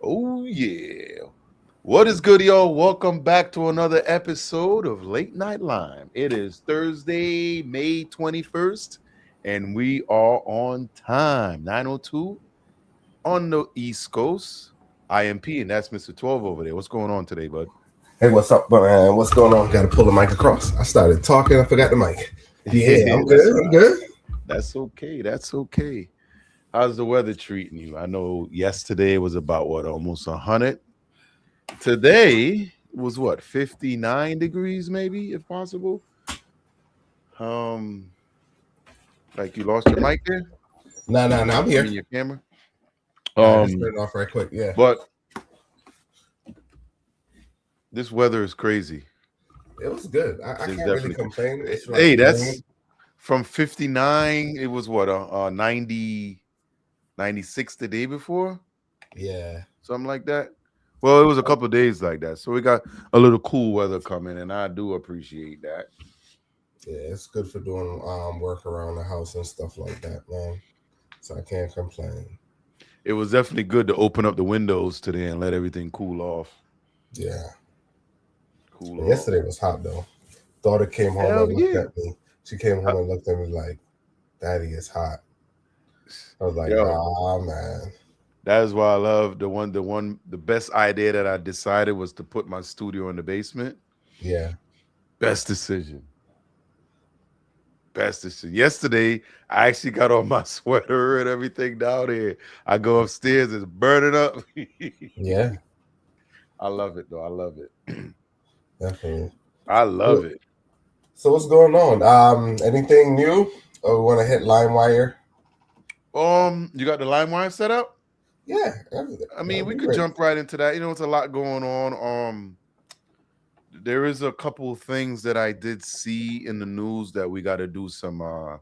Oh, yeah. What is good, y'all? Welcome back to another episode of Late Night Lime. It is Thursday, May 21st, and we are on time 9:02 on the East Coast. IMP, and that's Mr. 12 over there. What's going on today, bud? Hey, what's up, man? What's going on? Got to pull the mic across. I started talking, I forgot the mic. Yeah, I'm good. That's all I'm right. good. That's okay. That's okay. How's the weather treating you? I know yesterday was about what, almost 100. Today was what, 59 degrees, maybe, if possible. Um, like you lost your mic there. Nah. I'm I here. mean your camera. Nah, I just Um, turned it off right quick. Yeah, but this weather is crazy. it was good. I It's can't really definitely complain. It's like hey, rain. that's from 59. It was what 90, 96 the day before, Yeah, something like that. Well, it was a couple of days like that. So we got a little cool weather coming, and I do appreciate that. yeah, it's good for doing work around the house and stuff like that, man. So I can't complain. It was definitely good to open up the windows today and let everything cool off. Yeah. Cool And off. yesterday was hot though. Daughter came home Hell and looked yeah. at me. She came Uh, home and looked at me like, "Daddy, it's hot." I was like, Yo, "Ah, man." that is why I love the best idea that I decided was to put my studio in the basement. Yeah. Best decision. Best decision. Yesterday, I actually got on my sweater and everything down there. I go upstairs, it's burning up. Yeah, I love it though. I love it. definitely. I love it. So what's going on? Anything new? Or we want to hit LimeWire? You got the LimeWire set up? Yeah, I mean, that'll we be could great. jump right into that. It's a lot going on. There is a couple of things that I did see in the news that we got to do some.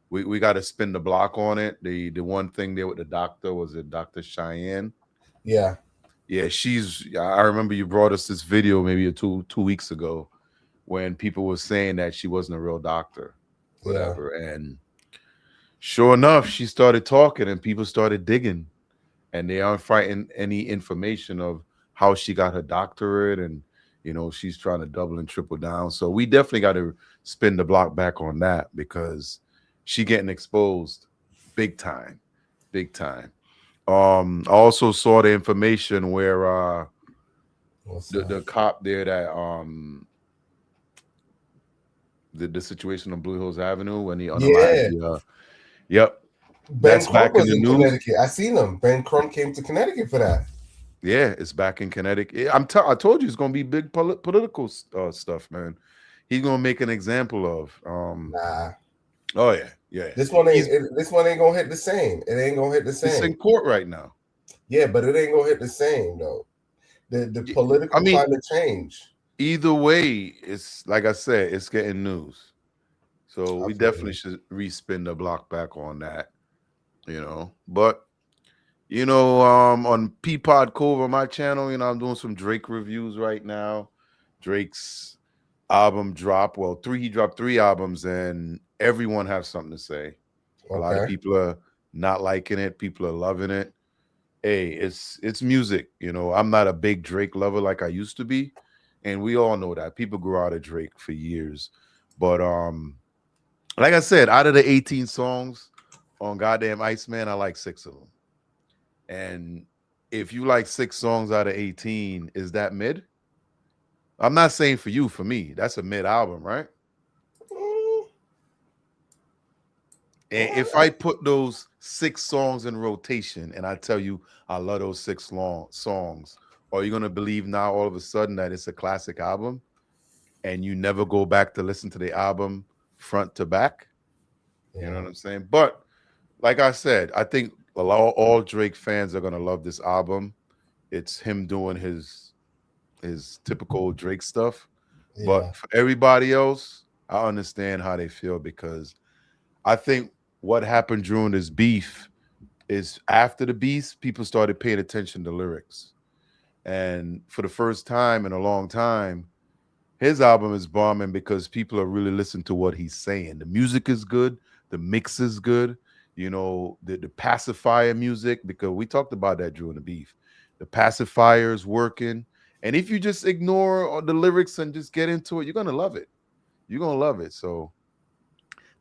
We got to spin the block on it. The one thing there with the doctor was it Dr. Cheyenne. Yeah, Yeah, she's. I remember you brought us this video maybe two weeks ago when people were saying that she wasn't a real doctor, yeah, whatever. And sure enough, she started talking, and people started digging, and they aren't fighting any information of how she got her doctorate, and she's trying to double and triple down. So we definitely got to spin the block back on that because she getting exposed big time, big time. I also saw the information where what's the that? cop there that the situation on Blue Hills Avenue when he unalived Yeah, the yep, Ben that's Crump back in was the in news. Connecticut. I seen him. Ben Crump came to Connecticut for that. Yeah, it's back in Connecticut. I told you it's gonna be big political stuff, man. He's gonna make an example of. Nah, Oh yeah, yeah. this one ain't. He's This one ain't gonna hit the same. It ain't gonna hit the it's in same. court right now. Yeah, but it ain't gonna hit the same though. The Y- I political mean, climate change. either way, it's like I said, it's getting news. So I we feel definitely you. should respin the block back on that. But on Peapod Cove on my channel, I'm doing some Drake reviews right now. Drake's album drop. Well, he dropped three albums, and everyone has something to say. A lot of Okay. people are not liking it. People are loving it. Hey, it's music. I'm not a big Drake lover like I used to be, and we all know that. People grew out of Drake for years, but like I said, out of the 18 songs on Goddamn Iceman, I like six of them. And if you like six songs out of 18, is that mid? I'm not saying for you, for me, that's a mid album, right? Mm, And if I- I put those six songs in rotation and I tell you I love those six long songs, are you gonna believe now all of a sudden that it's a classic album and you never go back to listen to the album front to back? You know yeah, what I'm saying? But like I said, I think all Drake fans are gonna love this album. It's him doing his typical Drake stuff. But yeah, for everybody else, I understand how they feel because I think what happened during this beef is after the beef, people started paying attention to lyrics. And for the first time in a long time, his album is bombing because people are really listening to what he's saying. The music is good, the mix is good, the pacifier music, because we talked about that during the beef. the pacifier is working. And if you just ignore all the lyrics and just get into it, you're gonna love it. You're gonna love it. So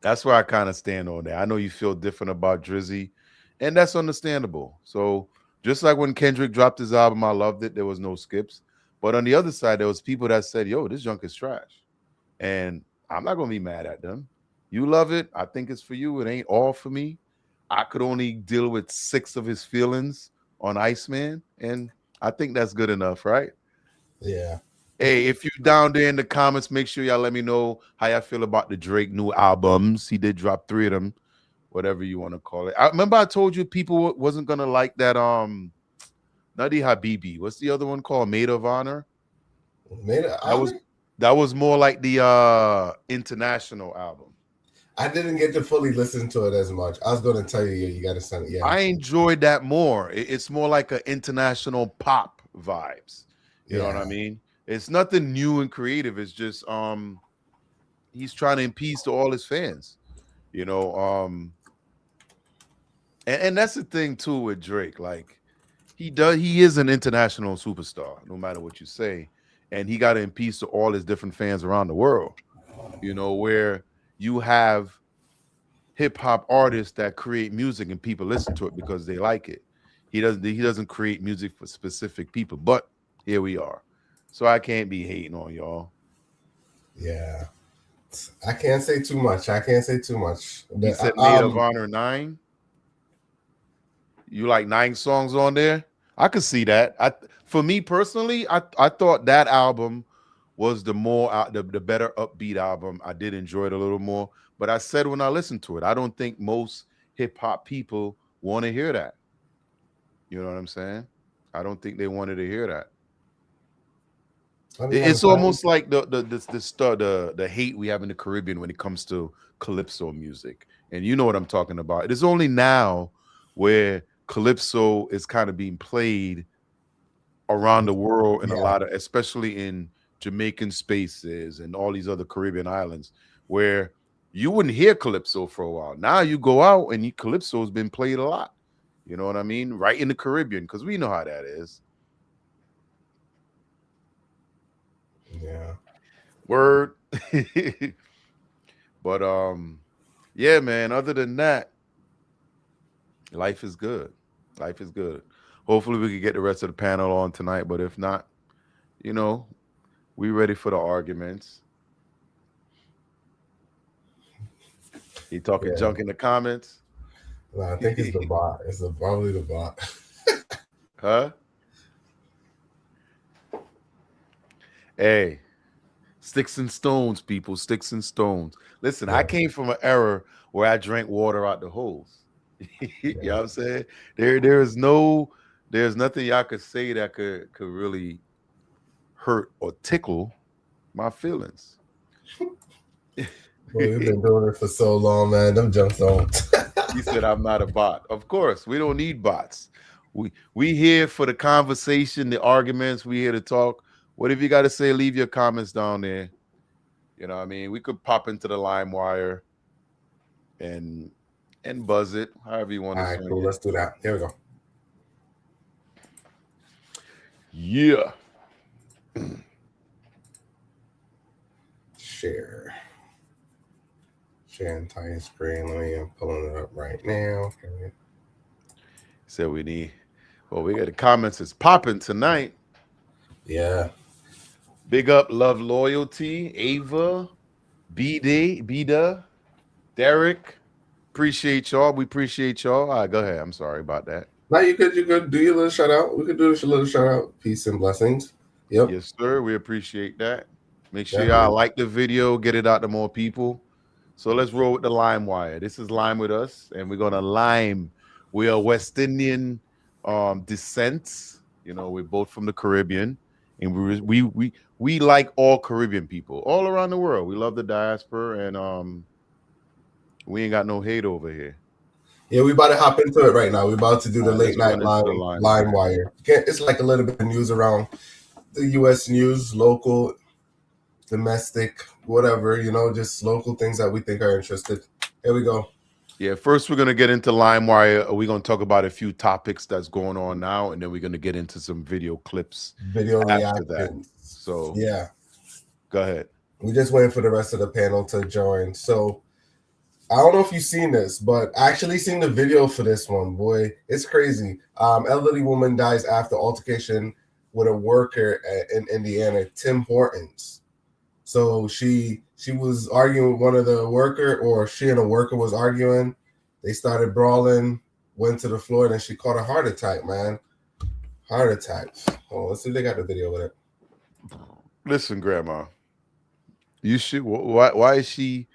that's where I kind of stand on that. I know you feel different about Drizzy, and that's understandable. So just like when Kendrick dropped his album, I loved it. There was no skips. But on the other side, there was people that said, "Yo, this junk is trash," and I'm not gonna be mad at them. You love it. I think it's for you. It ain't all for me. I could only deal with 6 of his feelings on Iceman, and I think that's good enough, right? Yeah. Hey, if you down there in the comments, make sure y'all let me know how y'all feel about the Drake new albums. He did drop 3 of them, whatever you want to call it. I remember I told you people wasn't gonna like that Nutty Habibi. What's the other one called? Maid of Honor. Made it That was honor. that was more like the international album. I didn't get to fully listen to it as much. I was going to tell you, you got to send it. Yeah. I enjoyed that more. It's more like an international pop vibes. You know what I Yeah. mean? It's nothing new and creative. It's just he's trying to appease to all his fans. You know, and that's the thing too with Drake. Like he is an international superstar, no matter what you say. And he got to appease to all his different fans around the world. You know, where you have hip hop artists that create music and people listen to it because they like it. He doesn't create music for specific people, but here we are. So I can't be hating on y'all. Yeah. I can't say too much. I can't say too much. He said Maid of Honor 9. You like 9 songs on there? I could see that. For me personally, I thought that album was the more the better upbeat album. I did enjoy it a little more. But I said when I listened to it, I don't think most hip hop people want to hear that. You know what I'm saying? I don't think they wanted to hear that. I mean, I'm It's glad. almost like the hate we have in the Caribbean when it comes to calypso music, and you know what I'm talking about. It is only now where calypso is kind of being played around the world in a Yeah. lot of, especially in Jamaican spaces and all these other Caribbean islands, where you wouldn't hear calypso for a while. Now you go out and calypso has been played a lot. You know what I mean? Right in the Caribbean, because we know how that is. Yeah. Word. But yeah, man. Other than that, life is good. Life is good. Hopefully we can get the rest of the panel on tonight. But if not, you know, we ready for the arguments. He talking Yeah. junk in the comments. No, I think it's the bot. Probably the bot. Huh? Hey, sticks and stones, people. Sticks and stones. Listen, I Yeah. came from an era where I drank water out the hose. You know Yeah. what I'm saying? There's nothing y'all could say that could really hurt or tickle my feelings. Well, we've been doing it for so long, man. Them jumps on. He said I'm not a bot. Of course, we don't need bots. We here for the conversation, the arguments. We here to talk. Whatever you got to say, leave your comments down there. You know what I mean? We could pop into the lime wire and buzz it, however you want All to right, swing cool. it. Let's do that. Here we go. Yeah. Share. Share entire screen. Let me. I'm pulling it up right now. Said we need. Well, we got the comments is popping tonight. Yeah. Big up, love, loyalty, Ava, Bda, Derek. Appreciate y'all. We appreciate y'all. All right, go ahead. I'm sorry about that. Now you could. You could do your little shout out. We could do this little shout out. Peace and blessings. Yep. Yes, sir. We appreciate that. Make sure y'all Definitely. like the video, get it out to more people. So let's roll with the lime wire. This is lime with us, and we're gonna lime. We are West Indian descents. You know, we're both from the Caribbean, and we like all Caribbean people all around the world. We love the diaspora, and we ain't got no hate over here. Yeah, we about to hop into it right now. We're about to do All the right, late let's night run into the lime line wire. wire. It's like a little bit of news around the U.S. news, local, domestic, whatever. Just local things that we think are interested. Here we go. Yeah, first we're gonna get into LimeWire. We're gonna talk about a few topics that's going on now, and then we're gonna get into some video clips Video after that. reactions. So Yeah. go ahead. We just waiting for the rest of the panel to join. So I don't know if you've seen this, but I actually seen the video for this one. Boy, it's crazy. Elderly woman dies after altercation with a worker in Indiana, Tim Hortons. So she was arguing with one of the worker, or she and a worker was arguing. They started brawling, went to the floor, and then she caught a heart attack. Man, heart attack. Oh, let's see if they got the video with it. Listen, Grandma, you should. Why is she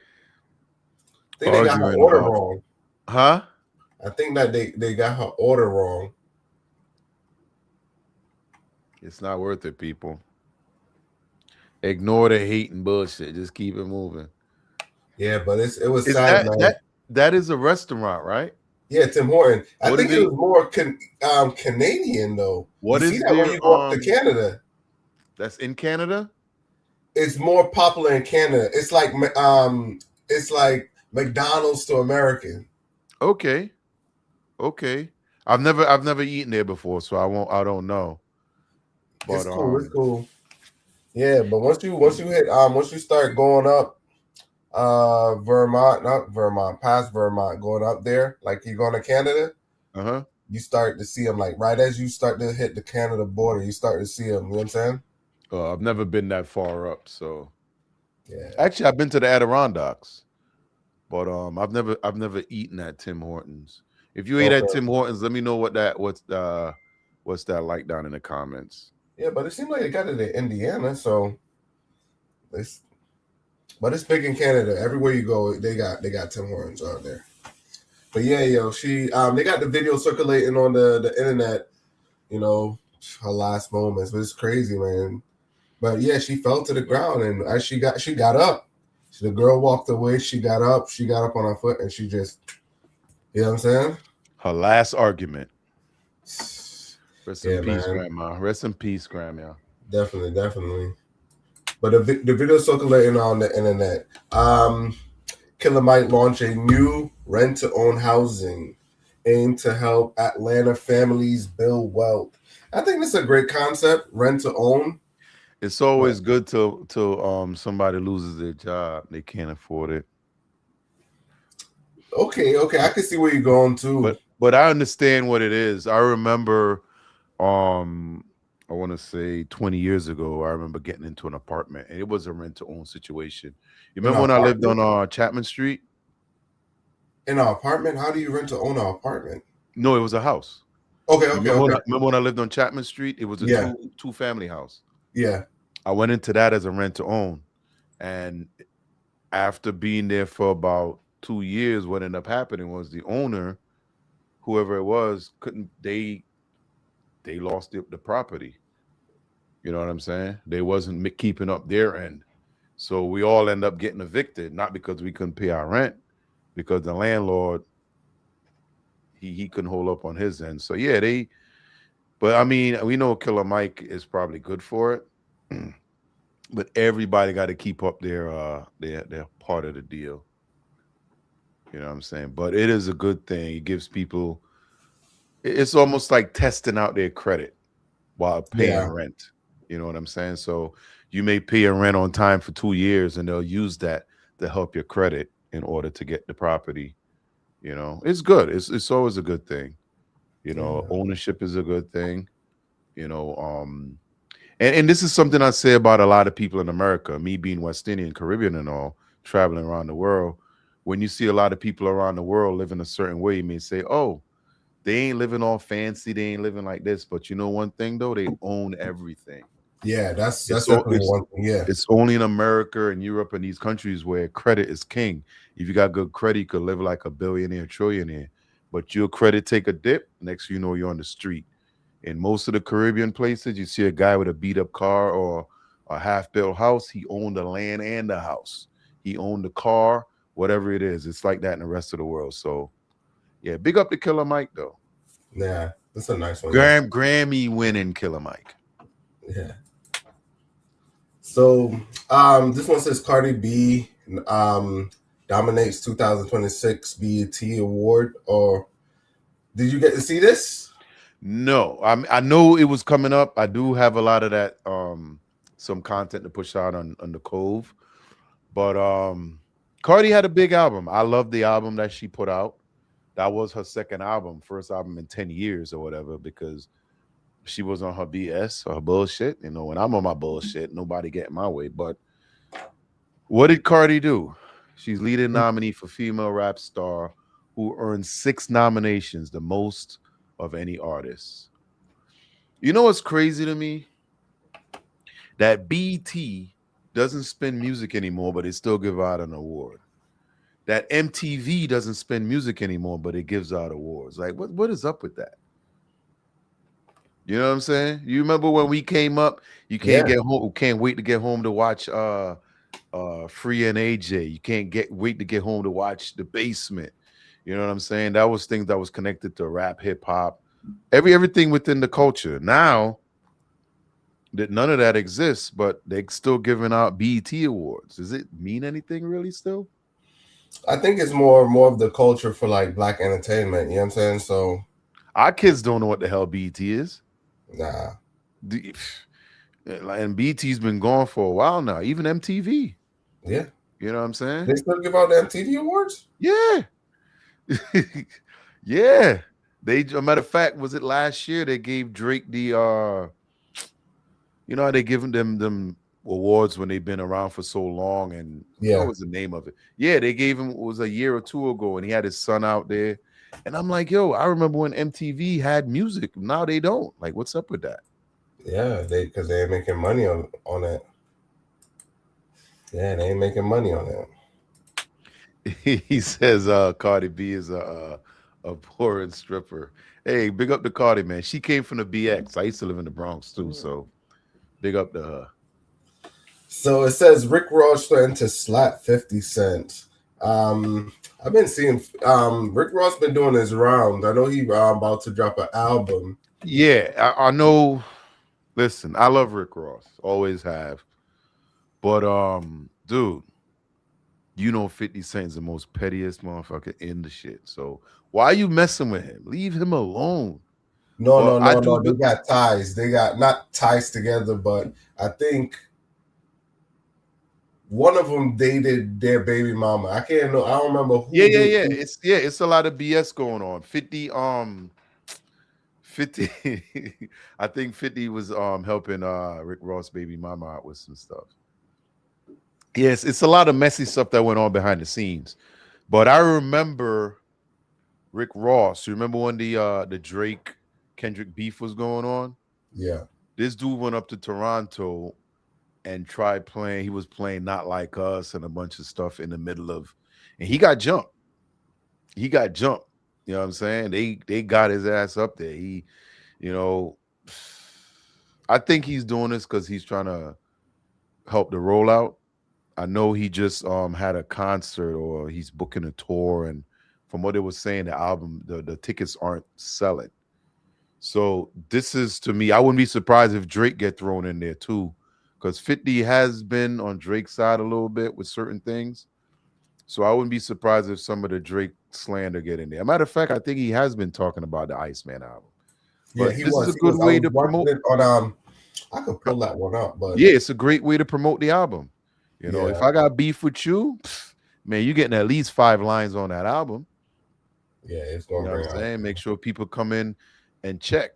I think they got her arguing order about? wrong. Huh? I think that they got her order wrong. It's not worth it, people. Ignore the hate and bullshit. Just keep it moving. Yeah, but it was Is sad, that man. that is a restaurant, right? Yeah, Tim Horton. I What do think it they? was more Canadian though. You What see is that when their you go up to Canada, That's in Canada. it's more popular in Canada. It's like McDonald's to American. Okay, okay. I've never eaten there before, so I don't know. It's But cool. It's cool. Yeah, but once you start going up Vermont, not Vermont, past Vermont, going up there, like you're going to Canada, uh-huh. you start to see them like right as you start to hit the Canada border, you start to see them. You know what I'm saying? I've never been that far up, so Yeah. actually I've been to the Adirondacks, but I've never eaten at Tim Hortons. If you ate at Okay. Tim Hortons, let me know what's that like down in the comments. Yeah, but it seemed like they got it in Indiana, so it's but it's big in Canada. Everywhere you go, they got Tim Hortons out there. But yeah, yo, she they got the video circulating on the internet, you know, her last moments. But it's crazy, man. But yeah, she fell to the ground, and as she got up. So the girl walked away, she got up on her foot, and she just, you know what I'm saying? Her last argument. Rest in Yeah, peace, man. Grandma. Rest in peace, Grandma. Definitely, definitely. But the video circulating on the internet. Killer might launch a new rent-to-own housing aimed to help Atlanta families build wealth. I think this is a great concept, rent-to-own. It's But always good to somebody loses their job, they can't afford it. okay, I can see where you're going too. But I understand what it is. I remember um I want to say 20 years ago, I remember getting into an apartment and it was a rent to own situation. You In remember our when I lived apartment? on Chapman Street? In our apartment? How do you rent to own an apartment? No, it was a house. Okay, You okay, okay. remember when I lived on Chapman Street? It was a Yeah, two family house. yeah, I went into that as a rent to own, and after being there for about 2 years, what ended up happening was the owner, whoever it was, couldn't they lost the property. You know what I'm saying? They wasn't keeping up their end. So we all end up getting evicted, not because we couldn't pay our rent, because the landlord he couldn't hold up on his end. So yeah, but I mean, we know Killer Mike is probably good for it. But everybody got to keep up their part of the deal. You know what I'm saying? But it is a good thing. It gives people it's almost like testing out their credit while paying yeah, rent. You know what I'm saying? So you may pay a rent on time for 2 years and they'll use that to help your credit in order to get the property. You know, it's good. It's always a good thing. You know, yeah, ownership is a good thing. You know, and this is something I say about a lot of people in America, me being West Indian, Caribbean and all, traveling around the world. When you see a lot of people around the world living a certain way, you may say, oh, they ain't living all fancy, they ain't living like this. But you know one thing though, they own everything. yeah. That's It's o- definitely it's one thing. Yeah, it's only in America and Europe and these countries where credit is king. If you got good credit, you could live like a billionaire, trillionaire. But your credit take a dip, next you know you're on the street. In most of the Caribbean places, you see a guy with a beat up car or a half built house. He owned the land and the house. He owned the car, whatever it is. It's like that in the rest of the world. So yeah, big up to Killer Mike though. yeah. That's a nice one. Yeah, Grammy winning Killer Mike. yeah. So, this one says Cardi B. Um, dominates 2026 BET Award. Or did you get to see this? No, I know it was coming up. I do have a lot of that some content to push out on the Cove. But Cardi had a big album. I love the album that she put out. That was her second album, first album in 10 years or whatever, because she was on her BS or her bullshit. You know, when I'm on my bullshit, nobody get in my way. But what did Cardi do? She's leading nominee for female rap star who earned 6 nominations, the most of any artist. You know what's crazy to me? That BT doesn't spin music anymore, but it still give out an award. That MTV doesn't spin music anymore, but it gives out awards. Like, what is up with that? You know what I'm saying? You remember when we came up, you can't Yeah, get home, can't wait to get home to watch Free and AJ. You can't get wait to get home to watch The Basement. You know what I'm saying? That was things that was connected to rap, hip hop, everything within the culture. Now that none of that exists, but they're still giving out BET awards. Does it mean anything really still? I think it's more of the culture for like black entertainment. You know what I'm saying? So Our kids don't know what the hell BET is. nah, The- and BET's been gone for a while now, even MTV. yeah, You know what I'm saying? they still give out the MTV awards. Yeah. Yeah. They a matter of fact, was it last year they gave Drake the you know how they giving them awards when they've been around for so long, and I forgot what Yeah, was the name of it. Yeah, they gave him, it was a year or two ago, and he had his son out there. And I'm like, yo, I remember when MTV had music. Now they don't. Like, what's up with that? yeah, they because they ain't making money on it. Yeah, they ain't making money on it. He says Cardi B is a abhorrent stripper. Hey, big up to Cardi, man. She came from the BX. I used to live in the Bronx too, so big up to her. So it says Rick Ross threatened to slap 50 Cent. I've been seeing Rick Ross been doing his rounds. I know he about to drop an album. Yeah, I know. Listen, I love Rick Ross, always have. But dude, you know 50 Cent's the most pettiest motherfucker in the shit. So why are you messing with him? Leave him alone. No, But no, I no, do. no. They got ties. They got not ties together, but I think one of them dated their baby mama. I can't know. I don't remember Yeah, who yeah, did. yeah. It's a lot of BS going on. 50 I think 50 was helping Rick Ross baby mama out with some stuff. Yes, it's a lot of messy stuff that went on behind the scenes. But I remember Rick Ross. You remember when the Drake Kendrick beef was going on? Yeah, This dude went up to Toronto and tried playing. He was playing Not Like Us and a bunch of stuff in the middle of, and he got jumped. He got jumped. You know what I'm saying? They got his ass up there. He, you know, I think he's doing this because he's trying to help the rollout. I know he just had a concert or he's booking a tour, and from what it was saying, the album, the tickets aren't selling. So this is, to me, I wouldn't be surprised if Drake get thrown in there too, because 50 has been on Drake's side a little bit with certain things. So I wouldn't be surprised if some of the Drake slander get in there. Matter of fact, I think he has been talking about the Iceman album. yeah. But He this is was. a He good was. I way was to watching promote. it on. I could pull that one up, but Yeah, it's a great way to promote the album. You know, if yeah, I got beef with you, man, you're getting at least 5 lines on that album. yeah, it's You gonna know what I'm bring out. saying? Make sure people come in and check.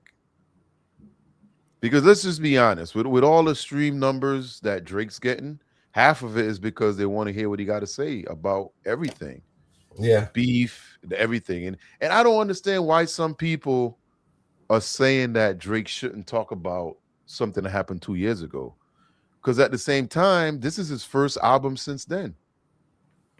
Because let's just be honest, with all the stream numbers that Drake's getting, half of it is because they want to hear what he got to say about everything. The Yeah, beef, the everything. And I don't understand why some people are saying that Drake shouldn't talk about something that happened 2 years ago. Because at the same time, this is his first album since then.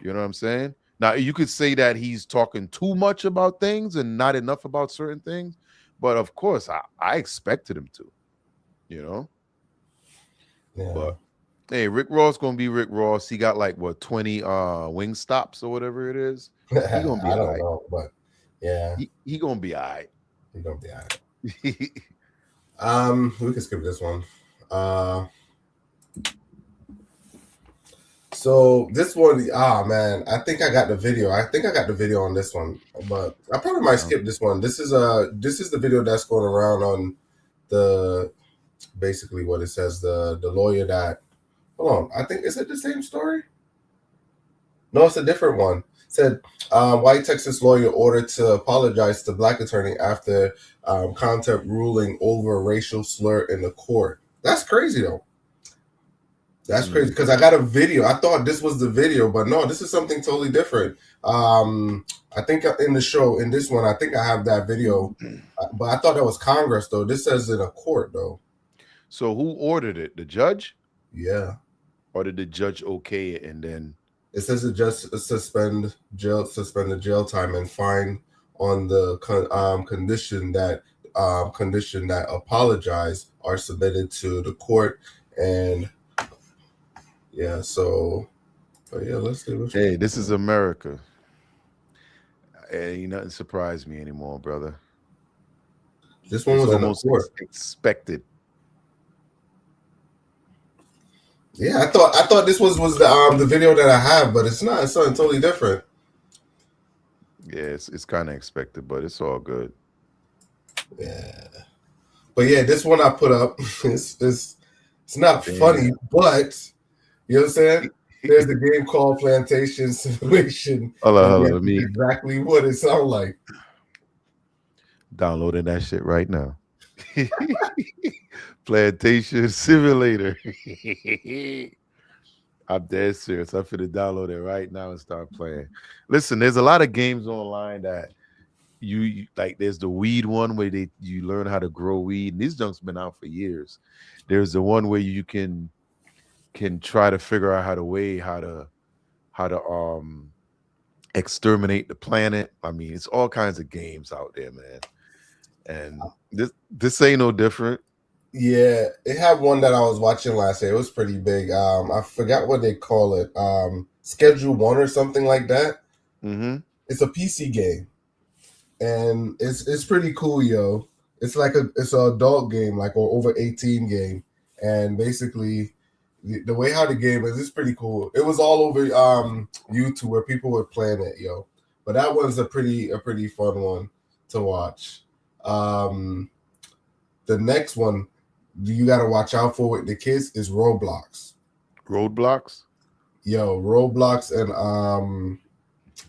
You know what I'm saying? Now you could say that he's talking too much about things and not enough about certain things, but of course I expected him to, you know. yeah. But hey, Rick Ross gonna be Rick Ross. He got like what 20 wing stops or whatever it is. He gonna be I all don't right. know, but yeah, He gonna be all right. he's gonna be all right. We can skip this one. Uh, So this one, man, I think I got the video. I think I got the video on this one, but I probably might Um, skip this one. This is the video that's going around on the basically what it says. The lawyer that, hold on, I think, is it the same story? No, it's a different one. It said white Texas lawyer ordered to apologize to black attorney after contempt ruling over racial slur in the court. That's crazy though. That's crazy mm. because I got a video. I thought this was the video, but no, this is something totally different. I think in the show, in this one, I think I have that video, but I thought that was Congress though. This says in a court though. So who ordered it? The judge, Yeah, or did the judge okay it and then? it says it just suspend the jail time and fine on the condition that apologize are submitted to the court and yeah. So, but yeah, let's see which Hey, this is America. Ain't nothing surprised me anymore, brother. this one It's was in a almost court. expected. Yeah, I thought this was the video that I have, but it's not. It's something totally different. Yeah, it's kind of expected, but it's all good. Yeah, but yeah, this one I put up. It's not Damn. funny, but you know what I'm saying. There's a game called Plantation Simulation, and Hold on, guess let me exactly what it sounds like, downloading that shit right now. Plantation Simulator. I'm dead serious. I'm finna download it right now and start playing. Listen, there's a lot of games online that like. There's the weed one where you learn how to grow weed. And these junks been out for years. There's the one where you can try to figure out how to weigh how to exterminate the planet. I mean, it's all kinds of games out there, man. And this ain't no different. Yeah, it had one that I was watching last year. It was pretty big. I forgot what they call it. Schedule One or something like that. Hmm. It's a PC game, and it's pretty cool, yo. It's an adult game, like or over 18 game, and basically the way how the game is, it's pretty cool. It was all over YouTube where people were playing it, yo. But that one's a pretty fun one to watch. Um, the next one you got to watch out for with the kids is Roblox. Roadblocks. Yo, Roblox and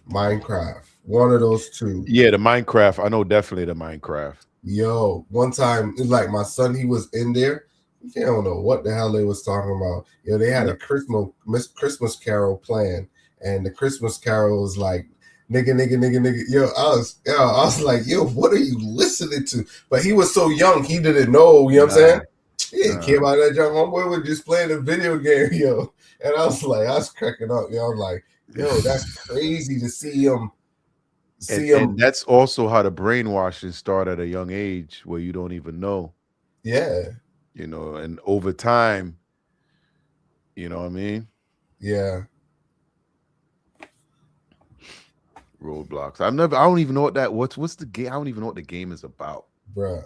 Minecraft. One of those two. Yeah, the Minecraft. I know definitely the Minecraft. Yo, one time it's like my son, he was in there. I don't know what the hell they was talking about. Yo, they had No, a Christmas Carol playing, and the Christmas Carol was like nigga, nigga, nigga, nigga. I was like, yo, what are you listening to? But he was so young, he didn't know. You know what I'm saying? nah, He didn't care nah. about that. Young homeboy was just playing a video game, yo. And I was cracking up. Yo, I was like, yo, that's crazy to see him. and See him. and that's also how the brainwashing start at a young age where you don't even know, Yeah, and over time, what I mean? yeah. Roadblocks. I don't even know what's the game. I don't even know what the game is about. Bruh,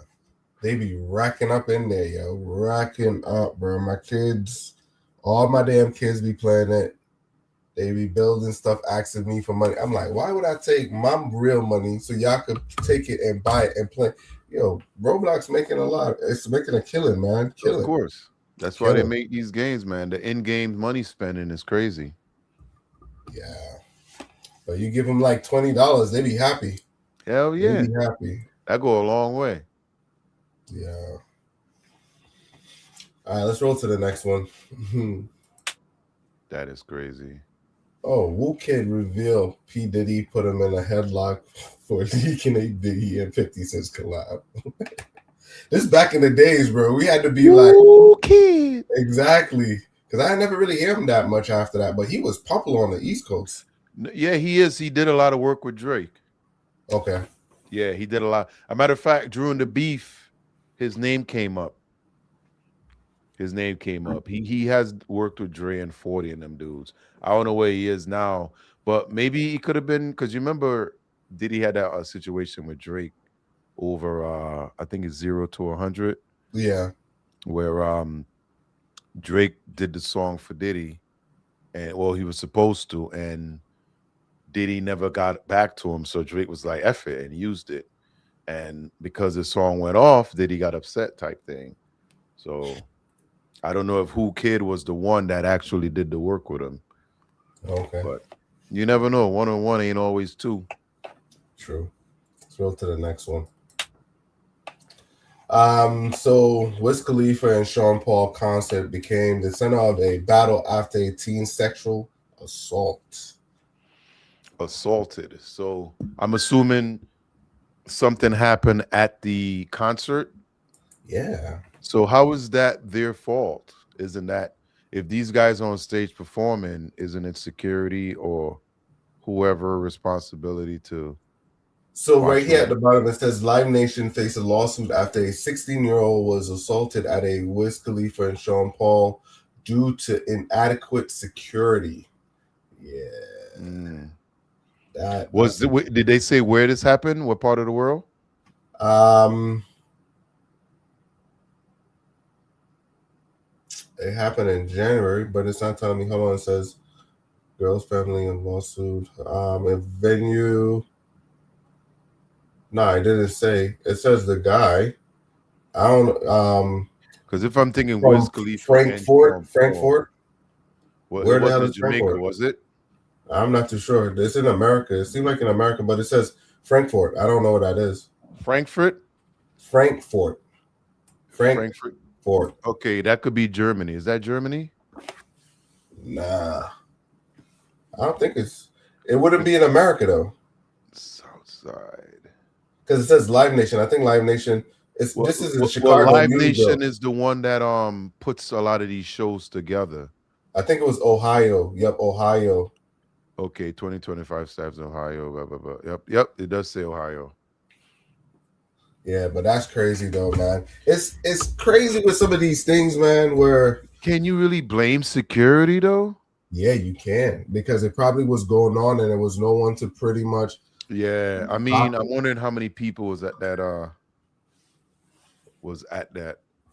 they be racking up in there, yo. Racking up, bro. My kids, all my damn kids be playing it. They be building stuff, asking me for money. I'm like, why would I take my real money so y'all could take it and buy it and play? Yo, Roblox making a lot. It's making a killing, man. Of Killing. course. That's why they Killing. make these games, man. The in-game money spending is crazy. Yeah. But you give them like $20, they be happy. Hell They yeah. be happy. That go a long way. Yeah. All right, let's roll to the next one. That is crazy. Oh, Wu Kid reveal P. Diddy put him in a headlock for leaking a Biggie and 50 Cent's collab. This back in the days, bro. We had to be like, Ooh, kid. exactly. Because I never really hear him that much after that, but he was popular on the East Coast. Yeah, he is. He did a lot of work with Drake. Okay. Yeah, he did a lot. A matter of fact, during the beef, his name came up. His name came up. He has worked with Dre and 40 and them dudes. I don't know where he is now, but maybe he could have been, because you remember Diddy had that situation with Drake over I think it's 0 to 100, Yeah. where Drake did the song for Diddy, and well, he was supposed to, and Diddy never got back to him. So Drake was like, "F it," and used it. And because the song went off, Diddy got upset, type thing. So I don't know if Who Kid was the one that actually did the work with him, Okay, but you never know. One on one ain't always two. true. Let's go to the next one. So Wiz Khalifa and Sean Paul concert became the center of a battle after a teen sexual assault. Assaulted. So I'm assuming something happened at the concert. Yeah. So how is that their fault? Isn't that if these guys on stage performing, isn't it security or whoever responsibility to So right watch here at over? the bottom it says Live Nation faced a lawsuit after a 16-year-old was assaulted at a Wiz Khalifa and Sean Paul due to inadequate security. Yeah, Mm. that's Did they say where this happened? What part of the world? um it happened in January, but it's not telling me. Hold on, it says girl's family and lawsuit. A venue. No, it didn't say. It says the guy. I don't Because if I'm thinking Wiz from Khalifa and Frankfurt. Sean Paul, Well, it where the hell wasn't in is Jamaica, Frankfurt? was it? I'm not too sure. It's in America. It seems like in America, but it says Frankfurt. I don't know what that is. Frankfurt? Frankfurt. Frankfurt. Frankfurt. Okay, that could be Germany. Is that Germany? Nah. I don't think it wouldn't be in America though. Southside. Because it says Live Nation. I think Live Nation this is in Well, Chicago, Live Newsville. Nation is the one that puts a lot of these shows together. I think it was Ohio. Yep, Ohio. Okay, 2025 staffs in Ohio. Blah, blah, blah. Yep. It does say Ohio. Yeah, but that's crazy though, man. It's crazy with some of these things, man, where Can you really blame security though? yeah, you can because it probably was going on and there was no one to pretty much Yeah, I mean, I'm wondering how many people was at that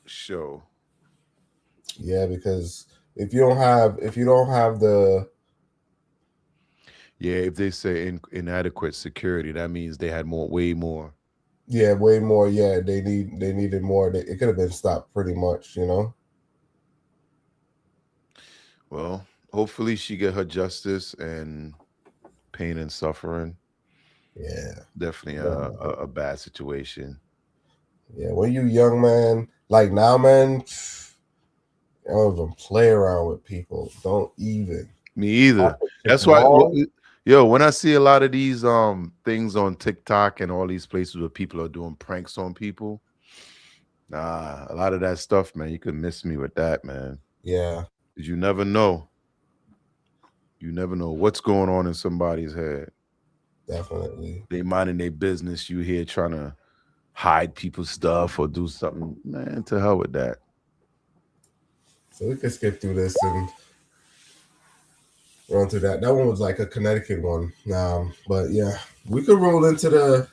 show. yeah, because if you don't have the Yeah, if they say inadequate security, that means they had way more. yeah, way more, yeah, they needed more. It could have been stopped pretty much, you know. Well, hopefully she get her justice and pain and suffering. Yeah. Definitely a bad situation. Yeah, when you young, man, like now, man, I don't even play around with people. Don't even. Me either. It's That's why, wrong. yo, when I see a lot of these things on TikTok and all these places where people are doing pranks on people, nah, a lot of that stuff, man, you could miss me with that, man. Yeah, 'Cause you never know. You never know what's going on in somebody's head. definitely. They minding their business. You here trying to hide people's stuff or do something, man. To hell with that. So we can skip through this and run through that. That one was like a Connecticut one. But yeah, we could roll into the.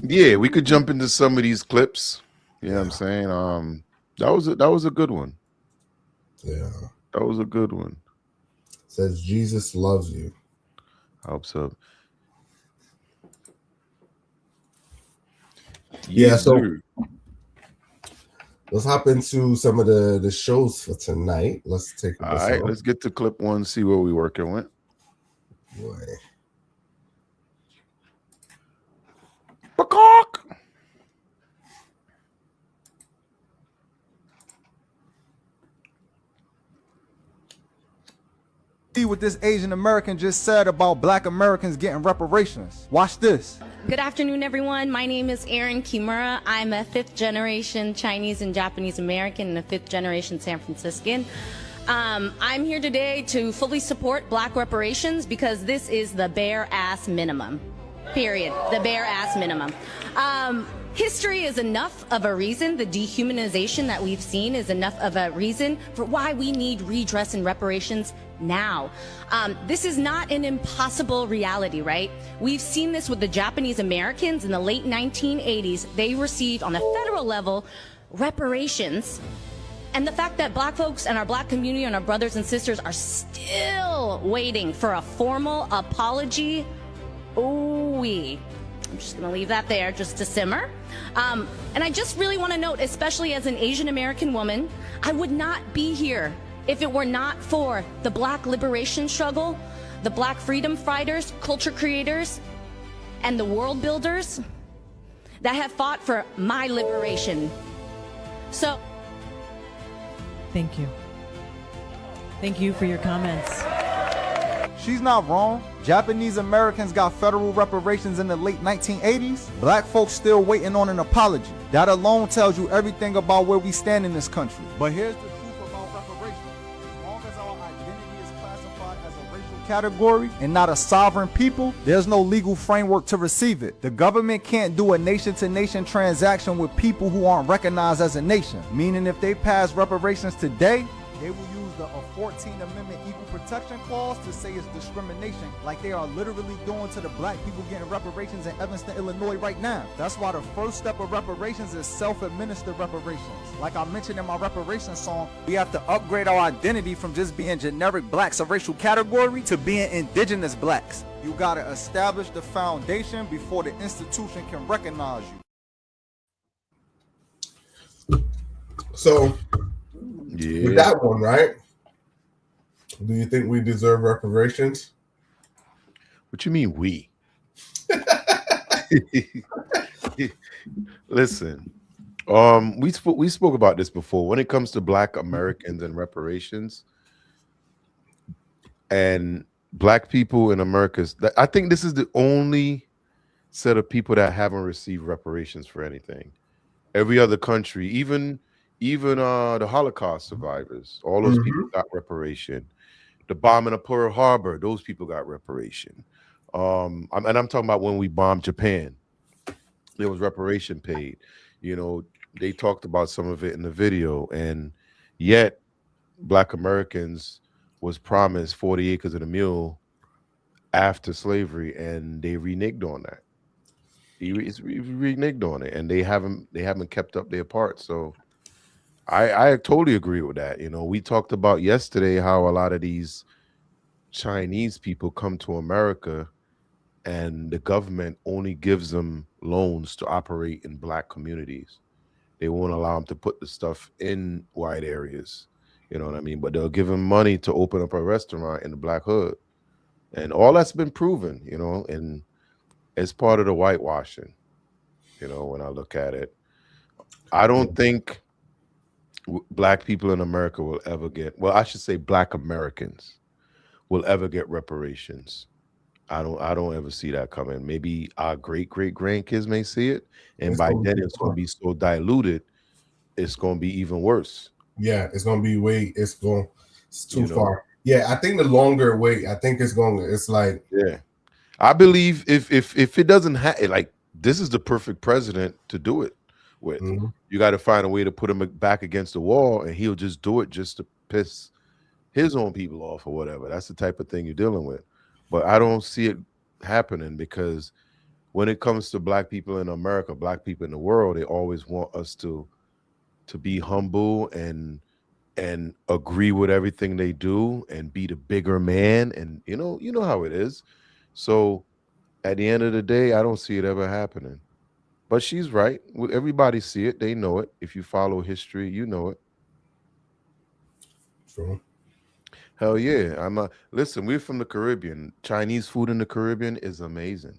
Yeah, we could jump into some of these clips. You know what I'm saying? That was a good one. Yeah. That was a good one. Says Jesus loves you. I hope so. Yeah, Yes, so sir. let's hop into some of the shows for tonight. Let's take All right, let's get to clip one, see what we're working with. Boy. Peacock. See what this Asian American just said about black Americans getting reparations. Watch this. Good afternoon, everyone. My name is Erin Kimura. I'm a fifth generation Chinese and Japanese American and a fifth generation San Franciscan. I'm here today to fully support black reparations because this is the bare ass minimum. Period. The bare ass minimum. History is enough of a reason. The dehumanization that we've seen is enough of a reason for why we need redress and reparations now. This is not an impossible reality, right? We've seen this with the Japanese Americans in the late 1980s. They received on the federal level reparations And the fact that black folks and our black community and our brothers and sisters are still waiting for a formal apology, ooh-wee. I'm just going to leave that there just to simmer. And I just really want to note, especially as an Asian American woman, I would not be here if it were not for the black liberation struggle, the black freedom fighters, culture creators, and the world builders that have fought for my liberation. So, thank you. Thank you for your comments. She's not wrong. Japanese Americans got federal reparations in the late 1980s. Black folks still waiting on an apology. That alone tells you everything about where we stand in this country. But here's the truth about reparations. As long as our identity is classified as a racial category and not a sovereign people, there's no legal framework to receive it. The government can't do a nation-to-nation transaction with people who aren't recognized as a nation. Meaning if they pass reparations today, they will use the 14th Amendment Equal Protection Clause to say it's discrimination, like they are literally doing to the black people getting reparations in Evanston, Illinois right now. That's why the first step of reparations is self-administered reparations. Like I mentioned in my reparations song, we have to upgrade our identity from just being generic blacks, a racial category, to being indigenous blacks. You gotta establish the foundation before the institution can recognize you. So, Yeah. with that one, right? Do you think we deserve reparations? What you mean we? Listen, we spoke about this before. When it comes to Black Americans and reparations, and Black people in America, I think this is the only set of people that haven't received reparations for anything. Every other country, even the Holocaust survivors, all those people got reparation. The bombing of Pearl Harbor, those people got reparation. And I'm talking about when we bombed Japan, there was reparation paid. You know, they talked about some of it in the video, and yet Black Americans was promised 40 acres and a mule after slavery, and they reneged on that. It's reneged on it, and they haven't kept up their part. So I totally agree with that. You know, we talked about yesterday how a lot of these Chinese people come to America and the government only gives them loans to operate in Black communities. They won't allow them to put the stuff in white areas. You know what I mean? But they'll give them money to open up a restaurant in the Black hood. And all that's been proven, you know, and it's part of the whitewashing, you know, when I look at it. I don't think Black people in America will ever get, well, I should say Black Americans will ever get reparations. I don't ever see that coming. Maybe our great grandkids may see it, and by then it's going to be so diluted, it's going to be even worse. Yeah, it's going to be it's too far. Yeah, I think the longer wait, I think it's like, yeah. I believe if it doesn't have, like, this is the perfect president to do it with. You got to find a way to put him back against the wall, and he'll just do it just to piss his own people off or whatever. That's the type of thing you're dealing with. But I don't see it happening, because when it comes to Black people in America, Black people in the world, they always want us to be humble and agree with everything they do and be the bigger man, and you know how it is. So at the end of the day, I don't see it ever happening. But she's right. Everybody see it. They know it. If you follow history, you know it. True. Hell yeah. Listen, we're from the Caribbean. Chinese food in the Caribbean is amazing.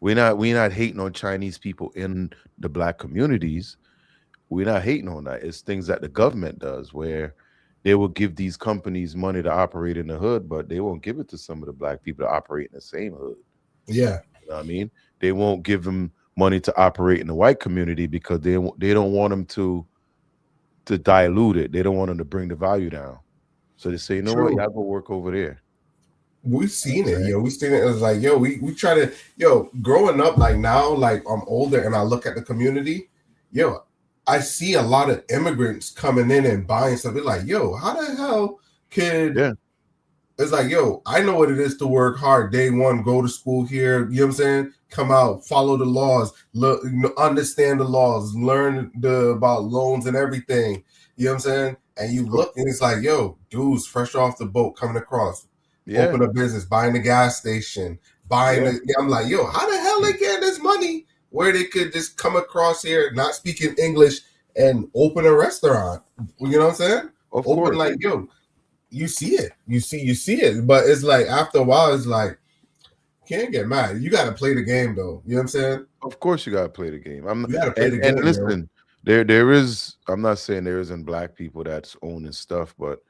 We're not hating on Chinese people in the Black communities. We're not hating on that. It's things that the government does, where they will give these companies money to operate in the hood, but they won't give it to some of the Black people to operate in the same hood. Yeah. You know what I mean? They won't give them money to operate in the white community because they don't want them to dilute it. They don't want them to bring the value down. So they say, you know what, y'all go work over there. We've seen it, yo. We've seen it. It was like, yo, we try to, growing up, like now, like I'm older and I look at the community, yo, I see a lot of immigrants coming in and buying stuff. It's like, yo, how the hell could, it's like, yo, I know what it is to work hard day one, go to school here, you know what I'm saying? Come out, follow the laws, look, understand the laws, learn about loans and everything. You know what I'm saying? and you look and it's like, yo, dudes fresh off the boat coming across, Yeah, open a business, buying the gas station, buying yeah. the. I'm like, yo, how the hell they getting this money where they could just come across here, not speaking English, and open a restaurant? You know what I'm saying? Of Open course, like, yo, you see it, you see it, but it's like after a while, it's like can't get mad. You got to play the game though. You know what I'm saying? of course, you gotta play the game. I'm not, You got to play the and game, bro. listen, there is. I'm not saying there isn't black people that's owning stuff, but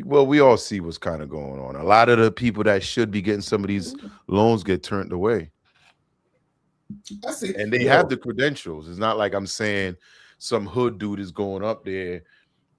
well, we all see what's kind of going on. A lot of the people that should be getting some of these loans get turned away, I see. and they have Yo, the credentials. It's not like I'm saying some hood dude is going up there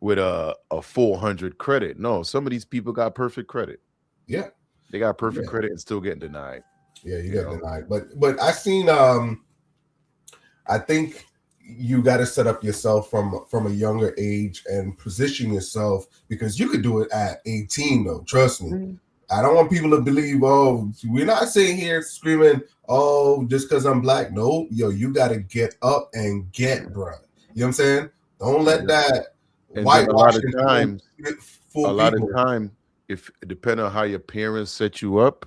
with a 400 credit. No, some of these people got perfect credit. yeah, They got perfect yeah, credit and still getting denied. yeah. You You got know, denied, but I seen. I think you got to set up yourself from a younger age and position yourself because you could do it at 18 though. Trust me. Mhm. I don't want people to believe, oh, we're not sitting here screaming, oh, just because I'm black. No, yo, you got to get up and get, bro. You know what I'm saying? Don't let Yeah. that And then whitewashing a fool lot of people. time, if depending on how your parents set you up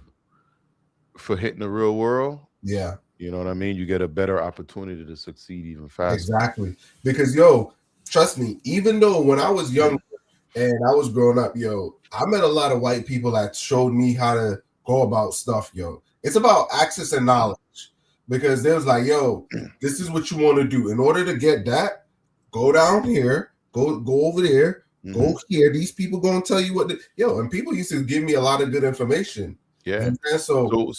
for hitting the real world, Yeah, you know what I mean? You get a better opportunity to succeed even faster. exactly. Because, yo, trust me, even though when I was young, and I was growing up, yo, I met a lot of white people that showed me how to go about stuff, yo. It's about access and knowledge because they was like, yo, this is what you want to do. In order to get that, go down here, go over there, Hmm. go here. These people gonna tell you what yo, and people used to give me a lot of good information. You Yeah. know what I'm saying? So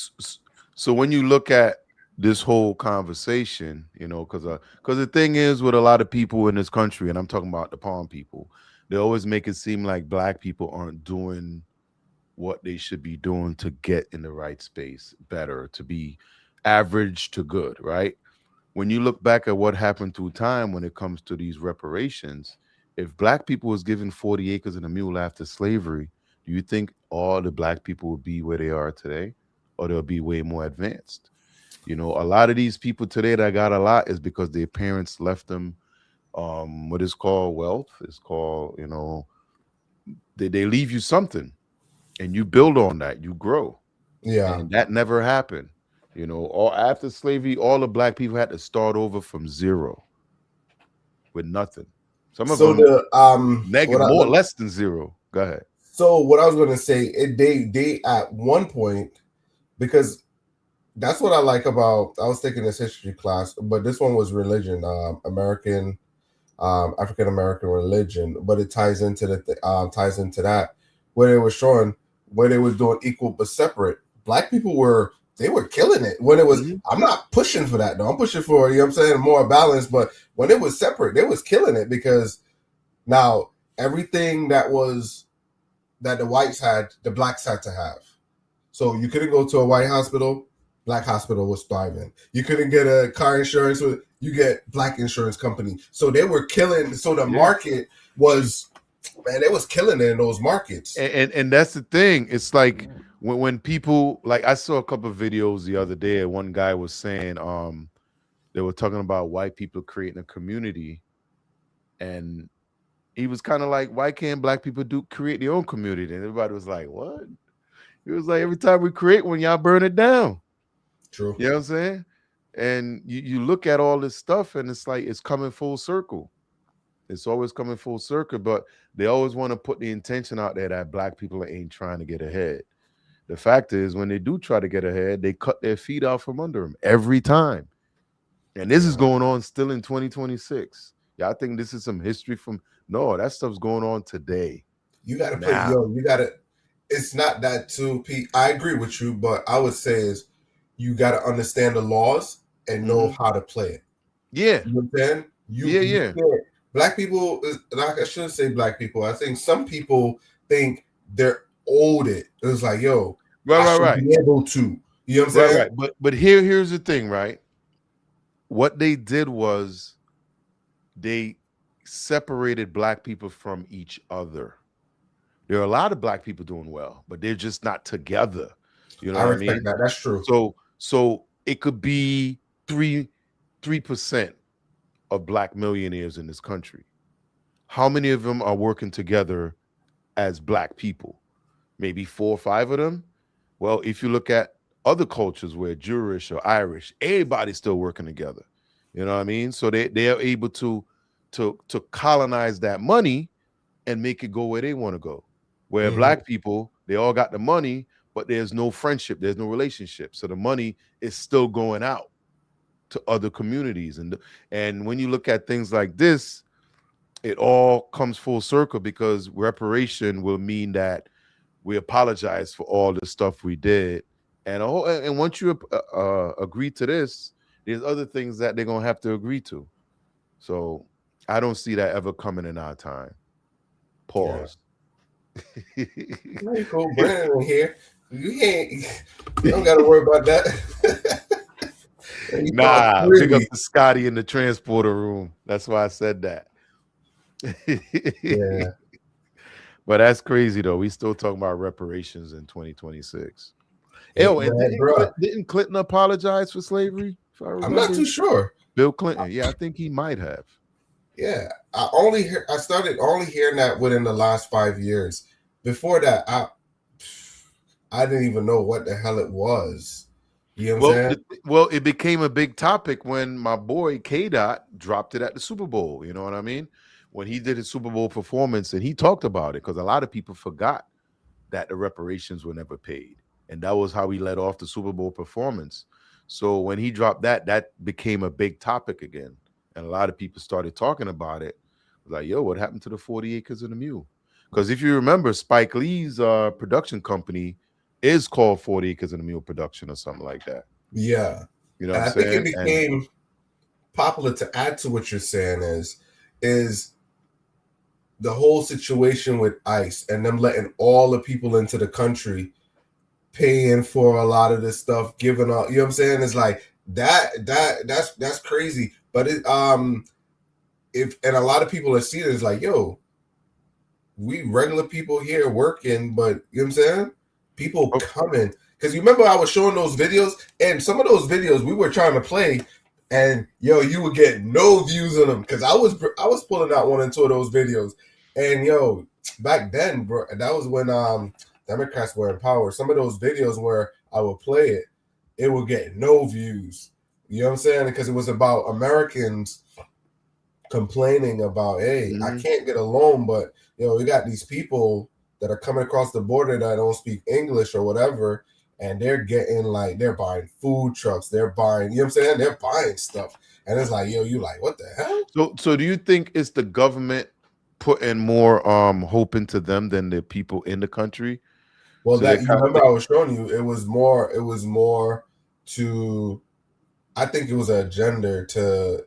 So when you look at this whole conversation, you know, because the thing is with a lot of people in this country, and I'm talking about the palm people, they always make it seem like black people aren't doing what they should be doing to get in the right space better, to be average to good, right? When you look back at what happened through time when it comes to these reparations, if black people was given 40 acres and a mule after slavery, do you think all the black people would be where they are today? Or they'll be way more advanced? You know, a lot of these people today that got a lot is because their parents left them what is called wealth. It's called, you know, they leave you something and you build on that, you grow. yeah. And that never happened. You know, all after slavery, all the black people had to start over from zero with nothing. Some of So them the negative, more less than zero. Go ahead. so what I was gonna say, they at one point because that's what I like about. I was taking this history class, but this one was religion, American, African American religion. But it ties into ties into that where they were showing where they was doing equal but separate. Black people were they were killing it when it was. Mhm. I'm not pushing for that though. I'm pushing for you know what I'm saying more balance. But when it was separate, they was killing it because now everything that the whites had, the blacks had to have. So you couldn't go to a white hospital, black hospital was thriving. You couldn't get a car insurance, you get black insurance company. So they were killing. So the Yeah. market was, man, they was killing it in those markets. And that's the thing. It's like when people like I saw a couple of videos the other day, and one guy was saying they were talking about white people creating a community, and he was kind of like, why can't black people do create their own community? And everybody was like, what? It was like every time we create one, y'all burn it down. True. You know what I'm saying? And you look at all this stuff and it's like it's coming full circle. It's always coming full circle, but they always want to put the intention out there that black people ain't trying to get ahead. The fact is, when they do try to get ahead, they cut their feet out from under them every time. And this is going on still in 2026. Yeah, I think this is some history from no, that stuff's going on today. You got to put Now. yo. You got to. It's not that too, Pete. I agree with you, but I would say is you got to understand the laws and know how to play it. Yeah. You know what I'm saying? Yeah. Black people, like I shouldn't say black people. I think some people think they're owed it. It's like, yo, I should be able to. You know what I'm saying? Right. But here's the thing, right? What they did was they separated black people from each other. There are a lot of black people doing well, but they're just not together. You know I what I respect mean? that. That's true. So it could be 3% of black millionaires in this country. how many of them are working together as black people? Maybe 4 or 5 of them. Well, if you look at other cultures where Jewish or Irish, everybody's still working together. You know what I mean? So they are able to colonize that money and make it go where they want to go. Where Mhm. black people, they all got the money, but there's no friendship, there's no relationship. So the money is still going out to other communities. And when you look at things like this, it all comes full circle because reparation will mean that we apologize for all the stuff we did. And once you agree to this, there's other things that they're gonna have to agree to. So I don't see that ever coming in our time. Yeah. Pause. Very cool. Brandon in here. You don't got to worry about that. You thought Nah, big up clearly. to Scotty in the transporter room. That's why I said that. Yeah. But that's crazy though. We still talking about reparations in 2026. Hey, Oh, and man, bro. Didn't Clinton apologize for slavery? If I I'm not remember, too sure. Bill Clinton. Yeah, I think he might have. Yeah. I started only hearing that within the last 5 years. Before that, I didn't even know what the hell it was. You know what I'm Well, saying? it became a big topic when my boy K Dot dropped it at the Super Bowl. You know what I mean? When he did his Super Bowl performance, and he talked about it because a lot of people forgot that the reparations were never paid, and that was how he led off the Super Bowl performance. So when he dropped that, that became a big topic again, and a lot of people started talking about it. Like, yo, what happened to the 40 acres and a mule? Because if you remember, Spike Lee's production company is called 40 acres and a mule production or something like that. Yeah. You know what And I'm I think it saying? And became popular to add to what you're saying is the whole situation with ICE and them letting all the people into the country paying for a lot of this stuff, giving up. You know what I'm saying? It's like that's crazy. But if and a lot of people are seeing it, it's like, yo, we regular people here working, but you know what I'm saying? People oh, coming. Because you remember I was showing those videos, and some of those videos we were trying to play, and yo, you would get no views on them. Because I was pulling out 1 and 2 of those videos. And yo, back then, bro, that was when Democrats were in power. Some of those videos where I would play it, it would get no views. You know what I'm saying? Because it was about Americans complaining about, hey, I mhm. can't get a loan, but we got these people that are coming across the border that don't speak English or whatever, and they're getting like they're buying food trucks, they're buying, you know what I'm saying? They're buying stuff. And it's like, yo, you like, what the hell? So do you think it's the government putting more hope into them than the people in the country? Well, So they're that you kind of remember I was showing you, it was more to I think it was an agenda to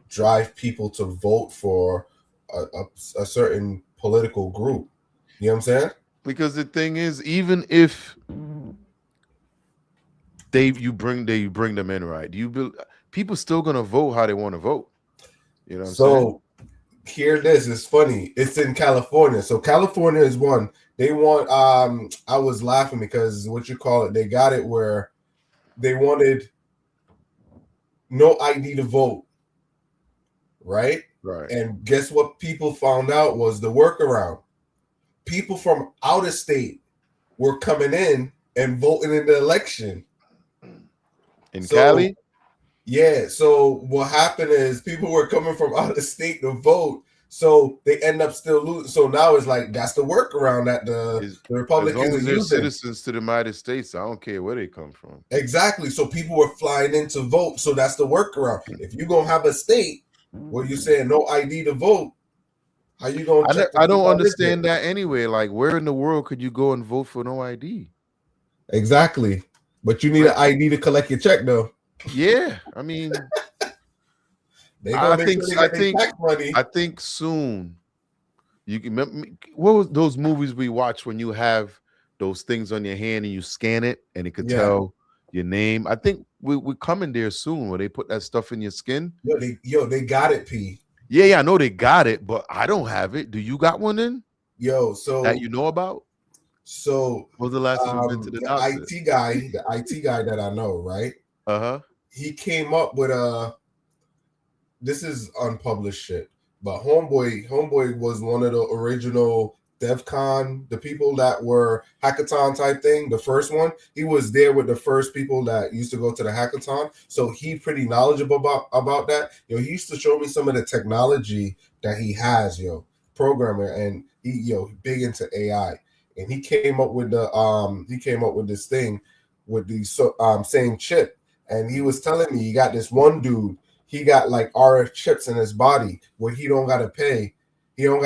drive people to vote for a certain political group. You know what I'm saying? because the thing is, even if you bring them in, right? People still gonna vote how they want to vote. You know what I'm saying? So here this is funny. It's in California. So California is one. They want I was laughing because what you call it, they got it where they wanted no ID to vote, right? Right. And guess what people found out was the workaround. People from out of state were coming in and voting in the election. In So Cali, yeah, so what happened is people were coming from out of state to vote, so they end up still losing. So now it's like that's the workaround that the is the as long Republicans are as they're using. citizens to the United States, I don't care where they come from. Exactly. So people were flying in to vote. So that's the workaround. If you're gonna have a state where you're saying no ID to vote, how you gonna check the I don't people that live there? understand that anyway. Like, where in the world could you go and vote for no ID? Exactly. But you need Like, an ID to collect your check, though. yeah, I mean, They I gonna make think sure they I get their think tax money. I think soon you can what was those movies we watch when you have those things on your hand and you scan it and it could Yeah. tell your name. I think we're coming there soon where they put that stuff in your skin. They got it, P. Yeah, I know they got it, but I don't have it. Do you got one then Yo, that you know about? so When was the last time you've been to the the doctor? IT guy that I know, right? Uh-huh. He came up with this is unpublished shit. But Homeboy was one of the original DEF CON, the people that were hackathon type thing, the first one. He was there with the first people that used to go to the hackathon. So he pretty knowledgeable about that. He used to show me some of the technology that he has, programmer, and he, big into AI. And he came up with this thing with the same chip. And he was telling me he got this one dude, he got like RF chips in his body where he don't gotta pay. He don't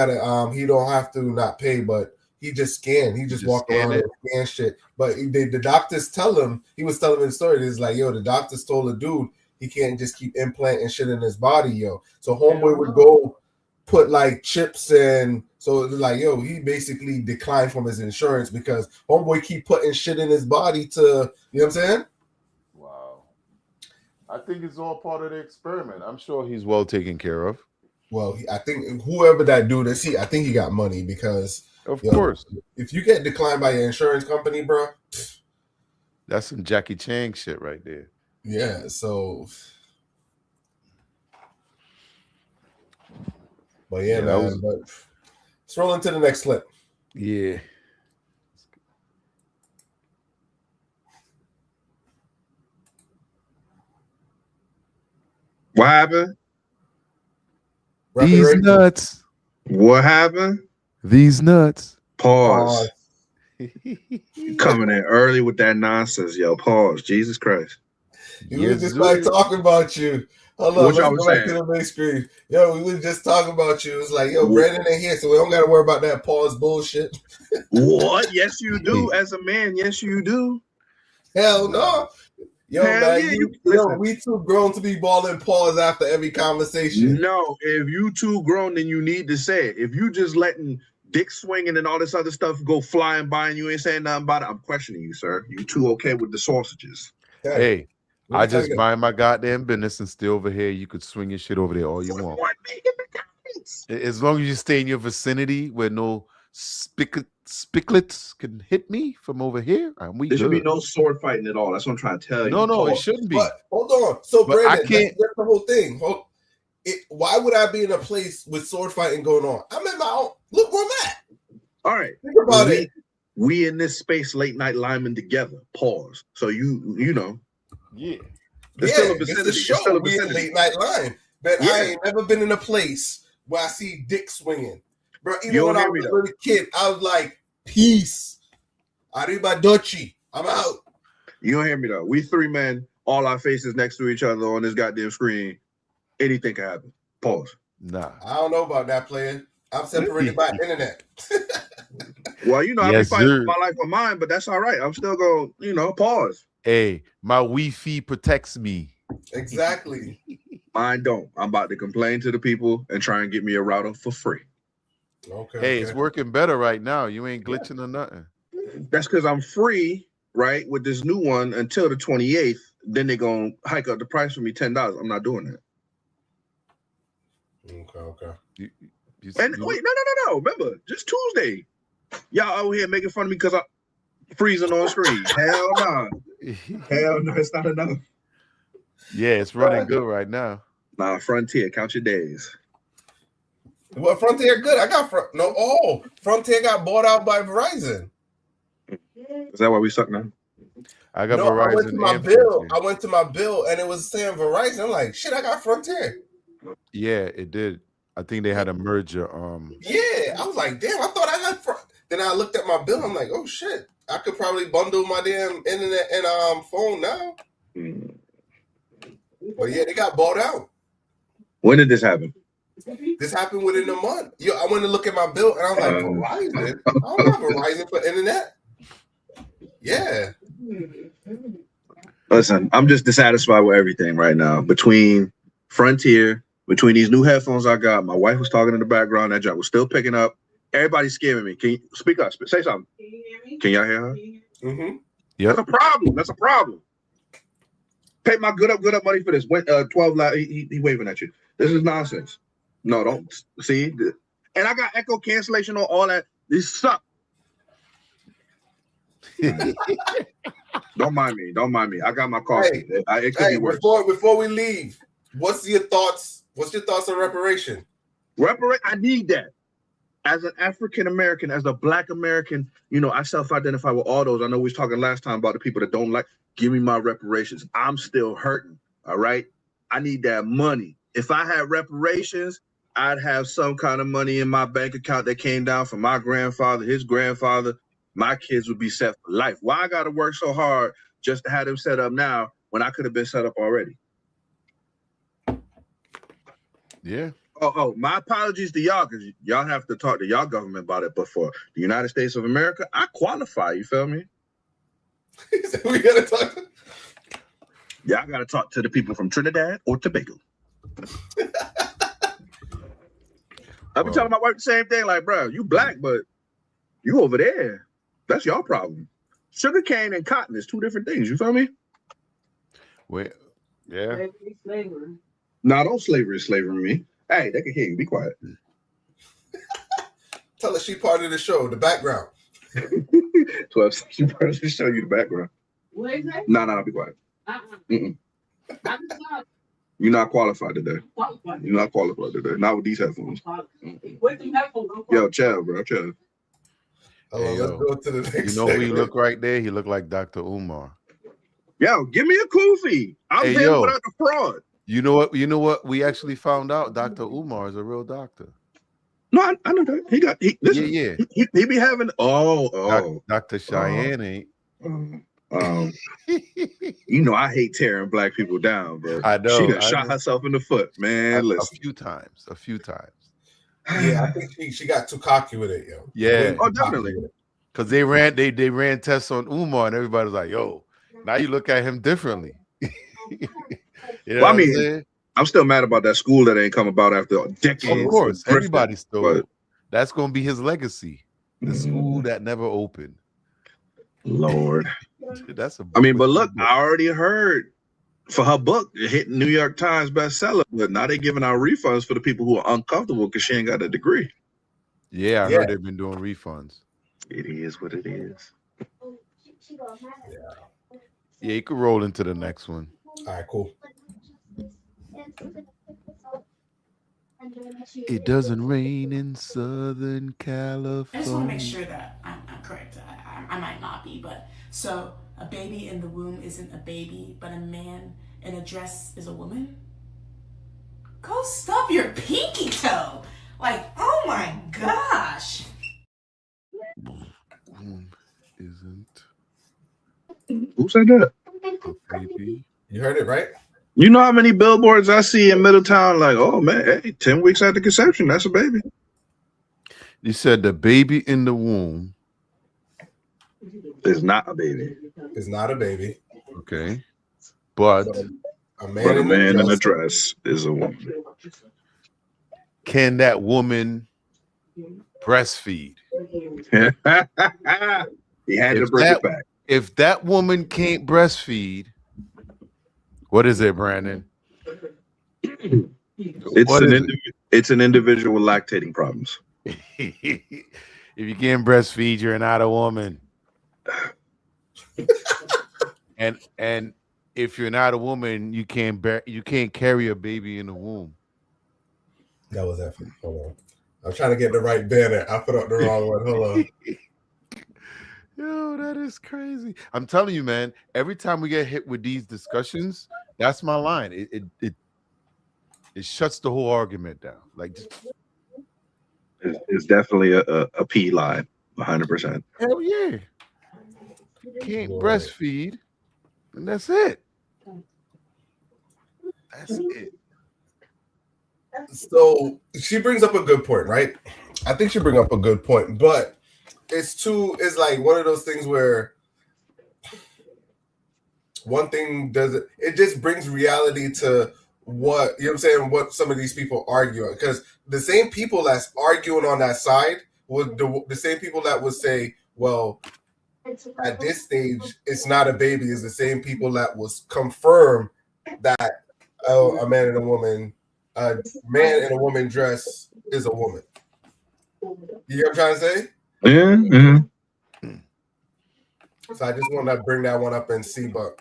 have to not pay, but he just scan. He just walk around and scan shit. But the doctors tell him, he was telling me the story. It's like, the doctors told the dude he can't just keep implanting shit in his body, So Homeboy would go put like chips in. So it's like, he basically declined from his insurance because Homeboy keep putting shit in his body to, you know what I'm saying? Wow. I think it's all part of the experiment. I'm sure he's well taken care of. Well, I think whoever that dude is, I think he got money because, of course, if you get declined by your insurance company, bro, that's some Jackie Chan shit right there. Yeah. So, but yeah, man. But let's roll into the next clip. Yeah. What happened? These nuts. What happened? These nuts. Pause. You coming in early with that nonsense, yo. Pause. Jesus Christ. We were just like talking about you. Hold on, let's go back to the big screen. We were just talking about you. It's like, Brandon ain't here, so we don't got to worry about that pause bullshit. What? Yes, you do. As a man, yes, you do. Hell no. We too grown to be balling pause after every conversation. No, if you too grown, then you need to say it. If you just letting dick swinging and all this other stuff go flying by and you ain't saying nothing about it, I'm questioning you, sir. You too okay with the sausages? Hey, I just mind my goddamn business and stay over here. You could swing your shit over there all you want. As long as you stay in your vicinity where no spicklets can hit me from over here, there should be no sword fighting at all. That's what I'm trying to tell you. No, it shouldn't be. But hold on. So, Brandon, that's the whole thing. Why would I be in a place with sword fighting going on? I'm in my own. Look where I'm at. All right. Think about it. We in this space late night lineman together. Pause. So you know. Yeah. It's still a vicinity. It's still a vicinity. We in late night line. But I ain't never been in a place where I see dick swinging. Bro, even when I was a little kid, I was like, peace. Arrivederci. I'm out. You don't hear me though. We three men, all our faces next to each other on this goddamn screen. Anything can happen. Pause. Nah. I don't know about that, player. I'm separated by internet. Well, I've been fighting my life for mine, but that's all right. I'm still going, pause. Hey, my Wi-Fi protects me. Exactly. Mine don't. I'm about to complain to the people and try and get me a router for free. Okay. Hey, it's working better right now. You ain't glitching or nothing. That's because I'm free, right, with this new one until the 28th. Then they're going to hike up the price for me $10. I'm not doing that. Okay. And wait, no. Remember, just Tuesday. Y'all out here making fun of me because I'm freezing on screen. Hell no. Hell no, it's not enough. Yeah, it's running good right now. Nah, Frontier, count your days. Well, Frontier good. I got Frontier got bought out by Verizon. Is that why we suck now? I got Verizon. I went to my bill and it was saying Verizon. I'm like, shit, I got Frontier. Yeah, it did. I think they had a merger. Yeah, I was like, damn, I thought I had. Then I looked at my bill. I'm like, oh shit, I could probably bundle my damn internet and phone now. But yeah, they got bought out. When did this happen? This happened within a month. I went to look at my bill and I was like, Verizon? I don't have Verizon for internet. Yeah. Listen, I'm just dissatisfied with everything right now. Between Frontier, between these new headphones I got, my wife was talking in the background. That job was still picking up. Everybody's scaring me. Can you speak up? Say something. Can you hear me? Can y'all hear her? Mm-hmm. Yeah. That's a problem. Pay my good up money for this. 12 loud. He waving at you. This is nonsense. No, don't see. And I got echo cancellation on all that. These suck. Don't mind me. I got my coffee. It could be worse. Before we leave, what's your thoughts? What's your thoughts on reparation? I need that. As an African American, as a Black American, I self-identify with all those. I know we was talking last time about the people that don't like. Give me my reparations. I'm still hurting. All right. I need that money. If I had reparations, I'd have some kind of money in my bank account that came down from my grandfather, his grandfather. My kids would be set for life. Why I got to work so hard just to have them set up now when I could have been set up already? Yeah. Oh, my apologies to y'all, because y'all have to talk to y'all government about it. But for the United States of America, I qualify. You feel me? We gotta talk. Y'all got to talk to the people from Trinidad or Tobago. I've been telling my wife the same thing. Like, bro, you Black, but you over there. That's your problem. Sugarcane and cotton is two different things. You feel me? Wait. Yeah. No, don't slavery me. Hey, they can hear you. Be quiet. Tell her she part of the show, the background. 12, she part of the show, you the background. What is that? No, be quiet. You're not qualified today. You're not qualified today. Not with these headphones. Yo, chill, bro. Chill. Hey, let's go to the next. You know who he look right there? He look like Dr. Umar. Yo, give me a kufi. I'm him without the fraud. You know what? We actually found out Dr. Umar is a real doctor. No, I know that. He be having Dr. Cheyenne ain't. I hate tearing Black people down, bro. I know. She done shot herself in the foot, man. A few times. Yeah, I think she got too cocky with it, yo. Yeah. Oh, definitely. Because they ran tests on Umar and everybody was like, yo, now you look at him differently. You know I'm still mad about that school that ain't come about after decades. Of course, everybody's still. That's going to be his legacy. The school that never opened. Lord. But look, I already heard for her book, it hit New York Times bestseller, but now they're giving out refunds for the people who are uncomfortable because she ain't got a degree. Yeah, I heard they've been doing refunds. It is what it is. Yeah, you could roll into the next one. All right, cool. It doesn't rain in Southern California. I just want to make sure that I'm correct. I might not be, but so a baby in the womb isn't a baby, but a man in a dress is a woman? Go stub your pinky toe. Like, oh my gosh. Womb isn't Who said that? a baby. You heard it, right? You know how many billboards I see in Middletown? Like, oh man, hey, 10 weeks after conception, that's a baby. You said the baby in the womb is not a baby. It's not a baby. Okay, but a man in a dress is a woman. Can that woman breastfeed? He had to bring it back. If that woman can't breastfeed, what is it, Brandon? It's an individual with lactating problems. If you can't breastfeed, you're not a woman. and if you're not a woman, you can't carry a baby in the womb. That was effort. Hold on. I'm trying to get the right banner. I put up the wrong one. Hold on. Yo, that is crazy. I'm telling you, man, every time we get hit with these discussions, that's my line. It shuts the whole argument down. Like, it's definitely a P line, 100%. Hell yeah. Can't breastfeed, and that's it. That's it. So she brings up a good point, right? I think she brings up a good point, but it's like one of those things where one thing it just brings reality to what, you know what I'm saying, what some of these people argue, because the same people that's arguing on that side would the same people that would say, well, at this stage it's not a baby, is the same people that was confirm that a man and a woman dress is a woman. You know what I'm trying to say? Yeah. So I just want to bring that one up and see, but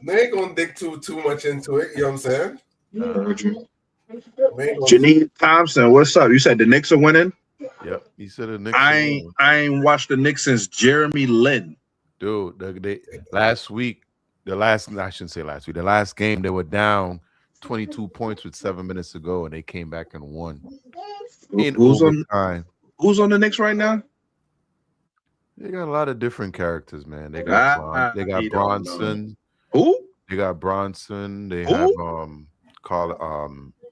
they ain't gonna dig too much into it. You know what I'm saying? Janine Thompson, what's up? You said the Knicks are winning? Yep. He said the Knicks are winning. I ain't watched the Knicks since Jeremy Lin. Dude, last week, I shouldn't say last week, the last game, they were down 22 points with 7 minutes to go, and they came back and won in overtime. Who's on the Knicks right now? They got a lot of different characters, man. They got Bronson. Who? They got Bronson. They have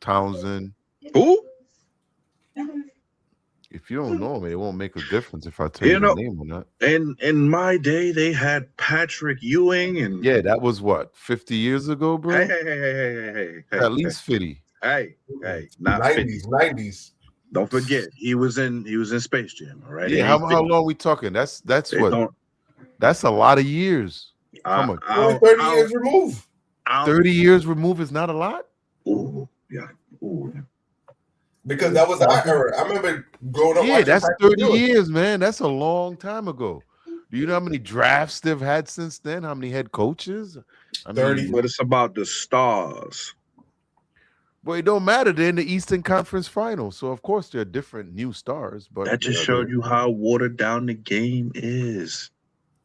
Townsend. Who? If you don't know me, it won't make a difference if I tell you the name or not. In my day, they had Patrick Ewing and that was what 50 years ago, bro. Hey, at least 50. Hey, not 90s. Don't forget, he was in Space Jam, all right? Yeah, how long we talking? That's what? That's a lot of years. Come on, 30 years removed. 30 years removed is not a lot. Ooh, yeah. Because that was our era. I remember growing up. Yeah, that's 30 years, man. That's a long time ago. Do you know how many drafts they've had since then? How many head coaches? 30. But it's about the stars. Well, it don't matter. They're in the Eastern Conference Finals, so of course they're different new stars. But that just showed you how watered down the game is.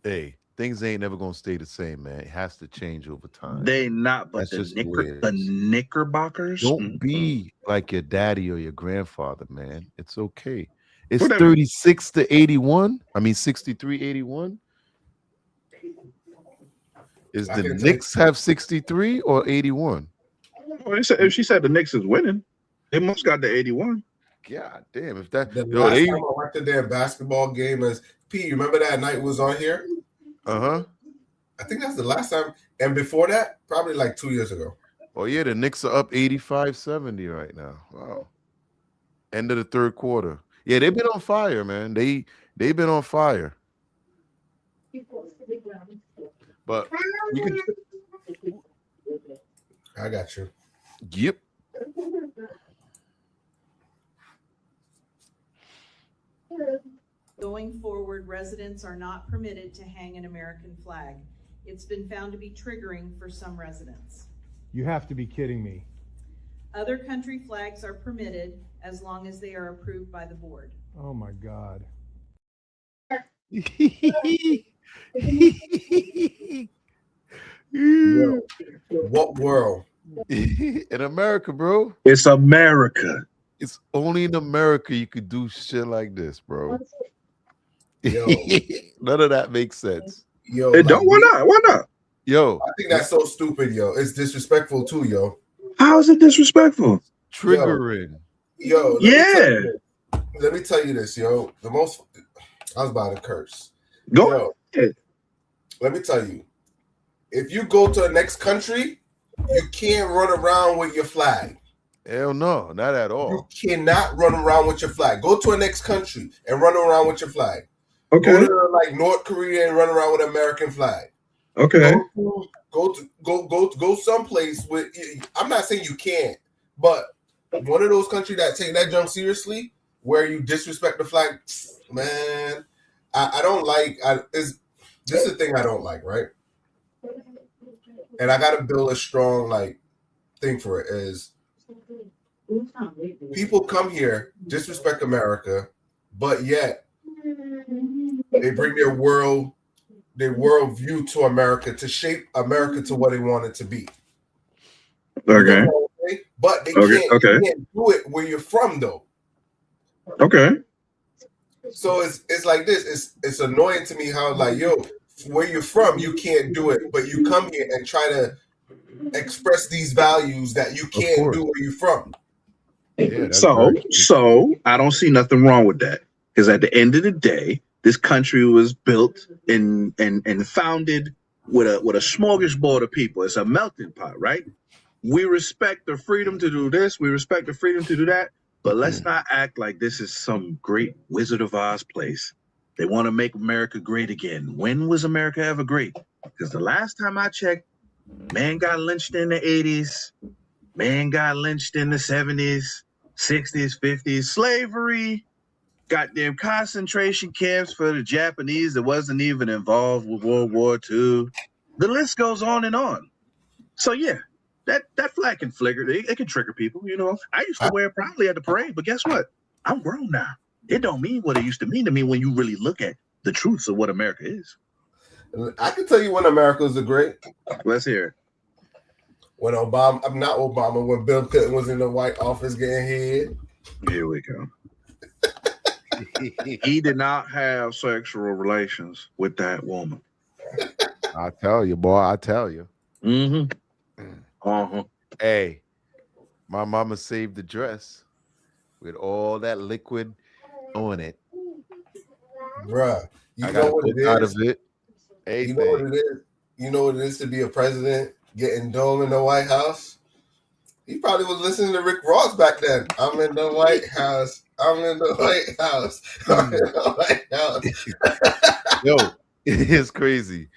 Hey, things ain't never gonna stay the same, man. It has to change over time. They not, but the Knickerbockers. Don't be like your daddy or your grandfather, man. It's okay. It's 36 to 81. I mean 63-81. Is the Knicks have 63 or 81? Well, if she said the Knicks is winning, they must got the 81. God damn! If that last time I went to their basketball game, as P, you remember that night was on here? I think that's the last time. And before that, probably like 2 years ago. Oh yeah, the Knicks are up 85-70 right now. Wow. End of the third quarter. Yeah, they've been on fire, man. They've been on fire. But we can. I got you. Yep. Going forward, residents are not permitted to hang an American flag. It's been found to be triggering for some residents. You have to be kidding me. Other country flags are permitted as long as they are approved by the board. Oh my God. Yo, what world? In America, bro. It's America. It's only in America you could do shit like this, bro. Yo. None of that makes sense. Yo, why not? Why not? Yo, I think that's so stupid, yo. It's disrespectful too, yo. How is it disrespectful? Triggering. Yo, let me tell you this, yo. I was about to curse. Go ahead. Let me tell you. If you go to the next country, you can't run around with your flag. Hell no, not at all. You cannot run around with your flag. Go to a next country and run around with your flag. Okay. Go to like North Korea and run around with an American flag. Okay. Go someplace with. I'm not saying you can't, but one of those countries that take that junk seriously, where you disrespect the flag, man. I don't like. This is the thing I don't like, right? And I got to build a strong thing for it. Is people come here, disrespect America, but yet they bring their world view to America to shape America to what they want it to be. Okay. You know, but they can't do it where you're from, though. Okay. So it's like this. It's annoying to me how where you're from, you can't do it, but you come here and try to express these values that you can't do where you're from. Yeah, so I don't see nothing wrong with that, because at the end of the day, this country was built and founded with a smorgasbord of people. It's a melting pot, right? We respect the freedom to do this. We respect the freedom to do that. But let's not act like this is some great Wizard of Oz place. They want to make America great again. When was America ever great? Because the last time I checked, man got lynched in the 80s. Man got lynched in the 70s, 60s, 50s. Slavery. Goddamn concentration camps for the Japanese that wasn't even involved with World War II. The list goes on and on. So yeah, that flag can flicker. It can trigger people. You know, I used to wear it proudly at the parade, but guess what? I'm grown now. It don't mean what it used to mean to me when you really look at the truths of what America is. I can tell you when America was great. Let's hear it. When Obama, I'm not Obama, when Bill Clinton was in the White Office getting head. Here we go. He did not have sexual relations with that woman. I tell you, boy. I tell you. Mm-hmm. Uh-huh. Hey, my mama saved the dress with all that liquid on it. Bruh, I got what it is out of it. You know what it is? You know what it is to be a president getting dome in the White House? He probably was listening to Rick Ross back then. I'm in the White House. I'm in the White House. I'm in the White House. Yo, it's crazy.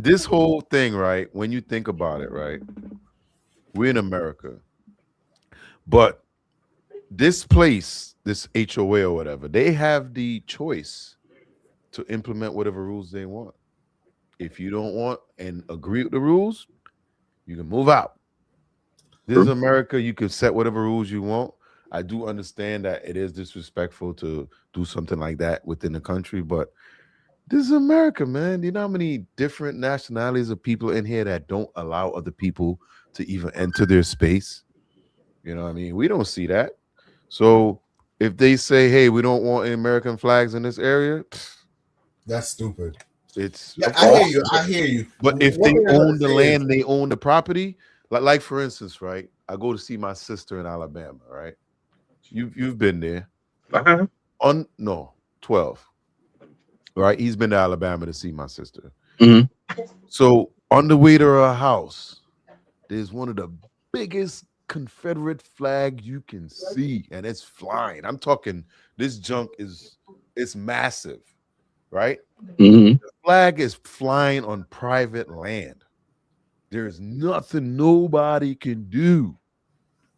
This whole thing, right? When you think about it, right? We're in America, but this place, this HOA or whatever, they have the choice to implement whatever rules they want. If you don't want and agree with the rules, you can move out. This is America. You can set whatever rules you want. I do understand that it is disrespectful to do something like that within the country, but this is America, man. You know how many different nationalities of people in here that don't allow other people to even enter their space? You know what I mean? We don't see that. So if they say, hey, we don't want American flags in this area, that's stupid. It's I hear you. But if they own the land, they own the property. Like for instance, right? I go to see my sister in Alabama, right? You've been there. On 12. Right? He's been to Alabama to see my sister. Mm-hmm. So on the way to her house, there's one of the biggest Confederate flag you can see, and it's flying. I'm talking this junk it's massive, right? Mm-hmm. The flag is flying on private land. There's nothing nobody can do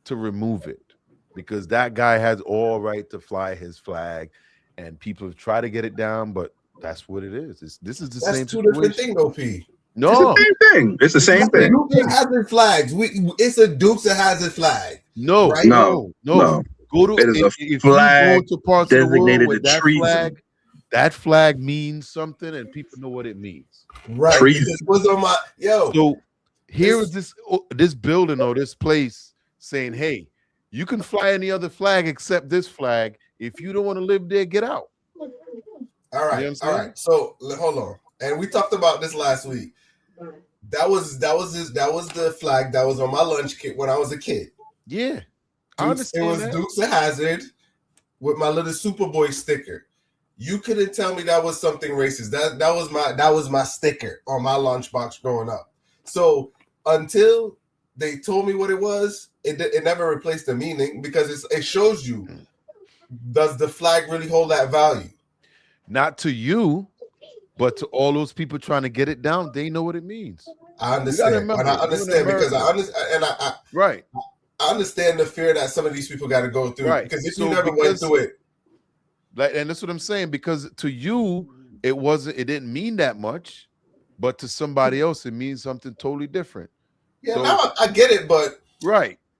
to remove it because that guy has all right to fly his flag, and people have tried to get it down, but that's what it is. This is the same. That's two different things, though, P. No, it's the same thing. It's the same thing. Dukes of Hazzard flags. It's a Dukes of Hazzard flag. No, right? no. Go to it is if flag you go to parts of the world where that flag means something, and people know what it means. Right. Treason. It was on my So here is this building or this place saying, hey, you can fly any other flag except this flag. If you don't want to live there, get out. All right, you know all right. So hold on, and we talked about this last week. That was the flag that was on my lunch kit when I was a kid. Yeah, It was Dukes of Hazzard with my little Superboy sticker. You couldn't tell me that was something racist. That was my sticker on my lunchbox growing up. So until they told me what it was, it never replaced the meaning because it shows you. Does the flag really hold that value? Not to you, but to all those people trying to get it down. They know what it means. I understand, and I understand because I understand, and right. I understand the fear that some of these people got to go through. Right. Because if you never went through it, and that's what I'm saying. Because to you, it didn't mean that much, but to somebody else, it means something totally different. Yeah, so, now I get it, but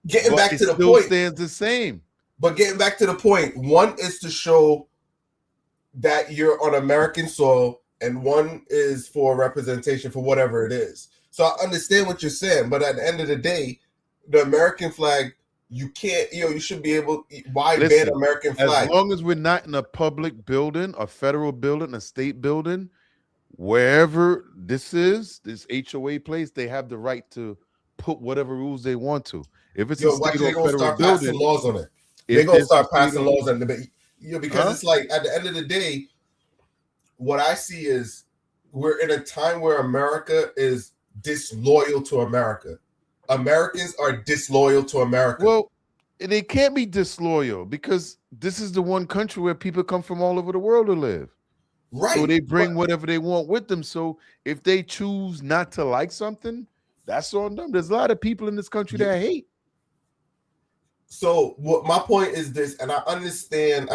getting back to the point, stands the same. But getting back to the point, one is to show that you're on American soil, and one is for representation for whatever it is. So I understand what you're saying, but at the end of the day, the American flag, you can't, you should be able. Why ban American flag? As long as we're not in a public building, a federal building, a state building, wherever this HOA place, they have the right to put whatever rules they want to. If it's a state or federal building, laws on it. They're gonna start passing laws on it. Because it's like at the end of the day, what I see is we're in a time where America is disloyal to America. Americans are disloyal to America. Well, they can't be disloyal because this is the one country where people come from all over the world to live. Right. So they bring whatever they want with them. So if they choose not to like something, that's on them. There's a lot of people in this country that hate. So what my point is this, and I understand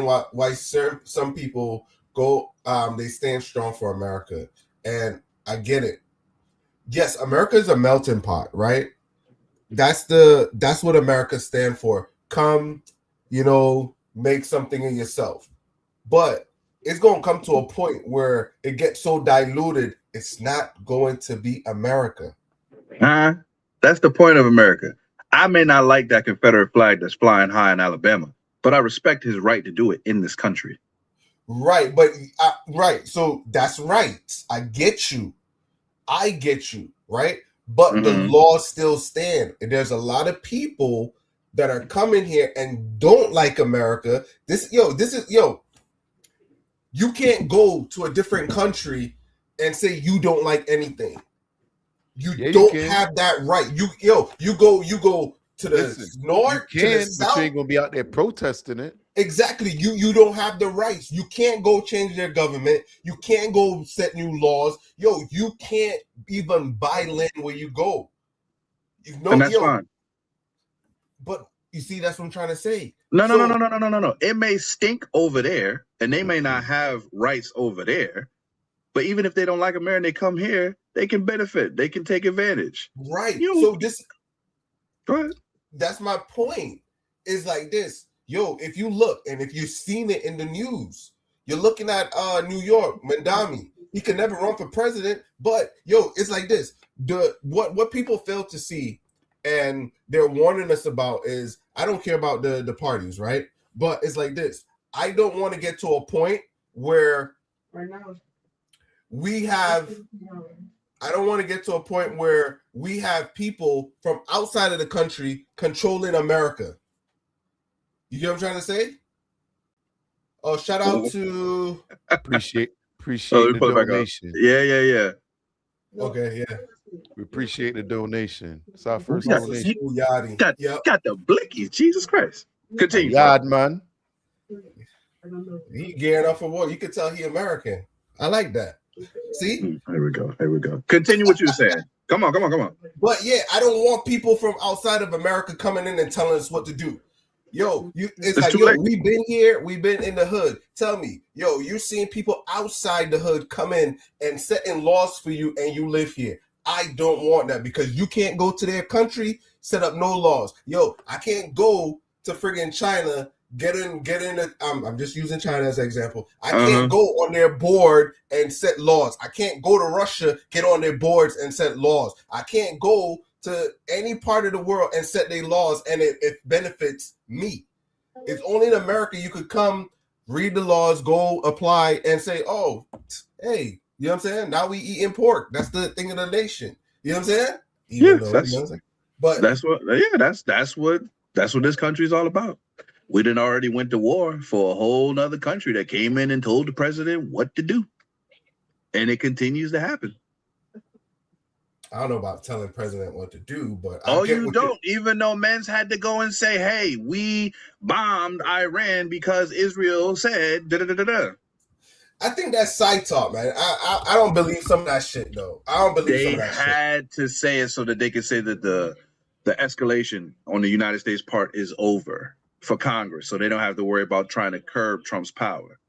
why some people go, they stand strong for America, and I get it. yes, America is a melting pot, right? That's what America stand for. Come, make something of yourself. But it's going to come to a point where it gets so diluted, it's not going to be America. That's the point of America. I may not like that Confederate flag that's flying high in Alabama, but I respect his right to do it in this country. Right, but right. So that's right. I get you, right? But the laws still stand. And there's a lot of people that are coming here and don't like America. You can't go to a different country and say you don't like anything. You don't have that right. You go to the north, to the south. But you ain't gonna be out there protesting it. Exactly. You don't have the rights. You can't go change their government. You can't go set new laws. You can't even buy land where you go. And that's fine. But you see, that's what I'm trying to say. No. It may stink over there, and they may not have rights over there. But even if they don't like America and they come here, they can benefit. They can take advantage. Right. Go ahead. That's my point. It's like this. If you look and if you've seen it in the news, you're looking at New York, Mandami. He could never run for president, but it's like this. What people fail to see and they're warning us about is, I don't care about the parties, right? But it's like this. I don't want to get to a point where we have people from outside of the country controlling America. You get what I'm trying to say? Oh, shout out to appreciate the donation. Yeah. Okay, yeah. We appreciate the donation. It's our first donation. Got the blickies. Jesus Christ. Continue. Yard man. He gearing up for war. You can tell he American. I like that. See? Here we go. Continue what you're saying. Come on. But yeah, I don't want people from outside of America coming in and telling us what to do. It's like, we've been here, we've been in the hood. Tell me, you're seeing people outside the hood come in and setting laws for you, and you live here. I don't want that, because you can't go to their country, set up no laws. I can't go to friggin' China, get in. I'm just using China as an example. I can't go on their board and set laws. I can't go to Russia, get on their boards and set laws. I can't go to any part of the world and set their laws, and it benefits me. It's only in America you could come, read the laws, go apply, and say, oh, hey, you know what I'm saying? Now we eating pork. That's the thing of the nation. You know what I'm saying? But that's what this country is all about. We done already went to war for a whole nother country that came in and told the president what to do. And it continues to happen. I don't know about telling president what to do, but you don't. Even though men's had to go and say, hey, we bombed Iran because Israel said da-da-da-da-da. I think that's side talk, man. I don't believe some of that shit, though. I don't believe some of that shit. They had to say it so that they could say that the escalation on the United States part is over for Congress, so they don't have to worry about trying to curb Trump's power.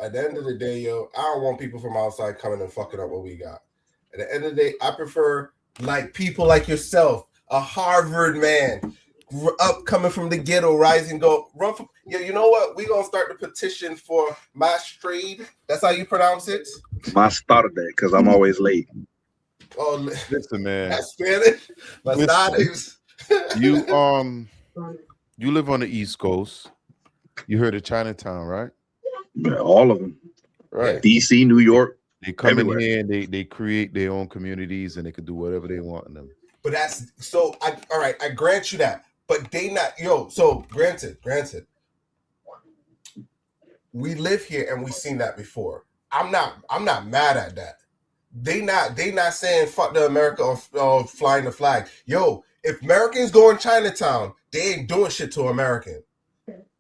At the end of the day, I don't want people from outside coming and fucking up what we got. At the end of the day, I prefer like people like yourself, a Harvard man, up coming from the ghetto, rising, go run for. You know what? We gonna start the petition for Maastricht. That's how you pronounce it. Maastricht, because I'm always late. Oh, listen, man. That's Spanish. You live on the East Coast. You heard of Chinatown, right? All of them, right? DC, New York. They come in here and they create their own communities, and they can do whatever they want in them. But that's so. All right, I grant you that. But they not So granted. We live here and we've seen that before. I'm not mad at that. They not saying fuck the America or flying the flag. If Americans go in Chinatown, they ain't doing shit to American.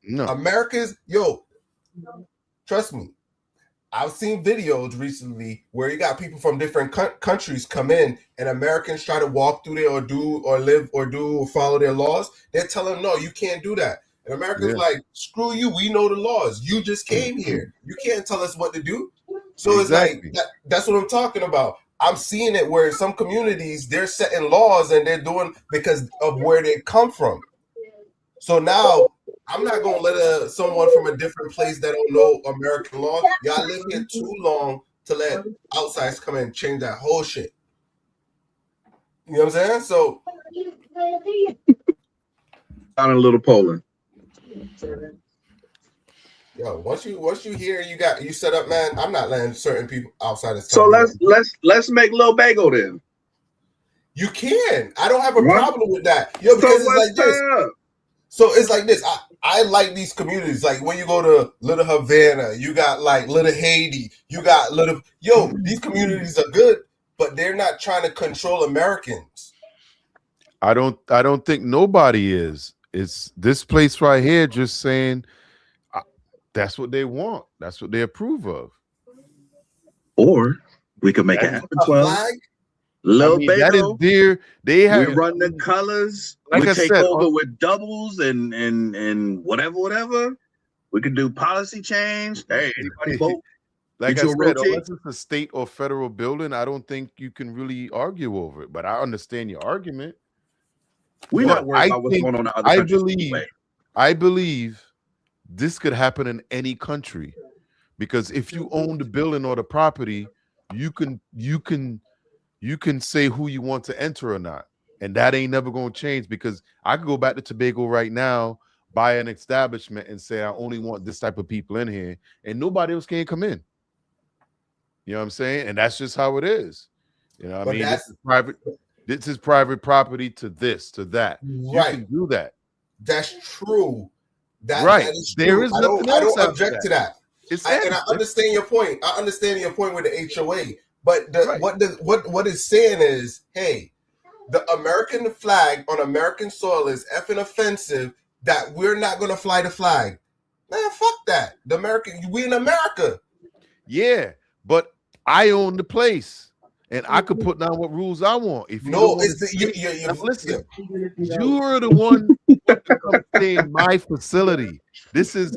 No, Americans, trust me. I've seen videos recently where you got people from different countries come in, and Americans try to walk through there or do or live or do or follow their laws. They're telling them, no, you can't do that. And Americans like, screw you. We know the laws. You just came here. You can't tell us what to do. So it's like Exactly. that's what I'm talking about. I'm seeing it where in some communities they're setting laws and they're doing because of where they come from. So now I'm not gonna let someone from a different place that don't know American law. Y'all live here too long to let outsiders come in and change that whole shit. You know what I'm saying? So Down in Little Poland. yo, once you hear you set up, man. I'm not letting certain people outsiders So tell me that. let's make Lil Bago then. You can. I don't have a What? problem with that. Yo, So because it's what's like this. up? So it's like this. I like these communities. Like when you go to Little Havana, you got like Little Haiti, you got Little these communities are good, but they're not trying to control Americans. I don't think nobody is. It's this place right here just saying that's what they want. That's what they approve of. Or we could make it happen. A 12. flag? Lil That is Bago. dear. They have We run the colors. Like we I take said, over with doubles and whatever. We could do policy change. Hey, anybody vote? like Get I you a said, roti? unless it's a state or federal building, I don't think you can really argue over it. But I understand your argument. We're But not worried about what's going on in other countries anyway. I believe this could happen in any country, because if you own the building or the property, you can say who you want to enter or not, and that ain't never going to change. Because I could go back to Tobago right now, buy an establishment, and say I only want this type of people in here, and nobody else can come in. You know what I'm saying? And that's just how it is. You know what I mean? This is private. This is private property to this, to that. Right. You can do that. That's true. Right. That is There true. is I nothing don't else after object that. to that. And I understand your point. I understand your point with the HOA. But what it's saying is, hey, the American flag on American soil is effing offensive that we're not going to fly the flag. Man, fuck that. We in America. Yeah, but I own the place, and I could put down what rules I want. If you don't want to listen, you're the one to come stay in my facility. This is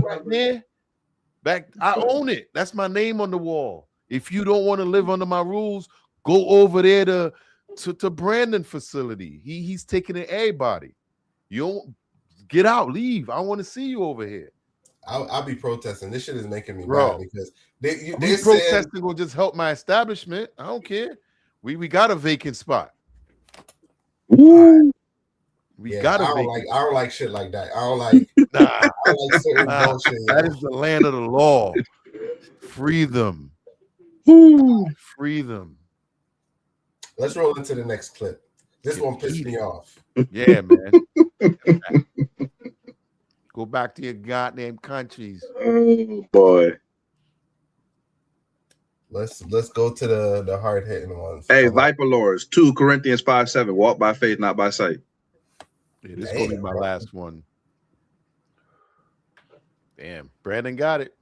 right there. Back, I own it. That's my name on the wall. If you don't want to live under my rules, go over there to Brandon facility. He's taking it everybody. You don't get out, leave. I want to see you over here. I'll be protesting. This shit is making me mad because they protesting will just help my establishment. I don't care. We got a vacant spot. Ooh. I don't like shit like that. I don't like I don't like certain bullshit. That is the land of the law. Free them. Free them. Let's roll into the next clip. This one pissed me off. Yeah, man. Go back to your goddamn countries. Oh boy. Let's go to the hard hitting ones. Hey, Viper Lords, 2 Corinthians 5:7. Walk by faith, not by sight. Yeah, this is gonna be my last one. Damn, Brandon got it.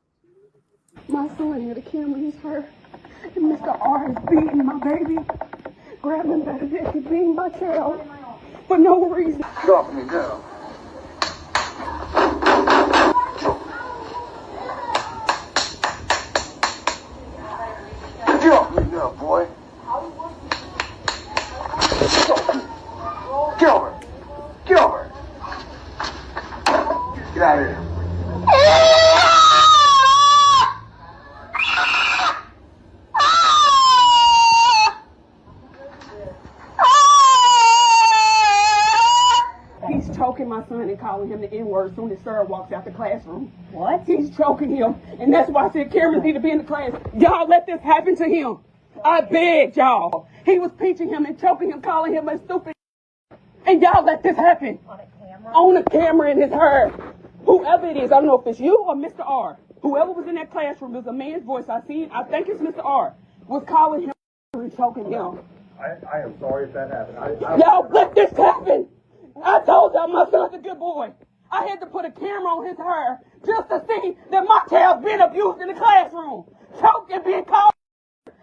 My son had a camera, he's hurt. And Mr. R is beating my baby. Grabbing him by the neck and beating my child for no reason. Drop me down. Drop me down, boy. Gilbert. Gilbert. Get out of here. He's choking my son and calling him the N-word as soon as Sir walks out the classroom. What? He's choking him, and that's why I said cameras need to be in the class. Y'all let this happen to him. I begged y'all. He was pinching him and choking him, calling him a stupid, and y'all let this happen. On a camera? On a camera in his hair. Whoever it is, I don't know if it's you or Mr. R. Whoever was in that classroom, there's a man's voice. I see it. I think it's Mr. R. Was calling him and choking him. I am sorry if that happened. Y'all let this happen. I told y'all my son's a good boy. I had to put a camera on his hair just to see that my child's being abused in the classroom, choked and being called,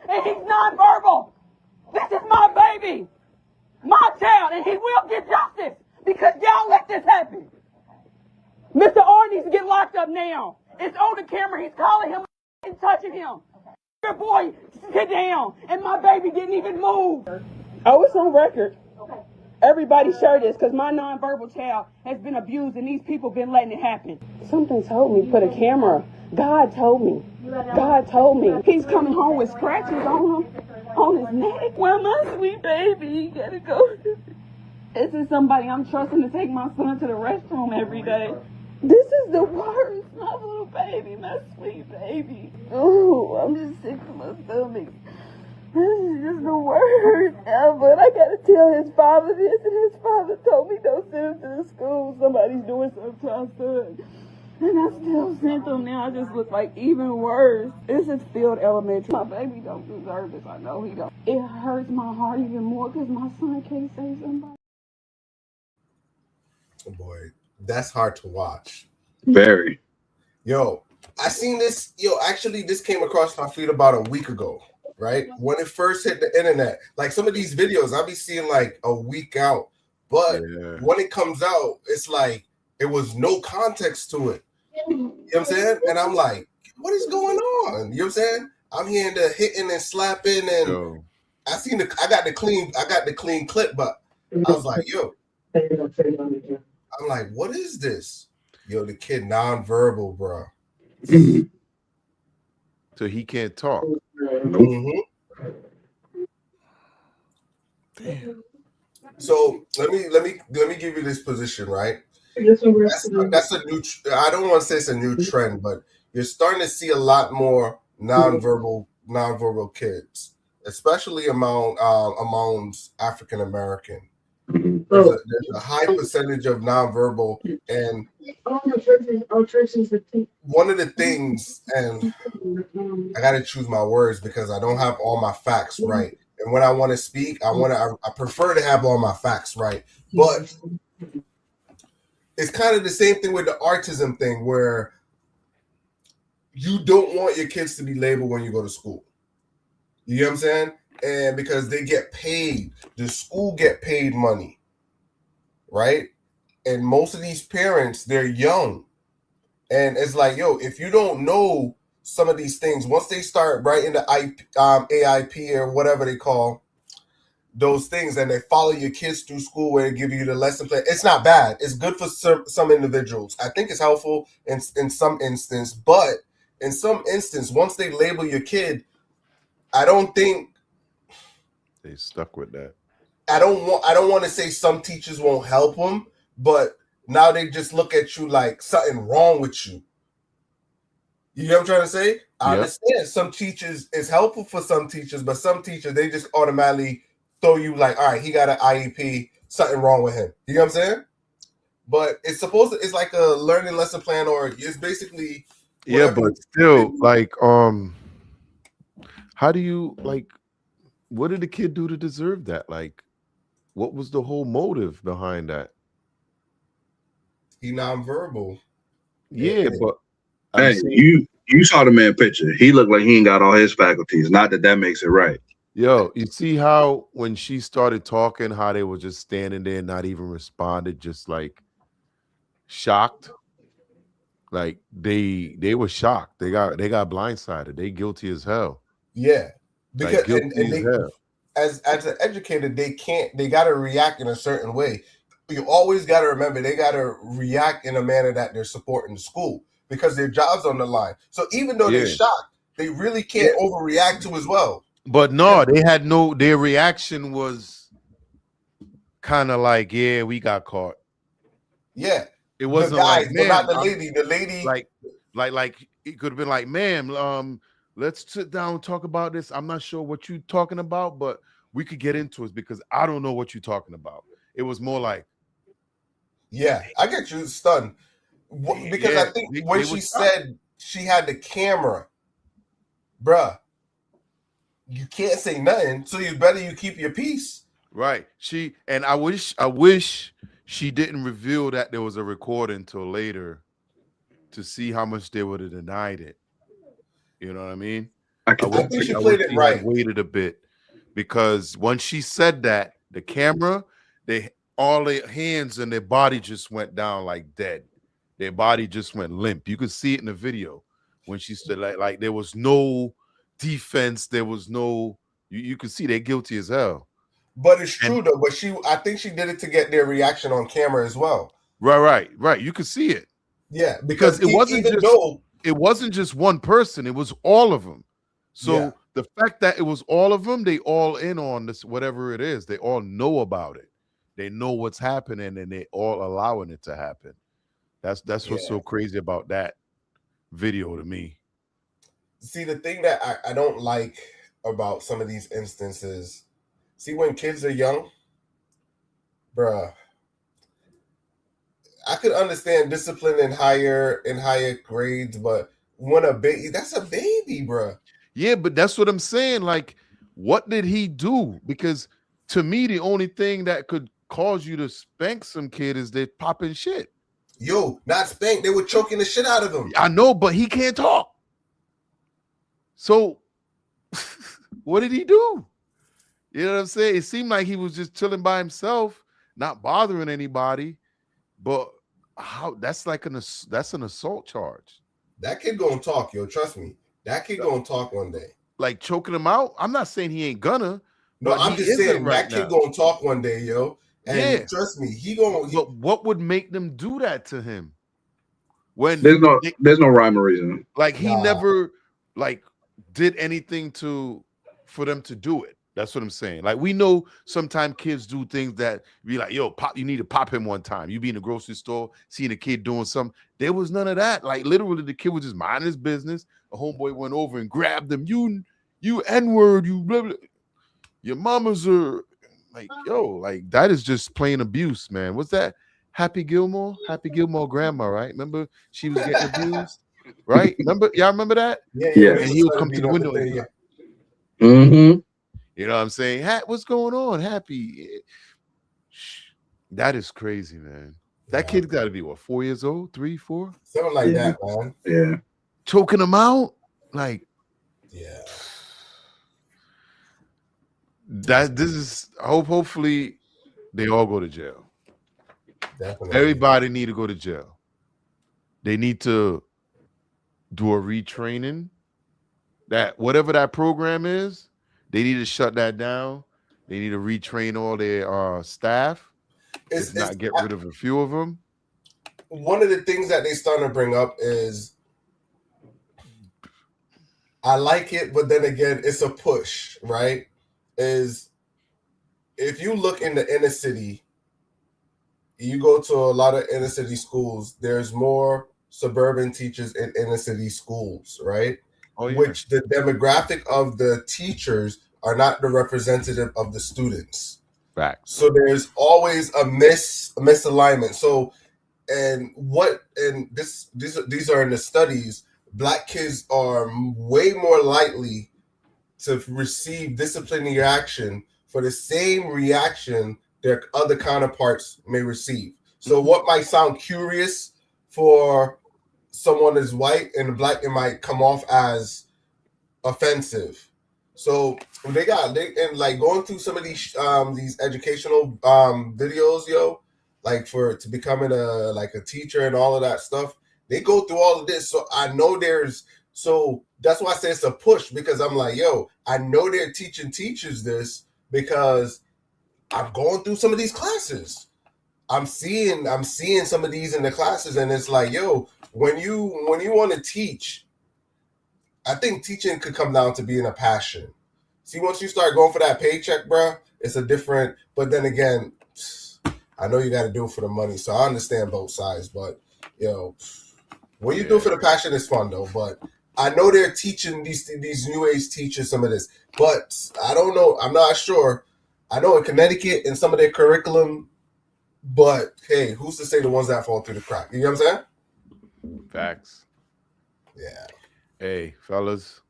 and he's nonverbal. This is my baby, my child, and he will get justice because y'all let this happen. Mr. R needs to get locked up now. It's on the camera. He's calling him wasn't touching him. Your boy, sit down, and my baby didn't even move. Oh, it's on record. Everybody share this, because my nonverbal child has been abused, and these people been letting it happen. Something told me, put a camera. God told me. God told me. He's coming home with scratches on him, on his neck. Well, my sweet baby, you gotta go. This is somebody I'm trusting to take my son to the restroom every day. This is the worst, my little baby, my sweet baby. Oh, I'm just sick to my stomach. This is just the worst ever. I gotta tell his father this, and his father told me don't send him to the school. Somebody's doing something to our son. And I still sent him now. I just look like even worse. This is Field Elementary. My baby don't deserve this. I know he don't. It hurts my heart even more because my son can't say somebody. Oh boy, that's hard to watch. Very. Yo, I seen this. Yo, actually, this came across my feed about a week ago, right? When it first hit the internet. Like some of these videos, I'll be seeing like a week out. But when it comes out, it's like it was no context to it. You know what I'm saying? And I'm like, what is going on? You know what I'm saying? I'm hearing the hitting and slapping, and I got the clean clip, but I was like, yo, I'm like, what is this? Yo, the kid nonverbal, bro. So he can't talk. Mm-hmm. Damn. So let me give you this position, right? That's a new. I don't want to say it's a new trend, but you're starting to see a lot more nonverbal kids, especially amongst African American. There's a high percentage of nonverbal, and one of the things, and I got to choose my words because I don't have all my facts right. And when I want to speak, I prefer to have all my facts right. But it's kind of the same thing with the autism thing, where you don't want your kids to be labeled when you go to school. You know what I'm saying? And because they get paid, the school get paid money, right? And most of these parents, they're young. And it's like, yo, if you don't know some of these things, once they start writing the AIP or whatever they call those things, and they follow your kids through school where they give you the lesson plan, it's not bad. It's good for some individuals. I think it's helpful in some instance, but in some instance, once they label your kid, I don't think they stuck with that. I don't want to say some teachers won't help them, but now they just look at you like something wrong with you. You know what I'm trying to say? I understand some teachers, it's helpful for some teachers, but some teachers, they just automatically throw you like, all right, he got an IEP, something wrong with him. You know what I'm saying? But it's like a learning lesson plan, or it's basically but still, like, how do you, like, what did the kid do to deserve that? Like, what was the whole motive behind that? He nonverbal. Yeah, but hey, you saw the man picture. He looked like he ain't got all his faculties. Not that makes it right. Yo, you see how when she started talking, how they were just standing there, not even responded, just like shocked. Like they were shocked. They got blindsided. They guilty as hell. Yeah, because like, guilty and as hell. As an educator, they got to react in a certain way. You always got to remember they got to react in a manner that they're supporting the school because their job's on the line. So even though they're shocked, they really can't overreact to as well. But no, they had their reaction was kind of like, yeah, we got caught. Yeah. It wasn't the guys, like, man, not the lady. The lady, like it could have been like, ma'am, let's sit down and talk about this. I'm not sure what you're talking about, but we could get into it because I don't know what you're talking about. It was more like, yeah, I get you stunned because I think when she said she had the camera, bruh, you can't say nothing, so it's better you keep your peace. Right. I wish she didn't reveal that there was a recording until later to see how much they would have denied it. You know what I mean? I think she played it right. Waited a bit because once she said that, the camera, all their hands and their body just went down like dead. Their body just went limp. You could see it in the video. when she stood like there was no defense, there was no you could see they're guilty as hell. But it's true though. But I think she did it to get their reaction on camera as well. Right. You could see it. Yeah, because it wasn't just one person; it was all of them. So the fact that it was all of them, they all in on this, whatever it is. They all know about it. They know what's happening, and they all allowing it to happen. That's what's so crazy about that video to me. See, the thing that I don't like about some of these instances, see, when kids are young, bruh, I could understand discipline in higher grades, but when a baby, that's a baby, bruh. Yeah, but that's what I'm saying. Like, what did he do? Because to me, the only thing that could cause you to spank some kid is they popping shit. Yo, not spank. They were choking the shit out of him. I know, but he can't talk. So what did he do? You know what I'm saying? It seemed like he was just chilling by himself, not bothering anybody. But how? That's an assault charge. That kid gonna talk, yo. Trust me. That kid gonna talk one day. Like choking him out. I'm not saying he ain't gonna. No, I'm just saying that kid gonna talk one day, yo. And trust me, he gonna. But what would make them do that to him? When there's no rhyme or reason. Like he never did anything for them to do it. That's what I'm saying. Like, we know sometimes kids do things that be like, yo, pop, you need to pop him one time. You be in the grocery store, seeing a kid doing something. There was none of that. Like, literally, the kid was just minding his business. A homeboy went over and grabbed him. You N-word, you blah, blah. Your mamas are like, yo, like, that is just plain abuse, man. What's that? Happy Gilmore grandma, right? Remember she was getting abused, right? Y'all remember that? Yeah. And he would come to the window. Mm-hmm. You know what I'm saying? What's going on? Happy. That is crazy, man. That kid got to be, 4 years old? 3, 4? Something like that, man. Yeah. Choking him out? Like, yeah. Hopefully they all go to jail. Definitely. Everybody need to go to jail. They need to do a retraining. That whatever that program is, they need to shut that down. They need to retrain all their staff. If not get rid of a few of them. One of the things that they starting to bring up is, I like it, but then again, it's a push, right? Is if you look in the inner city, you go to a lot of inner city schools, there's more suburban teachers in inner city schools, right? Oh, yeah. Which the demographic of the teachers are not the representative of the students. Right. So there's always a misalignment. So, these are in the studies, Black kids are way more likely to receive disciplinary action for the same reaction their other counterparts may receive. So what might sound curious for someone that's white and Black, it might come off as offensive. So they like going through some of these educational videos, yo, like to becoming a teacher and all of that stuff. They go through all of this. So I know so that's why I say it's a push, because I'm like, yo, I know they're teaching teachers this because I'm going through some of these classes. I'm seeing some of these in the classes, and it's like, yo, when you want to teach, I think teaching could come down to being a passion. See, once you start going for that paycheck, bro, it's a different. But then again, I know you got to do it for the money, so I understand both sides. But yo, when you do it for the passion, it's fun though. But I know they're teaching these new age teachers some of this, but I don't know. I'm not sure. I know in Connecticut in some of their curriculum, but hey, who's to say the ones that fall through the crack? You know what I'm saying? Facts. Yeah. Hey, fellas.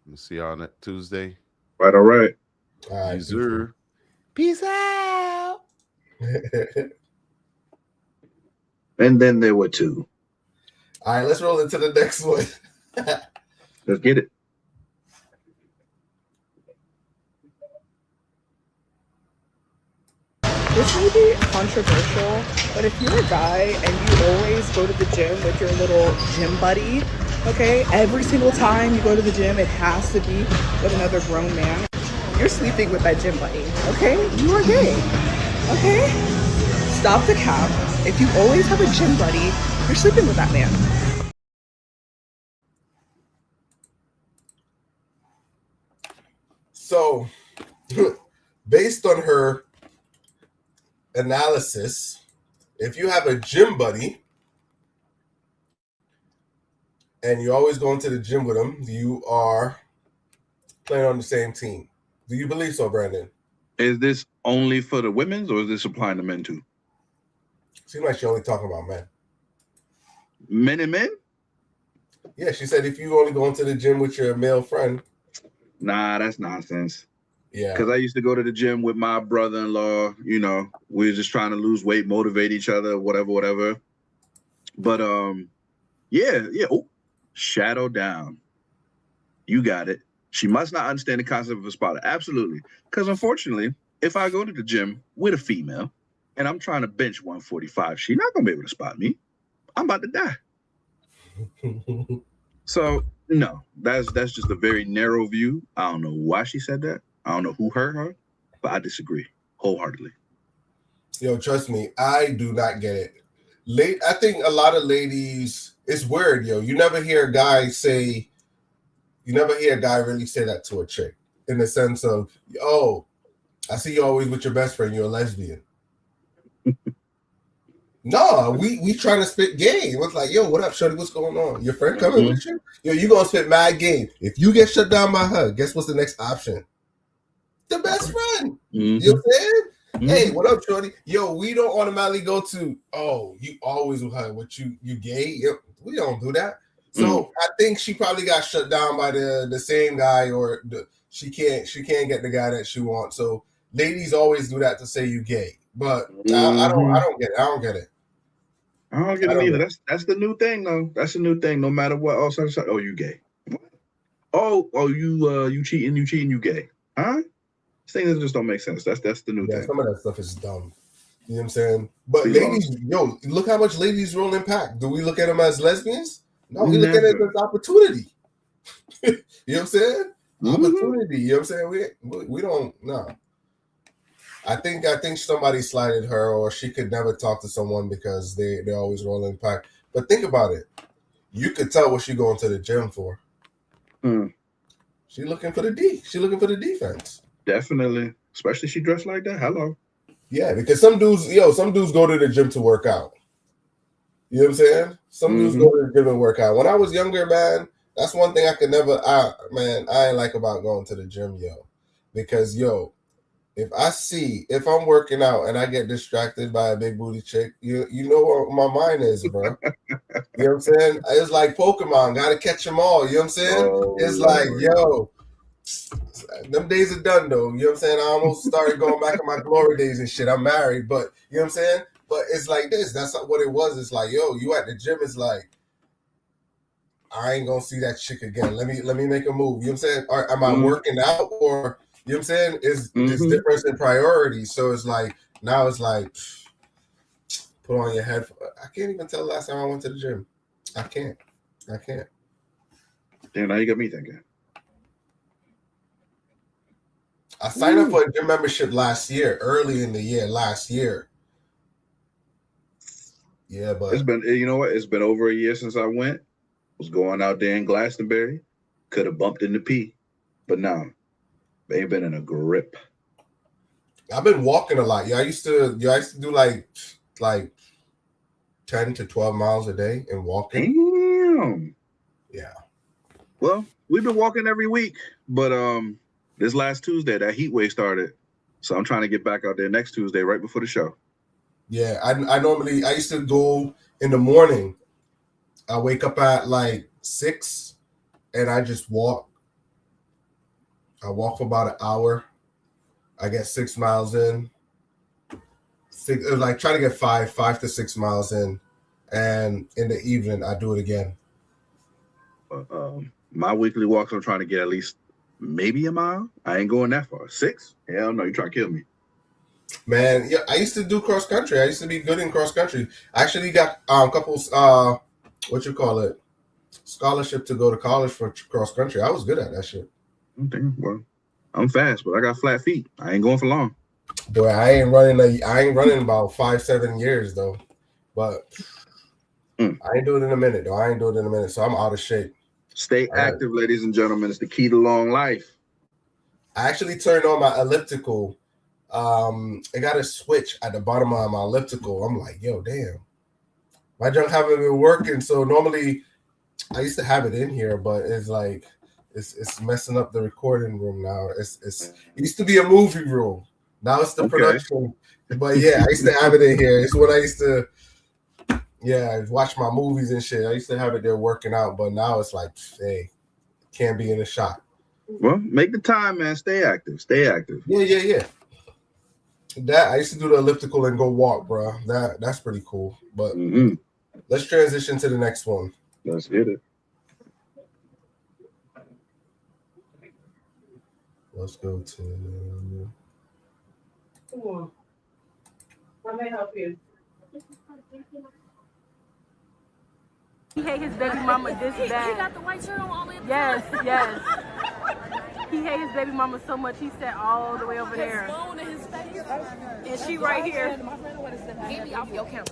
We'll see y'all on Tuesday. Right, all right. All right. Yes, sir. Peace out. And then there were two. All right, let's roll into the next one. Let's get it. This may be controversial, but if you're a guy and you always go to the gym with your little gym buddy, Okay? Every single time you go to the gym, it has to be with another grown man. You're sleeping with that gym buddy, okay? You are gay, okay? Stop the cap. If you always have a gym buddy, you're sleeping with that man. So, based on her analysis, if you have a gym buddy and you're always going to the gym with him, you are playing on the same team. Do you believe so, Brandon? Is this only for the women's or is this applying to men too? Seems like she's only talking about men. Men and men? Yeah, she said if you only go into the gym with your male friend. Nah, that's nonsense. Yeah. Because I used to go to the gym with my brother-in-law. You know, we were just trying to lose weight, motivate each other, whatever. But yeah. Oh, shadow down. You got it. She must not understand the concept of a spotter. Absolutely. Because unfortunately, if I go to the gym with a female and I'm trying to bench 145, she's not gonna be able to spot me. I'm about to die. So no, that's just a very narrow view. I don't know why she said that. I don't know who heard her, but I disagree wholeheartedly. Yo, trust me, I do not get it. I think a lot of ladies, it's weird, yo. You never hear a guy really say that to a chick in the sense of, oh, I see you always with your best friend, you're a lesbian. No, we trying to spit game. It's like, yo, what up, shorty? What's going on? Your friend coming with you? Yo, you gonna spit mad game. If you get shut down by her, guess what's the next option? The best friend. You know what I'm saying? Hey, what up, shorty? Yo, we don't automatically go to, oh, you always with her. What you gay? Yo, we don't do that. So I think she probably got shut down by the same guy, or she can't get the guy that she wants. So ladies always do that to say you gay. But I don't get it. I don't get it. I don't get it either. That's the new thing, though. That's the new thing. No matter what, oh, you gay. Oh, you cheating, you gay. Huh? Things just don't make sense. That's the new thing. Some of that stuff is dumb. You know what I'm saying? But ladies, yo, look how much ladies role impact. Do we look at them as lesbians? No, we look at it as opportunity. You know what I'm saying? Opportunity. You know what I'm saying? We don't no. I think somebody slighted her, or she could never talk to someone because they're always rolling pack. But think about it. You could tell what she's going to the gym for. She's looking for the D. She's looking for the defense. Definitely. Especially she dressed like that. Hello. Yeah, because some dudes go to the gym to work out. You know what I'm saying? Some dudes go to the gym and work out. When I was younger, man, that's one thing I could never I ain't like about going to the gym, yo. Because if I'm working out and I get distracted by a big booty chick, you know where my mind is, bro. You know what I'm saying? It's like Pokemon, gotta catch them all. You know what I'm saying? It's like, yo, them days are done though. You know what I'm saying? I almost started going back to my glory days and shit. I'm married, but you know what I'm saying? But it's like this. That's not what it was. It's like, yo, you at the gym. It's like, I ain't gonna see that chick again. Let me make a move. You know what I'm saying? Am I working out, or you know what I'm saying? Is difference in priorities. So it's like now it's like put on your head. I can't even tell the last time I went to the gym. I can't. Damn, now you got me thinking. I signed up for a gym membership early in the year, last year. Yeah, but it's been, you know what? It's been over a year since I went. Was going out there in Glastonbury. Could have bumped into P, but now they've been in a grip. I've been walking a lot. I used to do like 10 to 12 miles a day and walking. Damn. Yeah. Well, we've been walking every week, but this last Tuesday that heat wave started, so I'm trying to get back out there next Tuesday right before the show. Yeah, I used to go in the morning. I wake up at like 6 and I just walk. I walk for about an hour. I get 6 miles in. Try to get 5 to 6 miles in. And in the evening, I do it again. My weekly walks, I'm trying to get at least maybe a mile. I ain't going that far. 6? Hell no, you trying to kill me. Man, yeah, I used to do cross country. I used to be good in cross country. I actually got a couple, scholarship to go to college for cross country. I was good at that shit. Okay, well, I'm fast, but I got flat feet. I ain't going for long. Boy, I ain't running about 5-7 years though. But I ain't doing it in a minute though. So I'm out of shape. Stay active, ladies and gentlemen. It's the key to long life. I actually turned on my elliptical. I got a switch at the bottom of my elliptical. I'm like, yo, damn. My junk haven't been working. So normally I used to have it in here, but it's like it's messing up the recording room now. It used to be a movie room. Now it's the production. But yeah, I used to have it in here. It's when I used to watch my movies and shit. I used to have it there working out, but now it's like, hey, can't be in the shot. Well, make the time, man. Stay active. Yeah. That I used to do the elliptical and go walk, bro. That's pretty cool. But let's transition to the next one. Let's get it. Let's go to. Come on. How may I help you? He hate his baby mama this bad. He got the white shirt on all the way. Yes. He hate his baby mama so much. He sat all the way over there. His phone in his face. And she right here. Get me off your camera.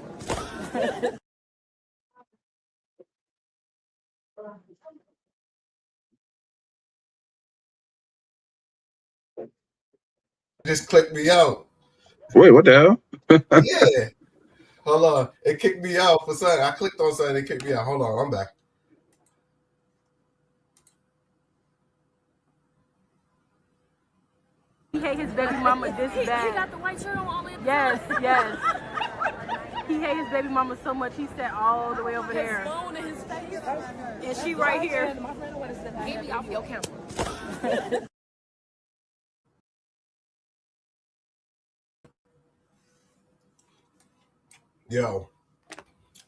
Just clicked me out. Wait, what the hell? Yeah. Hold on. It kicked me out for something. I clicked on something. It kicked me out. Hold on. I'm back. He hate his baby mama this bad. He got the white shirt on all the way. Yes. He hate his baby mama so much. He sat all the way over there. His phone in his face. And she right here. Get me off your camera. Yo.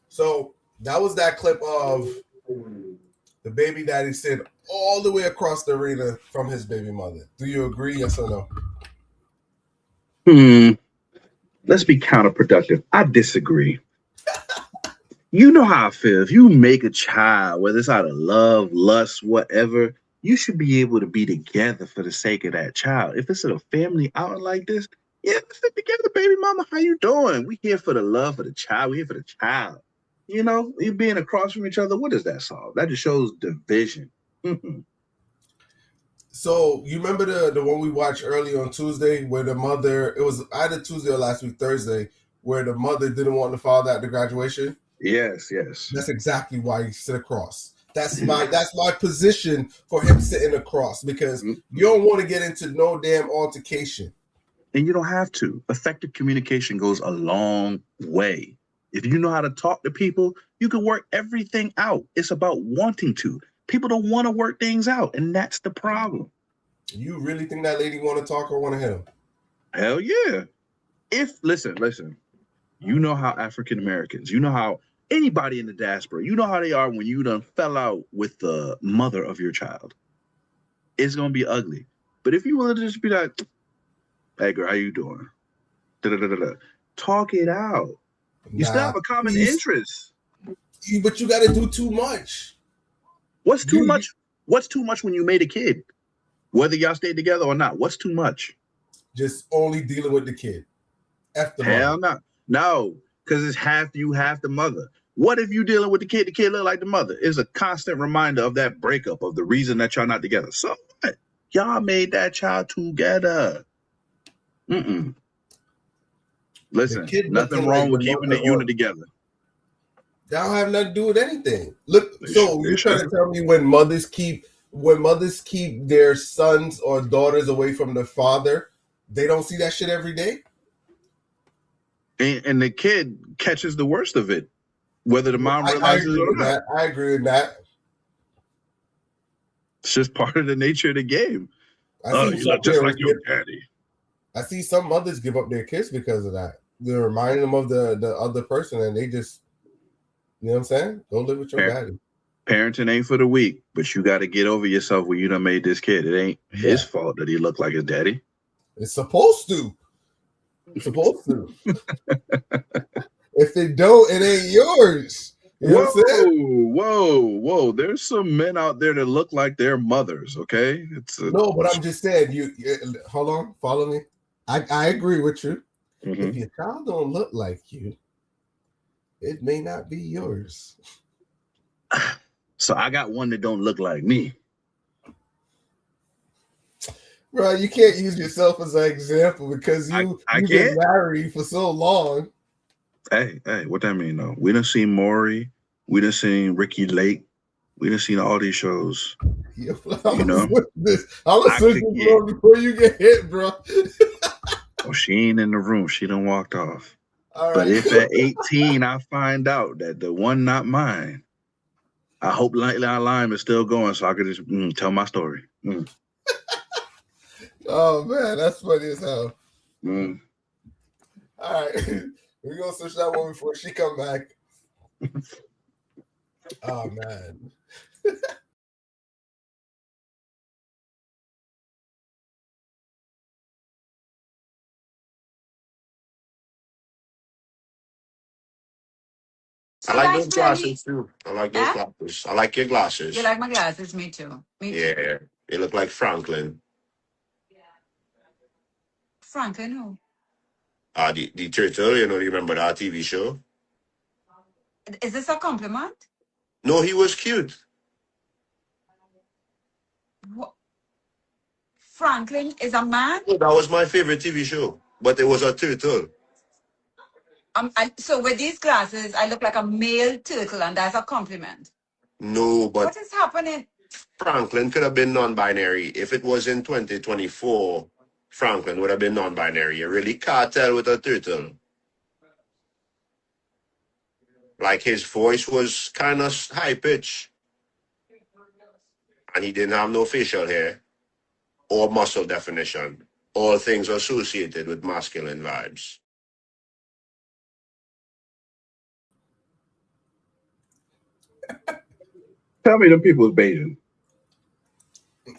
So that was that clip of the baby daddy sitting all the way across the arena from his baby mother. Do you agree? Yes or no? Let's be counterproductive. I disagree. You know how I feel. If you make a child, whether it's out of love, lust, whatever, you should be able to be together for the sake of that child. If it's a family outing like this, yeah, let's sit together, baby mama. How you doing? We here for the love of the child. We here for the child. You know, you being across from each other, what does that solve? That just shows division. So you remember the one we watched early on Tuesday where the mother, it was either Tuesday or last week, Thursday, where the mother didn't want the father at the graduation? Yes. That's exactly why he sit across. That's my position for him sitting across, because you don't want to get into no damn altercation. And you don't have to. Effective communication goes a long way. If you know how to talk to people, you can work everything out. It's about wanting to. People don't want to work things out, and that's the problem. You really think that lady want to talk or want to hit him? Hell yeah. Listen, you know how African Americans, you know how anybody in the diaspora, you know how they are when you done fell out with the mother of your child. It's going to be ugly. But if you want to just be like, hey girl, how you doing? Da-da-da-da-da. Talk it out. You still have a common interest. But you got to do too much. What's too much? What's too much when you made a kid? Whether y'all stayed together or not, what's too much? Just only dealing with the kid. Hell no. No, because it's half you, half the mother. What if you dealing with the kid look like the mother? It's a constant reminder of that breakup, of the reason that y'all not together. So what? Y'all made that child together. Listen, nothing wrong with keeping the unit together. That don't have nothing to do with anything. Look, so you're trying to tell me when mothers keep their sons or daughters away from the father, they don't see that shit every day? And the kid catches the worst of it, whether the mom realizes it or not. I agree with that. It's just part of the nature of the game. You look just like your daddy. I see some mothers give up their kids because of that. They're reminding them of the other person, and they just, you know what I'm saying? Go live with your daddy. Parenting ain't for the weak, but you got to get over yourself when you done made this kid. It ain't his fault that he looked like his daddy. It's supposed to. It's supposed to. If it don't, it ain't yours. You know what I'm saying? Whoa. There's some men out there that look like their mothers, okay? No, but I'm just saying, you hold on, follow me. I agree with you. Mm-hmm. If your child don't look like you, it may not be yours. So I got one that don't look like me. Bro, you can't use yourself as an example because you've been married for so long. Hey, what that mean though? We done seen Maury, we done seen Ricky Lake, we done seen all these shows. Yeah, you know, I'm gonna switch this before you get hit, bro. Oh, she ain't in the room. She done walked off. All but right. if at 18 I find out that the one not mine, I hope Lime is still going so I could just tell my story. Oh man, that's funny as hell. Mm. All right, we're gonna switch that one before she come back. Oh man. I like those glasses too. I like those glasses. I like your glasses. You like my glasses? Me too. Me too. Yeah, they look like Franklin. Franklin who? The turtle. You remember that TV show? Is this a compliment? No, he was cute. What? Franklin is a man? That was my favorite TV show, but it was a turtle. So with these glasses, I look like a male turtle, and that's a compliment. No, but what is happening? Franklin could have been non-binary. If it was in 2024, Franklin would have been non-binary. You really can't tell with a turtle. Like his voice was kind of high pitch, and he didn't have no facial hair or muscle definition. All things associated with masculine vibes. Tell me them people was Bayesian.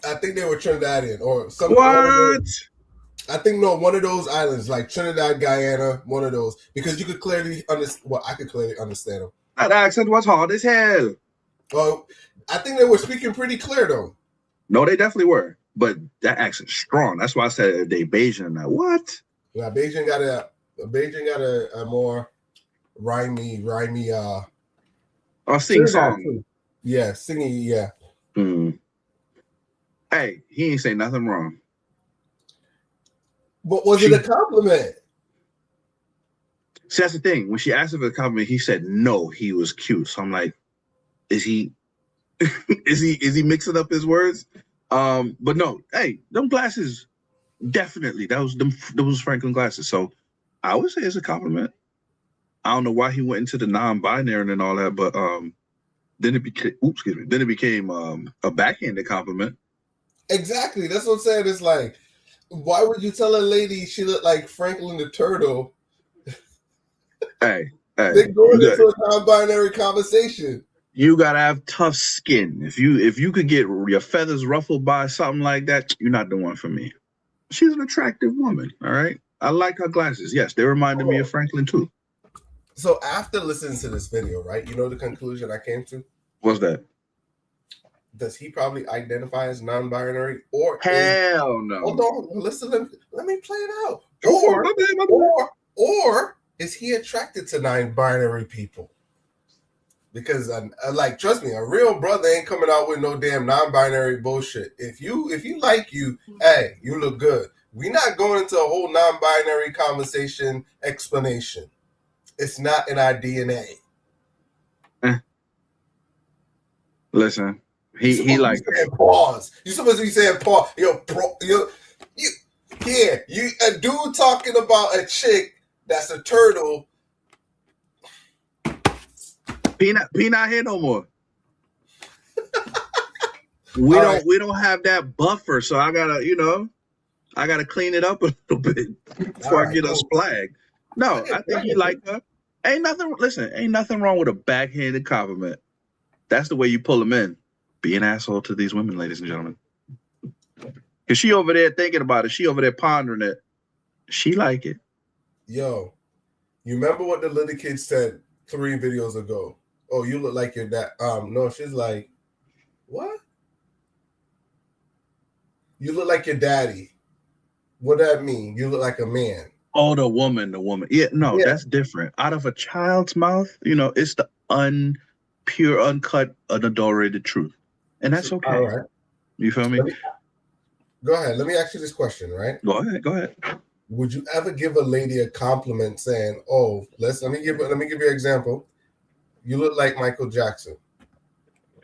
I think they were Trinidadian or some. What? I think one of those islands, like Trinidad, Guyana, one of those, because you could clearly understand. Well, I could clearly understand them. That accent was hard as hell. Oh, I think they were speaking pretty clear though. No, they definitely were, but that accent's strong. That's why I said they Bayesian. Now what? Yeah, Beijing got a more rhymey. Sing song. Yeah, singing. Yeah. Mm. Hey, he ain't say nothing wrong. But was it a compliment? See, that's the thing. When she asked him for a compliment, he said no, he was cute. So I'm like, is he is he mixing up his words? But no, hey, them glasses, definitely. Those Franklin glasses. So I would say it's a compliment. I don't know why he went into the non-binary and all that, but then it became a backhanded compliment. Exactly. That's what I'm saying. It's like, why would you tell a lady she looked like Franklin the Turtle? Hey, they're going into a non-binary conversation. You gotta have tough skin. If you could get your feathers ruffled by something like that, you're not the one for me. She's an attractive woman, all right? I like her glasses. Yes, they reminded me of Franklin too. So after listening to this video, right, you know the conclusion I came to? What's that? Does he probably identify as non-binary? Or hell no. Hold on, listen, let me play it out. Or is he attracted to non-binary people? Because like, trust me, a real brother ain't coming out with no damn non-binary bullshit. If you like you, hey, you look good. We're not going into a whole non-binary conversation explanation. It's not in our DNA. Listen, he like pause. You're supposed to be saying pause. You a dude talking about a chick that's a turtle. Peanut here no more. We don't have that buffer, so I gotta clean it up a little bit before I get us flagged. No, I think he like her. Ain't nothing wrong with a backhanded compliment. That's the way you pull them in. Be an asshole to these women, ladies and gentlemen. Because she over there thinking about it. She over there pondering it. She like it. Yo, you remember what the little kid said 3 videos ago? oh, you look like your dad. No, she's like, what? You look like your daddy. What does that mean? You look like a man. Oh, the woman. Yeah, no, that's different. Out of a child's mouth, it's the pure, uncut, unadulterated truth. And that's okay. All right. You feel me? Go ahead. Let me ask you this question, right? Go ahead. Would you ever give a lady a compliment saying, "Oh, let me give you an example. You look like Michael Jackson."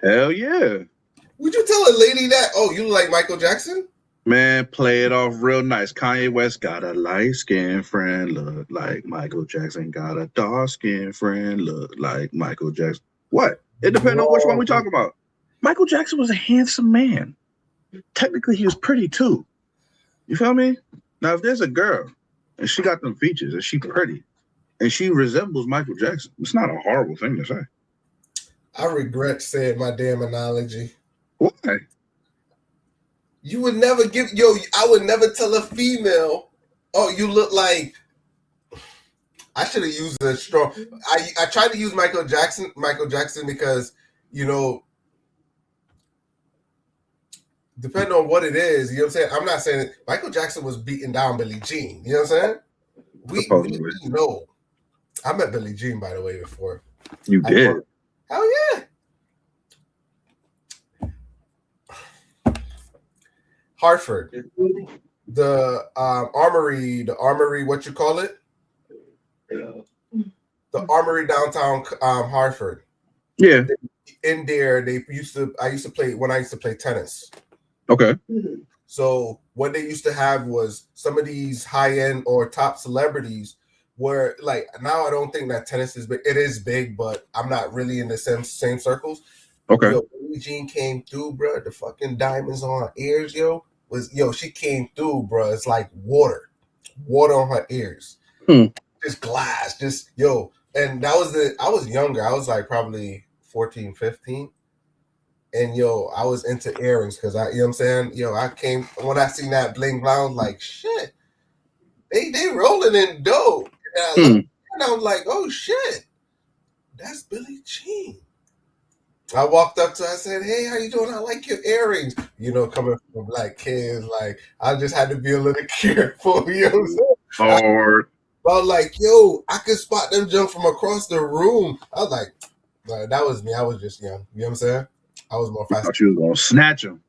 Hell yeah. Would you tell a lady that, "Oh, you look like Michael Jackson"? Man, play it off real nice. Kanye West got a light-skinned friend, look like Michael Jackson. Got a dark-skinned friend, look like Michael Jackson. What? It depends on which one we talk about. Michael Jackson was a handsome man. Technically, he was pretty too. You feel me? Now, if there's a girl and she got them features and she pretty and she resembles Michael Jackson, it's not a horrible thing to say. I regret saying my damn analogy. Why? You would never I would never tell a female, "Oh, you look like." I should have used a strong. I tried to use Michael Jackson because, depending on what it is, you know what I'm saying? I'm not saying Michael Jackson was beating down Billie Jean. You know what I'm saying? We know. I met Billie Jean, by the way, before. You did? Hell yeah. Hartford. The armory, what you call it? The armory downtown Hartford. Yeah. In there, I used to play tennis. Okay. So what they used to have was some of these high-end or top celebrities where, like, now I don't think that tennis is big. It is big, but I'm not really in the same circles. Okay. Billie Jean came through, bro. The fucking diamonds on her ears, she came through, bro. It's like water on her ears. Just glass, and I was younger. I was like probably 14, 15. And I was into earrings because you know what I'm saying? When I seen that bling bling, I was like, shit, they rolling in dough. And I was like, oh shit, that's Billie Jean. I walked up to her, I said, "Hey, how you doing? I like your earrings." Coming from black kids, like, I just had to be a little careful, you know what I'm saying? Or I was like, I could spot them jump from across the room. I was like, that was me. I was just young. You know what I'm saying? I was more fast. I thought you was gonna snatch them.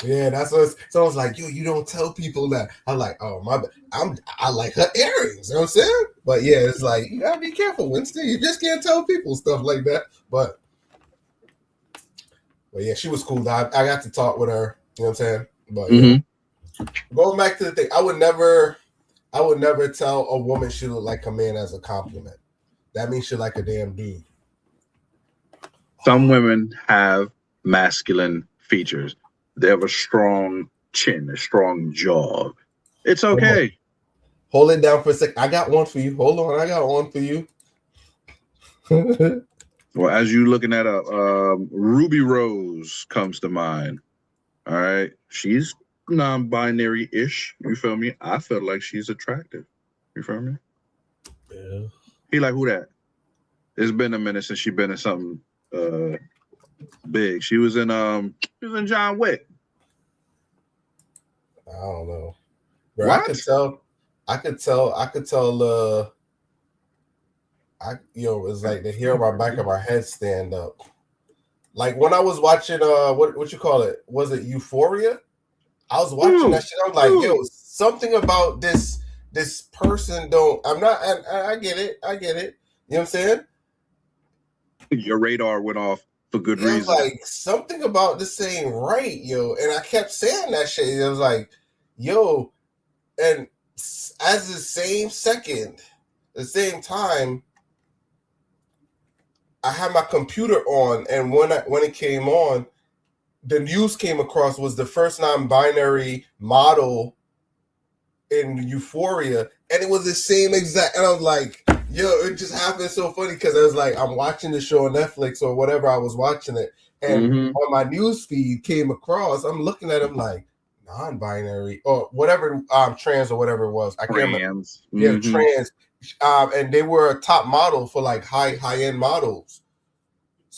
Yeah, that's what. So I was like, you don't tell people that. I'm like, oh my, I like her earrings. You know what I'm saying? But yeah, it's like, you gotta be careful, Winston. You just can't tell people stuff like that. But yeah, she was cool. I got to talk with her. You know what I'm saying? But going back to the thing, I would never tell a woman she look like a man as a compliment. That means she like a damn dude. Some women have masculine features. They have a strong chin, a strong jaw. It's okay. Hold it down for a sec. I got one for you. Hold on. I got one for you. Well, as you looking at Ruby Rose comes to mind. All right. She's non-binary-ish. You feel me? I feel like she's attractive. You feel me? Yeah. He like, who that? It's been a minute since she been in something big. She was in John Wick. I don't know. Bro, what? I could tell it's like the hair on my back of my head stand up. Like when I was watching what you call it? Was it Euphoria? I was watching that shit. I was like, something about this person I get it. You know what I'm saying? Your radar went off for good reason. I was like, something about this ain't right, and I kept saying that shit. It was like, and as the same time, I had my computer on, and when it came on, the news came across was the first non-binary model in Euphoria, and it was the same exact. And I was like, it just happened so funny because I was like, I'm watching the show on Netflix or whatever I was watching it, and on my news feed came across. I'm looking at him like non-binary or whatever, trans or whatever it was. I can't remember. Yeah, trans. And they were a top model for like high-end models.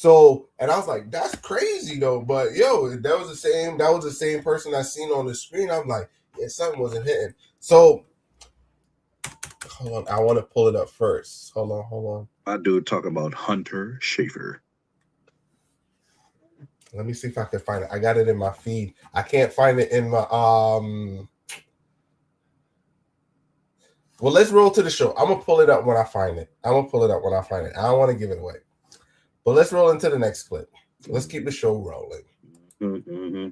So, and I was like, that's crazy though. But yo, that was the same person I seen on the screen. I'm like, yeah, something wasn't hitting. So hold on, I want to pull it up first. Hold on. My dude talking about Hunter Schafer. Let me see if I can find it. I got it in my feed. I can't find it in my Well, let's roll to the show. I'm gonna pull it up when I find it. I don't want to give it away. But let's roll into the next clip. Let's keep the show rolling. Mm-hmm.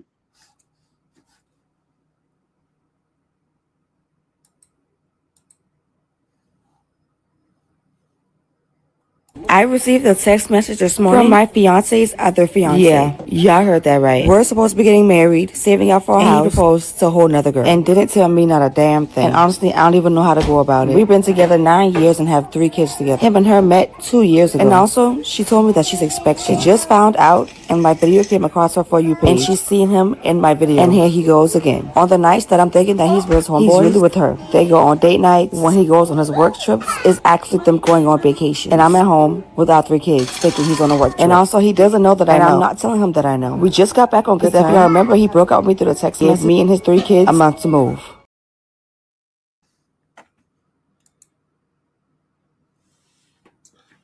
I received a text message this morning from my fiance's other fiance. Yeah, y'all heard that right. We're supposed to be getting married, saving up for a house. He proposed to a whole nother girl and didn't tell me not a damn thing. And honestly, I don't even know how to go about it. We've been together 9 years and have 3 kids together. Him and her met 2 years ago. And also, she told me that she's expecting. She just found out, and my video came across her For You page. And she's seen him in my video. And here he goes again. On the nights that I'm thinking that he's with his homeboys, he's really with her. They go on date nights. When he goes on his work trips, it's actually them going on vacation. And I'm at home with our 3 kids, thinking he's on a work trip. And also, he doesn't know that I know. And I'm not telling him that I know. We just got back on good terms. If y'all remember, he broke up with me through the text message. Me and his 3 kids, a month to move.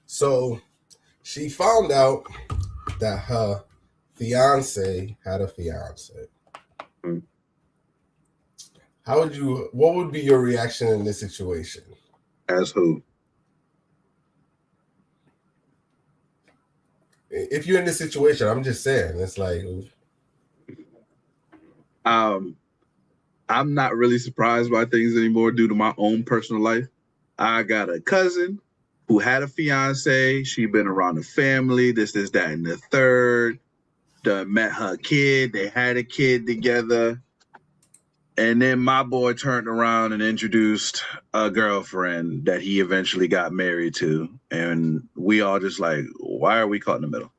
So she found out that her fiance had a fiance. What would be your reaction in this situation? As who? If you're in this situation, I'm just saying, it's like, I'm not really surprised by things anymore due to my own personal life. I got a cousin who had a fiance. She been around the family, this, that, and the third. Met her kid. They had a kid together. And then my boy turned around and introduced a girlfriend that he eventually got married to. And we all just like, why are we caught in the middle?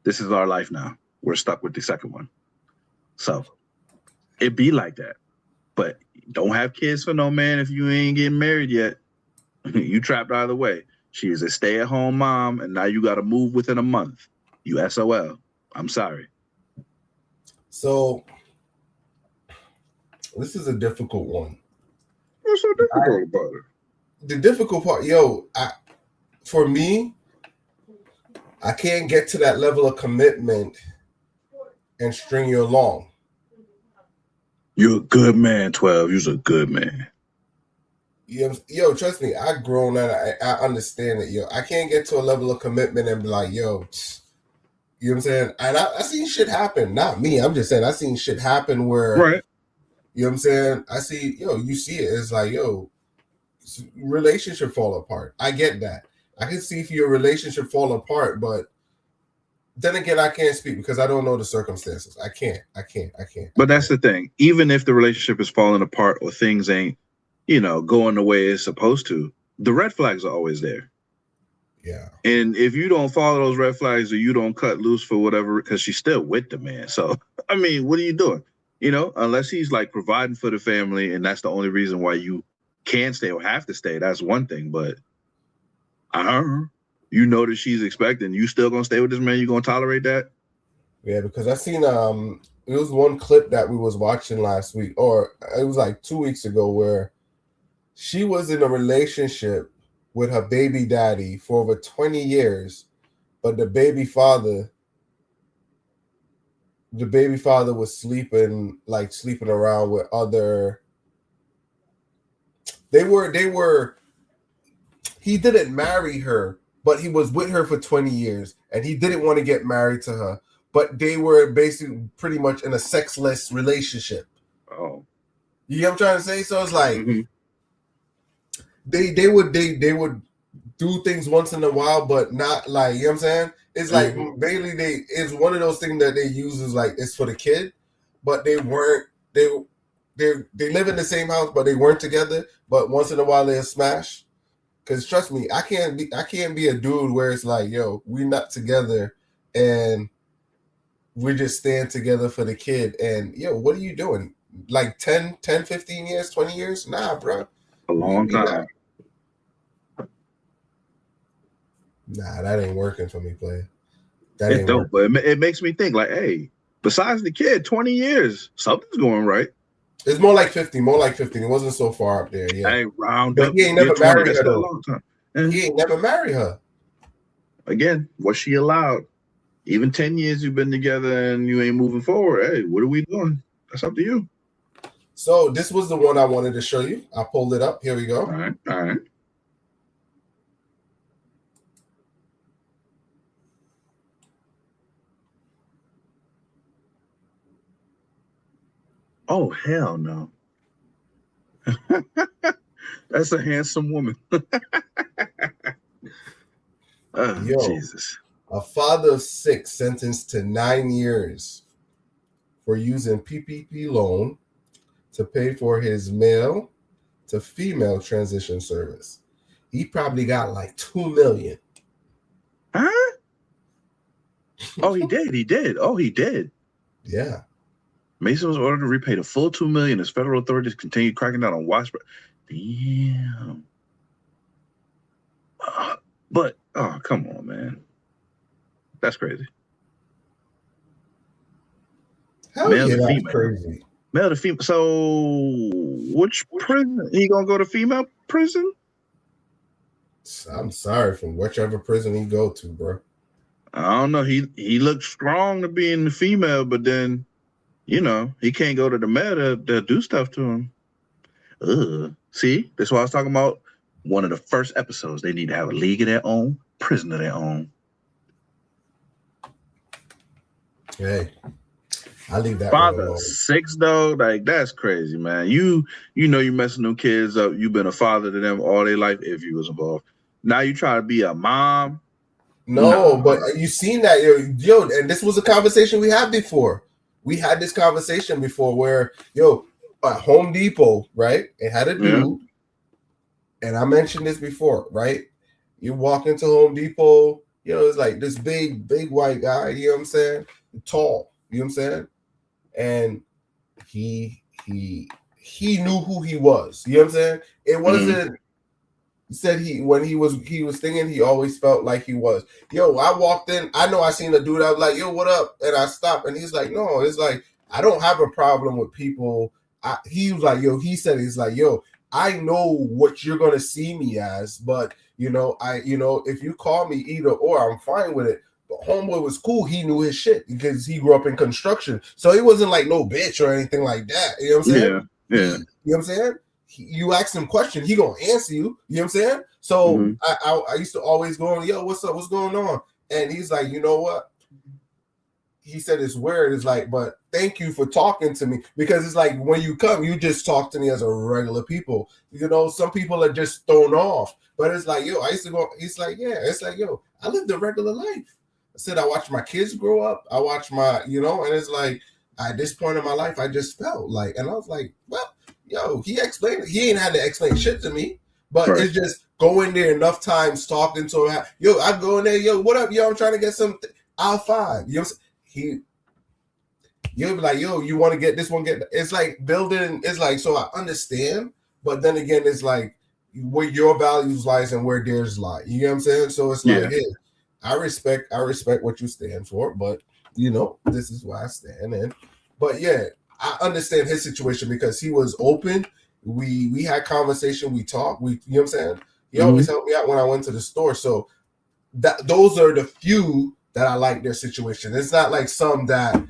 This is our life now. We're stuck with the second one. So it be like that. But don't have kids for no man if you ain't getting married yet. You trapped either way. She is a stay-at-home mom, and now you got to move within a month. You SOL. I'm sorry. So this is a difficult one. What's so difficult about it? The difficult part, for me, I can't get to that level of commitment and string you along. You're a good man, 12. You're a good man. Yo, trust me, I've grown and I understand it. I can't get to a level of commitment and be like, you know what I'm saying? And I seen shit happen. Not me. I'm just saying I seen shit happen where, right. You know what I'm saying? I see, you see it. It's like, relationship fall apart. I get that. I can see if your relationship fall apart, but then again, I can't speak because I don't know the circumstances. I can't. But that's the thing. Even if the relationship is falling apart or things ain't, going the way it's supposed to, the red flags are always there. Yeah. And if you don't follow those red flags or you don't cut loose for whatever, because she's still with the man. So, I mean, what are you doing? Unless he's like providing for the family and that's the only reason why you can stay or have to stay, that's one thing. But you know that she's expecting, you still gonna stay with this man? You gonna tolerate that? Yeah, because I seen it was one clip that we was watching last week, or it was like 2 weeks ago, where she was in a relationship with her baby daddy for over 20 years, but the baby father was sleeping around with other. He didn't marry her, but he was with her for 20 years and he didn't want to get married to her, but they were basically pretty much in a sexless relationship. Oh, you know what I'm trying to say? So it's like, they would do things once in a while, but not like, you know what I'm saying? It's like basically it's one of those things that they use is like it's for the kid, but they weren't they live in the same house, but they weren't together. But once in a while they'll smash. Because trust me, I can't be a dude where it's like, we're not together and we just stand together for the kid. And what are you doing? Like 10, 15 years, 20 years? Nah, bro. A long time. Nah, that ain't working for me, player. That It ain't don't, working. but it makes me think like, hey, besides the kid, 20 years, something's going right. It's more like 50. More like 50. It wasn't so far up there. Yeah. Hey, round But up. he ain't You're never 20. married That's her still a though. long time. And He ain't never married her. again, was she allowed? Even 10 years you've been together and you ain't moving forward. Hey, what are we doing? That's up to you. So this was the one I wanted to show you. I pulled it up. Here we go. All right. All right. Oh, hell no. That's a handsome woman. Oh, Yo, Jesus. a father of 6 sentenced to 9 years for using PPP loan to pay for his male to female transition service. He probably got like 2 million. Huh? Oh, he did. He did. Oh, he did. Yeah. Mason was ordered to repay the full $2 million as federal authorities continue cracking down on widespread. Damn. But come on, man. That's crazy. Hell Male yeah, to that's female. crazy. Male to female. So, which prison? He gonna go to female prison? I'm sorry, from whichever prison he go to, bro. I don't know. He looked strong to be in the female, but then, he can't go to the male to do stuff to him. Ugh. See, that's why I was talking about one of the first episodes. They need to have a league of their own, prison of their own. Hey, I leave that Father alone. 6 though, like that's crazy, man. You messing them kids up. You've been a father to them all their life if you was involved. Now you try to be a mom. No, but you seen that, yo, and this was a conversation we had before. We had this conversation before where, at Home Depot, right? It had a dude, and I mentioned this before, right? You walk into Home Depot, it's like this big white guy, you know what I'm saying? Tall, you know what I'm saying? And he knew who he was, you know what I'm saying? It wasn't. He said when he was thinking, he always felt like he was. I walked in. I know I seen a dude. I was like, yo, what up? And I stopped, and he's like, no, it's like I don't have a problem with people. He was like, he said, he's like, yo, I know what you're gonna see me as, but if you call me either or, I'm fine with it. But homeboy was cool. He knew his shit because he grew up in construction, so he wasn't like no bitch or anything like that. You know what I'm saying? Yeah. You know what I'm saying? You ask him question, he gonna answer you. You know what I'm saying? So I used to always go on, yo, what's up? What's going on? And he's like, you know what? He said it's weird. It's like, but thank you for talking to me, because it's like when you come, you just talk to me as a regular people. Some people are just thrown off. But it's like, yo, I used to go. He's like, yeah. It's like, yo, I lived a regular life. I said I watched my kids grow up. I watched and it's like at this point in my life, I just felt like, and I was like, well. Yo, he explained it. He ain't had to explain shit to me, but it's just going there enough times talking to him. Yo, I go in there. Yo, what up? Yo, I'm trying to get some I'll You know, you'll be like, yo, you want to get this one? It's like building. It's like, so I understand, but then again, it's like where your values lies and where theirs lie. You know what I'm saying? So it's like, hey, I respect what you stand for, but this is why I stand in. But yeah. I understand his situation because he was open. We had conversation. We talked. You know what I'm saying? He always helped me out when I went to the store. So those are the few that I like their situation. It's not like some that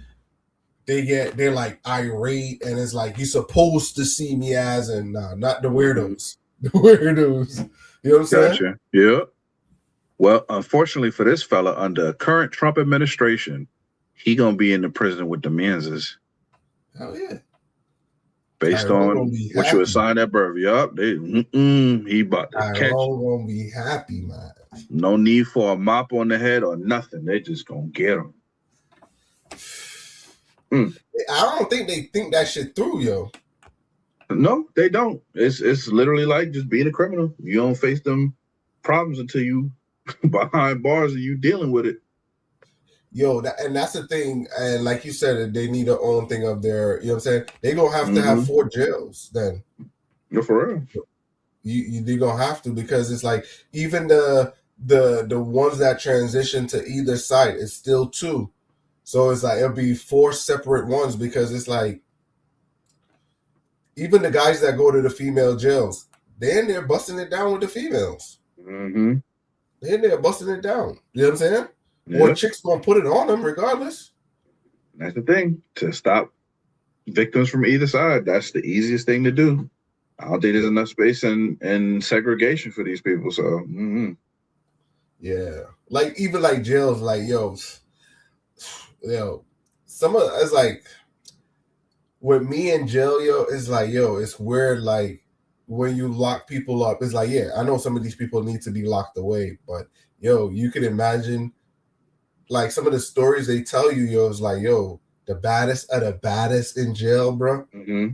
they're like irate and it's like you're supposed to see me as, and not the weirdos. The weirdos. You know what I'm saying? Gotcha. Yeah. Well, unfortunately for this fella, under current Trump administration, he gonna be in the prison with the Menses. Hell yeah. Based on what you assigned at birth. Yup. He about to catch. Gonna be happy, man. No need for a mop on the head or nothing. They just gonna get him. I don't think they think that shit through, yo. No, they don't. It's literally like just being a criminal. You don't face them problems until you behind bars and you dealing with it. Yo, and that's the thing. And like you said, they need their own thing of their, you know what I'm saying? They're going to have to have 4 jails then. Yeah, for real. They're going to have to, because it's like even the the ones that transition to either side is still 2. So it's like it'll be 4 separate ones because it's like even the guys that go to the female jails, they're in there busting it down with the females. Mm-hmm. They're in there busting it down. You know what I'm saying? Yep. Or chicks gonna put it on them regardless. That's the thing. To stop victims from either side, that's the easiest thing to do. I don't think there's enough space and segregation for these people. So, yeah, like even like jails, like yo, some of it's like with me in jail, yo, it's like yo, it's weird. Like when you lock people up, it's like yeah, I know some of these people need to be locked away, but yo, you can imagine like some of the stories they tell you, yo, is like yo, the baddest of the baddest in jail, bro. Mm-hmm.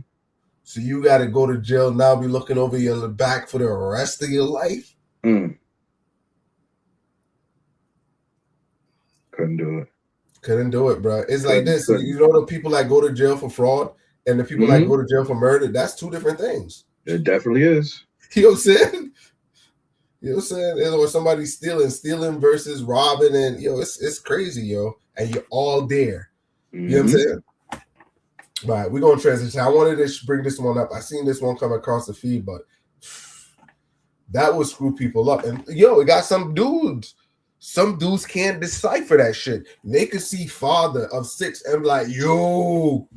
So you got to go to jail now, be looking over your back for the rest of your life. Couldn't do it. Couldn't do it, bro. It's like this. You know the people that go to jail for fraud and the people that go to jail for murder, that's 2 different things. It definitely is. You know what I'm saying? You know what I'm saying? Or somebody stealing versus robbing, and yo, it's crazy, yo. And you're all there. You know what I'm saying? Right, we're gonna transition. I wanted to bring this one up. I seen this one come across the feed, but that would screw people up. And yo, it got some dudes. Some dudes can't decipher that shit. They could see father of 6 and be like, yo.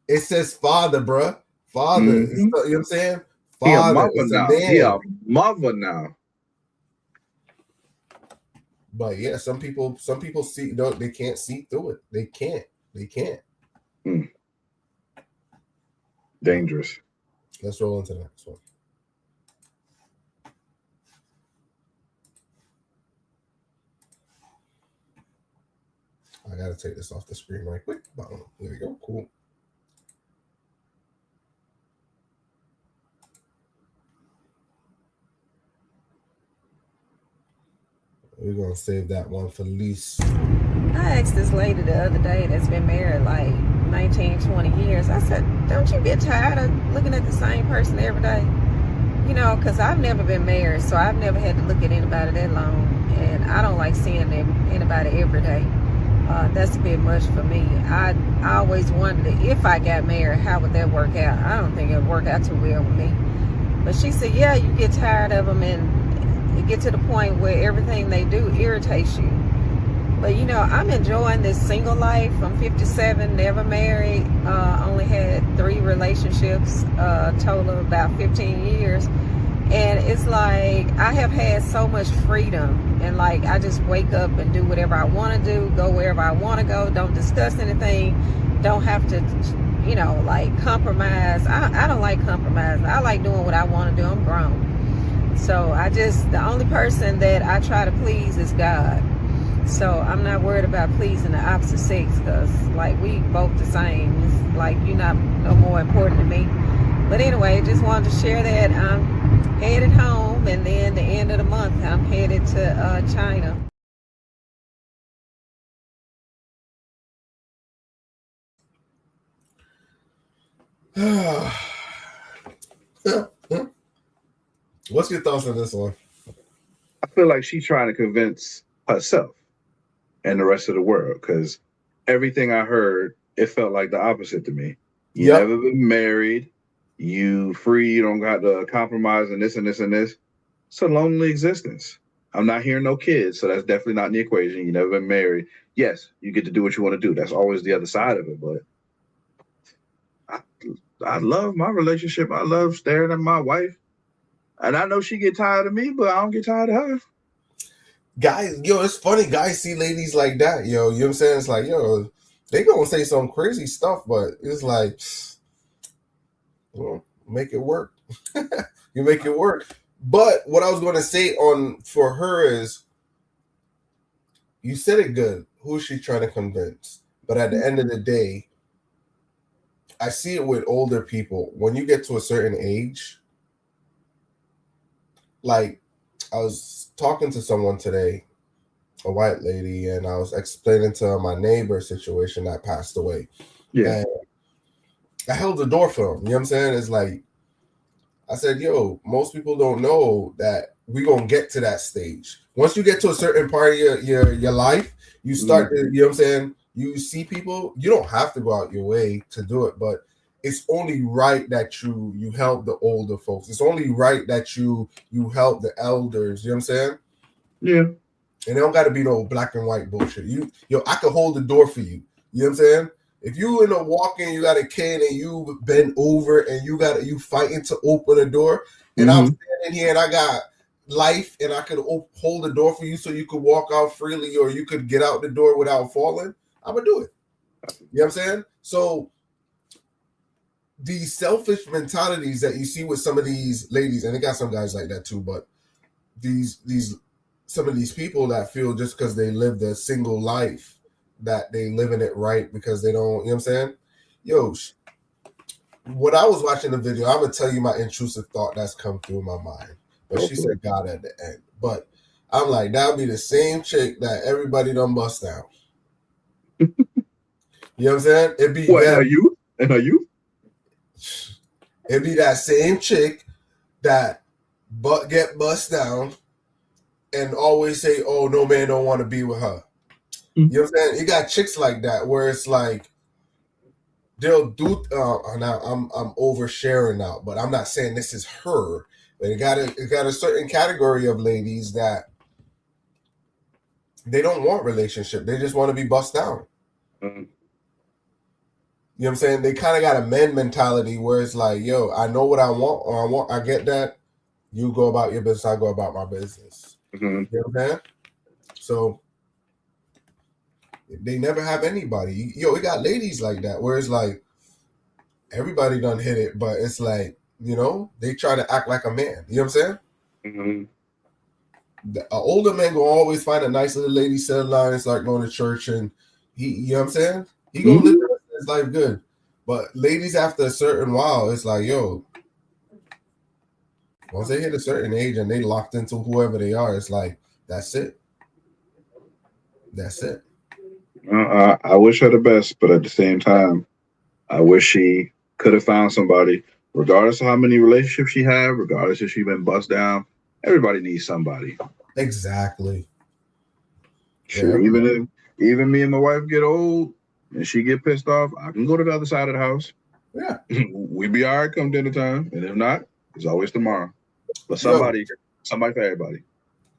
It says father, bruh. Father. You know what I'm saying? Father. It's a man. He a mother now. But yeah, some people see they can't see through it. They can't. Dangerous. Let's roll into the next one. I gotta take this off the screen right quick. There we go. Cool. We're gonna save that one for least. I asked this lady the other day that's been married like 19, 20 years. I said, don't you get tired of looking at the same person every day? You know, because I've never been married, so I've never had to look at anybody that long. And I don't like seeing anybody every day. That's a bit much for me. I always wondered if I got married, how would that work out? I don't think it would work out too well with me. But she said, yeah, you get tired of them and it get to the point where everything they do irritates you. But you know, I'm enjoying this single life. I'm 57, never married, only had 3 relationships, total of about 15 years. And it's like I have had so much freedom, and like I just wake up and do whatever I want to do, go wherever I want to go, don't discuss anything, don't have to, you know, like compromise. I don't like compromising. I like doing what I want to do. I'm grown. So the only person that I try to please is God. So I'm not worried about pleasing the opposite sex, because like we both the same. It's like you're not no more important to me. But anyway, just wanted to share that I'm headed home, and then the end of the month I'm headed to China. What's your thoughts on this one? I feel like she's trying to convince herself and the rest of the world, because everything I heard, it felt like the opposite to me. You never been married, you free, you don't got to compromise and this and this and this. It's a lonely existence. I'm not hearing no kids, so that's definitely not in the equation. You never been married. Yes, you get to do what you want to do. That's always the other side of it. But I love my relationship. I love staring at my wife. And I know she get tired of me, but I don't get tired of her. Guys, yo, it's funny. Guys see ladies like that, yo. You know what I'm saying? It's like, yo, they gonna say some crazy stuff, but it's like, well, make it work. You make it work. But what I was going to say for her is, you said it good. Who is she trying to convince? But at the end of the day, I see it with older people. When you get to a certain age, like I was talking to someone today, a white lady, and I was explaining to her my neighbor situation that passed away. Yeah. And I held the door for him. You know what I'm saying? It's like, I said, yo, most people don't know that we're gonna get to that stage. Once you get to a certain part of your life, you start to, you know what I'm saying? You see people, you don't have to go out your way to do it, but it's only right that you help the older folks. It's only right that you help the elders, you know what I'm saying? Yeah. And it don't gotta be no black and white bullshit. I could hold the door for you. You know what I'm saying? If you in a walk-in, you got a kid and you bend over and you fighting to open a door, and I'm standing here and I got life and I could hold the door for you so you could walk out freely or you could get out the door without falling, I'm gonna do it. You know what I'm saying? So these selfish mentalities that you see with some of these ladies, and they got some guys like that too, but these some of these people that feel just because they lived a single life that they living it right because they don't, you know what I'm saying? Yo, when I was watching the video, I'm gonna tell you my intrusive thought that's come through my mind. But she said God at the end. But I'm like, that would be the same chick that everybody done bust down. You know what I'm saying? It'd be what, are you? And are you? It'd be that same chick that get bust down and always say, oh, no man don't want to be with her. You know what I'm saying? You got chicks like that where it's like they'll do. Now I'm oversharing now, but I'm not saying this is her. But it got a certain category of ladies that they don't want relationship. They just want to be bust down. You know what I'm saying? They kind of got a men mentality where it's like, yo, I know what I want, or I get that. You go about your business, I go about my business. You know what I'm saying? So they never have anybody. Yo, we got ladies like that where it's like everybody done hit it, but it's like, you know, they try to act like a man. You know what I'm saying? The older man will always find a nice little lady, set line, start going to church, and you know what I'm saying? He gonna live his life good. But ladies, after a certain while, it's like, yo, once they hit a certain age and they locked into whoever they are, it's like, that's it. That's it. I wish her the best, but at the same time, I wish she could have found somebody, regardless of how many relationships she had, regardless if she been bust down. Everybody needs somebody. Exactly. Sure. Yeah. Even me and my wife get old and she get pissed off, I can go to the other side of the house. Yeah. We be all right come dinner time. And if not, it's always tomorrow. But somebody for everybody.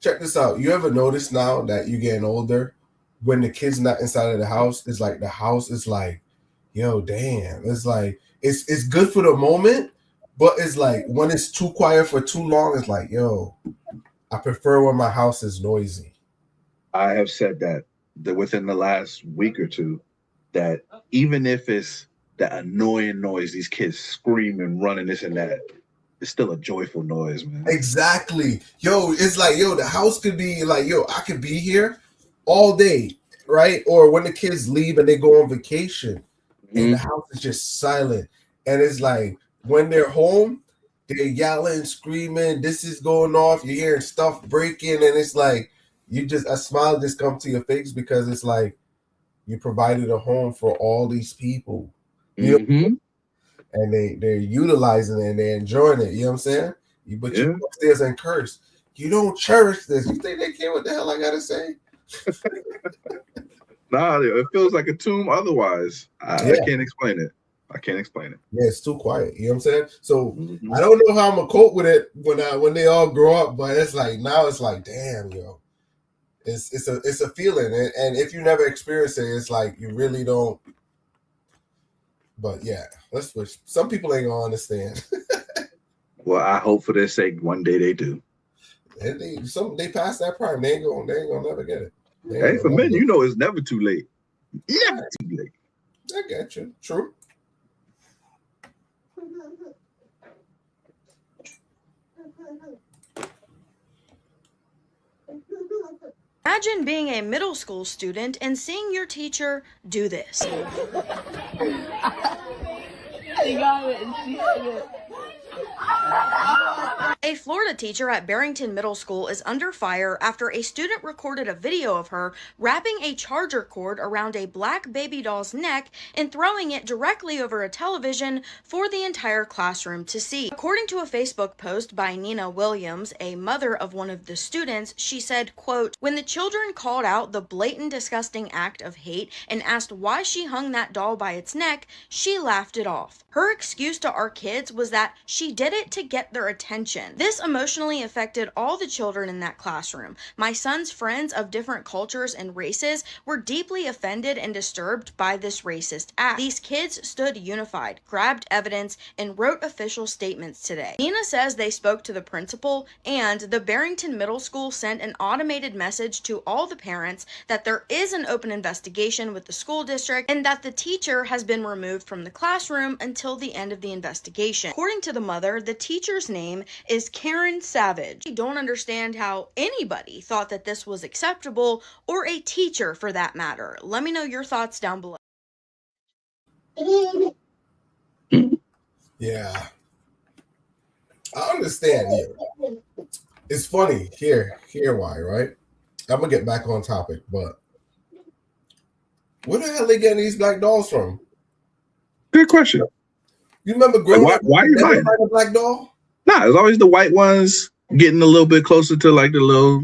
Check this out. You ever notice now that you getting older, when the kid's not inside of the house, it's like the house is like, yo, damn. It's like it's good for the moment, but it's like when it's too quiet for too long, it's like, yo, I prefer when my house is noisy. I have said that within the last week or two, that even if it's the annoying noise, these kids screaming, running, this and that, it's still a joyful noise, man. Exactly. Yo, it's like, yo, the house could be like, yo, I could be here all day, right? Or when the kids leave and they go on vacation and the house is just silent. And it's like when they're home, they're yelling, screaming, this is going off, you're hearing stuff breaking, and it's like a smile just comes to your face because it's like you provided a home for all these people. You know? And they're utilizing it and they're enjoying it. You know what I'm saying? But you go upstairs and curse. You don't cherish this. You think they care what the hell I gotta say? Nah, it feels like a tomb otherwise. I can't explain it. Yeah, it's too quiet. You know what I'm saying? So I don't know how I'm gonna cope with it when they all grow up, but it's like now it's like, damn, yo. It's a feeling. And if you never experience it, it's like you really don't. But yeah, let's switch. Some people ain't gonna understand. Well, I hope for their sake one day they do. And they pass that prime. They ain't gonna never get it. Hey, for men, you know it's never too late. Never too late. I get you. True. Imagine being a middle school student and seeing your teacher do this. She got it. She got it. A Florida teacher at Barrington Middle School is under fire after a student recorded a video of her wrapping a charger cord around a black baby doll's neck and throwing it directly over a television for the entire classroom to see. According to a Facebook post by Nina Williams, a mother of one of the students, she said, quote, "When the children called out the blatant, disgusting act of hate and asked why she hung that doll by its neck, she laughed it off. Her excuse to our kids was that she did it to get their attention. This emotionally affected all the children in that classroom. My son's friends of different cultures and races were deeply offended and disturbed by this racist act. These kids stood unified, grabbed evidence, and wrote official statements today." Nina says they spoke to the principal, and the Barrington Middle School sent an automated message to all the parents that there is an open investigation with the school district and that the teacher has been removed from the classroom until the end of the investigation. According to the mother, the teacher's name is Karen Savage. I don't understand how anybody thought that this was acceptable, or a teacher for that matter. Let me know your thoughts down below. Yeah. I understand you. It's funny. Here why, right? I'm gonna get back on topic, but where the hell they getting these black dolls from? Good question. You remember growing up? Why are you buying a black doll? Nah, it's always the white ones getting a little bit closer to like the little,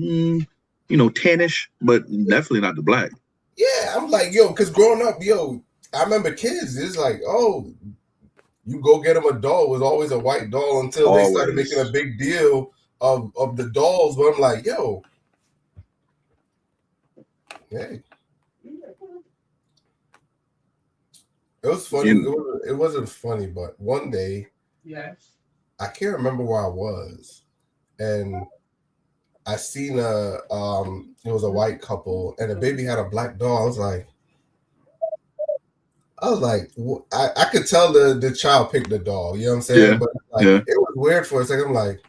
tannish, but definitely not the black. Yeah, I'm like, yo, because growing up, I remember kids. It's like, oh, you go get them a doll. It was always a white doll until they started making a big deal of the dolls. But I'm like, yo, hey. It was funny. It wasn't funny, but one day, I can't remember where I was, and I seen it was a white couple, and the baby had a black doll. I was like, I could tell the child picked the doll. You know what I'm saying? Yeah. But it was weird for a second. I'm like,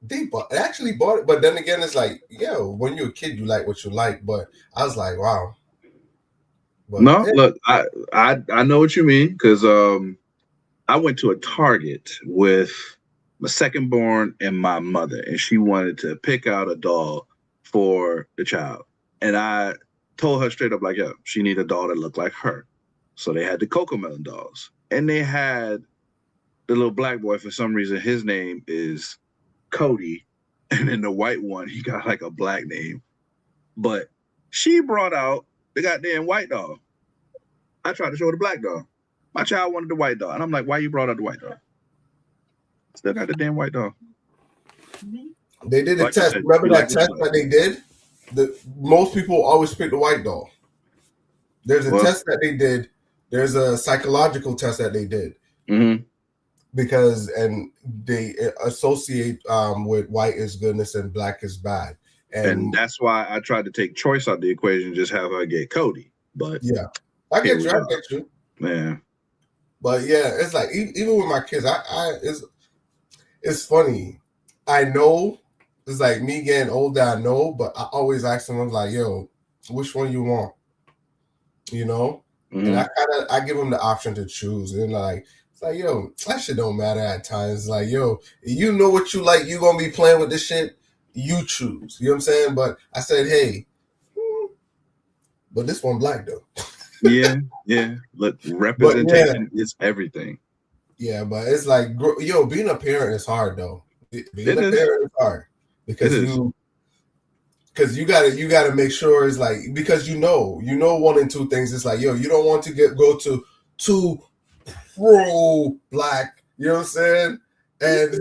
they actually bought it, but then again, it's like, when you're a kid, you like what you like. But I was like, wow. But, look, I know what you mean, because I went to a Target with my second born and my mother, and she wanted to pick out a doll for the child. And I told her straight up, like, yo, she needed a doll that looked like her. So they had the Cocomelon dolls, and they had the little black boy. For some reason, his name is Cody, and then the white one, he got like a black name. But she brought out the goddamn white doll. I tried to show her the black doll. My child wanted the white doll, and I'm like, why you brought out the white doll? Still got the damn white doll. They did a test. Remember that test that they did? Most people always pick the white doll. There's a test that they did. There's a psychological test that they did. Mm-hmm. Because they associate with white is goodness and black is bad. And that's why I tried to take choice out the equation, just have her get Cody. But yeah, I get you. Man. But yeah, it's like even with my kids, it's funny. I know it's like me getting older. I know, but I always ask them, I'm like, yo, which one you want? You know, and I give them the option to choose, and like it's like, yo, that shit don't matter at times. It's like, yo, you know what you like, you gonna be playing with this shit. You choose. You know what I'm saying? But I said, hey, but this one black though. yeah. Look, representation is everything. Yeah, but it's like, being a parent is hard though. Being a parent is hard because you gotta make sure it's like, because you know one and two things. It's like, yo, you don't want to go to too pro black. You know what I'm saying? And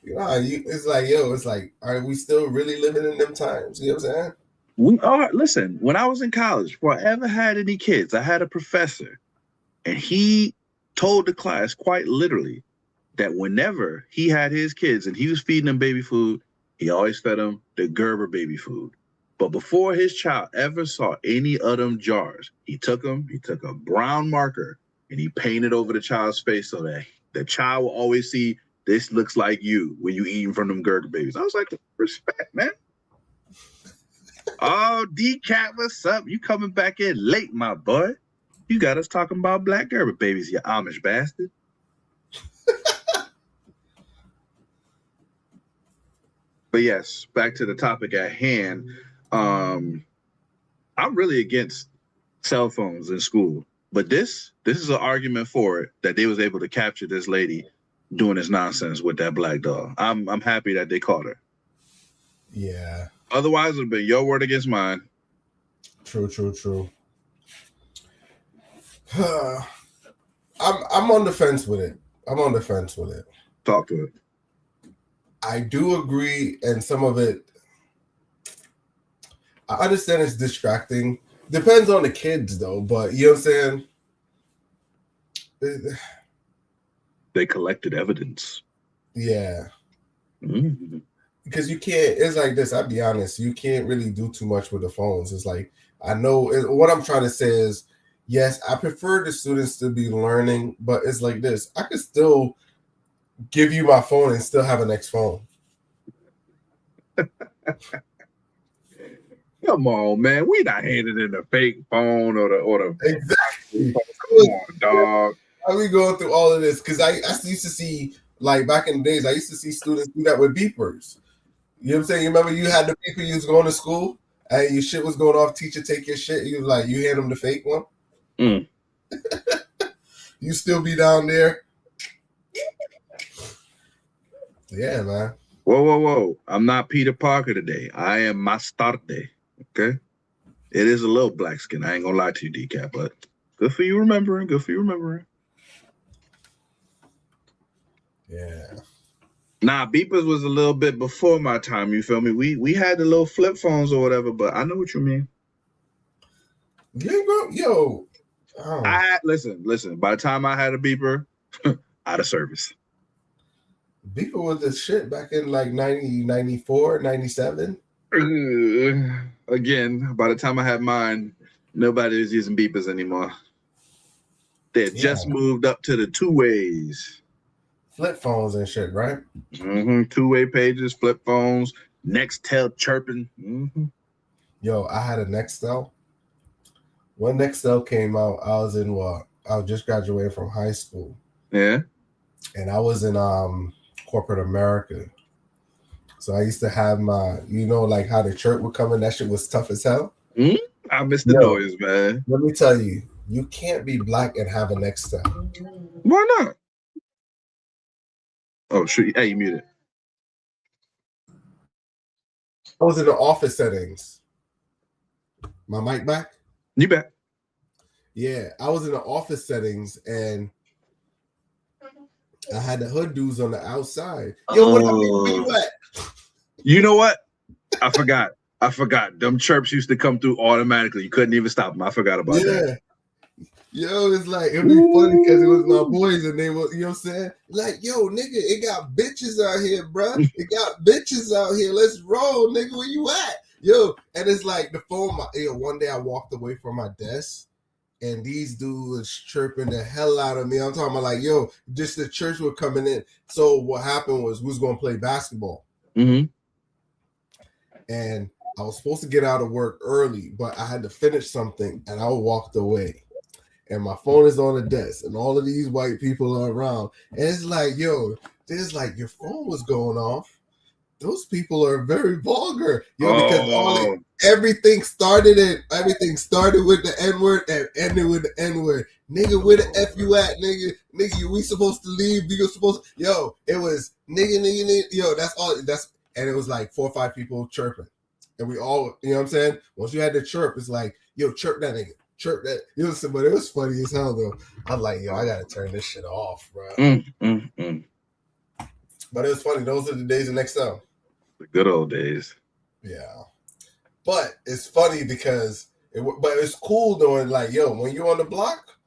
it's like, yo, it's like, are we still really living in them times? You know what I'm saying? We are. Listen, when I was in college, before I ever had any kids, I had a professor, and he told the class quite literally that whenever he had his kids and he was feeding them baby food, he always fed them the Gerber baby food. But before his child ever saw any of them jars, he took a brown marker and he painted over the child's face so that the child will always see, this looks like you when you eating from them Gerber babies. I was like, respect, man. Oh, D-Cat, what's up? You coming back in late, my boy. You got us talking about black Gerber babies, you Amish bastard. But yes, back to the topic at hand. I'm really against cell phones in school, but this is an argument for it, that they was able to capture this lady doing this nonsense with that black doll. I'm happy that they caught her. Yeah. Otherwise, it would have been your word against mine. True. I'm on the fence with it. Talk to it. I do agree, and some of it, I understand it's distracting. Depends on the kids, though. But you know what I'm saying? They collected evidence. Yeah. Mm-hmm. Because you can't. It's like this. I'll be honest. You can't really do too much with the phones. It's like, I know what I'm trying to say is, yes, I prefer the students to be learning, but it's like this. I could still give you my phone and still have a next phone. Come on, man. We not handing in a fake phone or the exactly. Come on, dog. How we going through all of this? Because I used to see, like back in the days, I used to see students do that with beepers. You know what I'm saying? You remember you had the beeper, you was going to school and your shit was going off, teacher take your shit, you hand them the fake one. You still be down there. Yeah, man. Whoa. I'm not Peter Parker today. I am Mastarte. Okay? It is a little black skin. I ain't gonna lie to you, Decap, but good for you remembering. Yeah. Nah, beepers was a little bit before my time, you feel me? We had the little flip phones or whatever, but I know what you mean. Yo. Oh. Listen. By the time I had a beeper, out of service. Beeper was the shit back in like 90, 94, 97. Again, by the time I had mine, nobody was using beepers anymore. They had just moved up to the two-ways. Flip phones and shit, right? Mm-hmm. Two-way pages, flip phones, Nextel chirping. Mm-hmm. Yo, I had a Nextel. When Nextel came out, I was just graduating from high school. Yeah. And I was in corporate America. So I used to have my, like how the chirp would come in, that shit was tough as hell. I missed the noise, man. Let me tell you, you can't be black and have a Nextel. Why not? Oh, shoot. Hey, you muted. I was in the office settings. My mic back? You back. Yeah, I was in the office settings and I had the hood dudes on the outside. Yo, where you at? You know what? I forgot. Them chirps used to come through automatically. You couldn't even stop them. I forgot about that. Yo, it's like, it'd be funny because it was my boys and they were, you know what I'm saying? Like, yo, nigga, it got bitches out here, bro. It got bitches out here. Let's roll, nigga. Where you at? Yo, and it's like the phone. One day I walked away from my desk and these dudes chirping the hell out of me. I'm talking about like, yo, just the church were coming in. So what happened was we was going to play basketball. Mm-hmm. And I was supposed to get out of work early, but I had to finish something and I walked away. And my phone is on the desk and all of these white people are around. And it's like, yo, there's like your phone was going off. Those people are very vulgar. Because everything started with the N-word and ended with the N-word. Nigga, where the F you at, nigga? Nigga, we supposed to leave? It was nigga. Yo, that's all. And it was like 4 or 5 people chirping. And we all, you know what I'm saying? Once you had the chirp, it's like, yo, chirp that nigga. Chirp that. But it was funny as hell, though. I'm like, yo, I got to turn this shit off, bro. But it was funny. Those are the days of Nextel. The good old days. Yeah. But it's funny because, but it's cool doing like, yo, when you're on the block,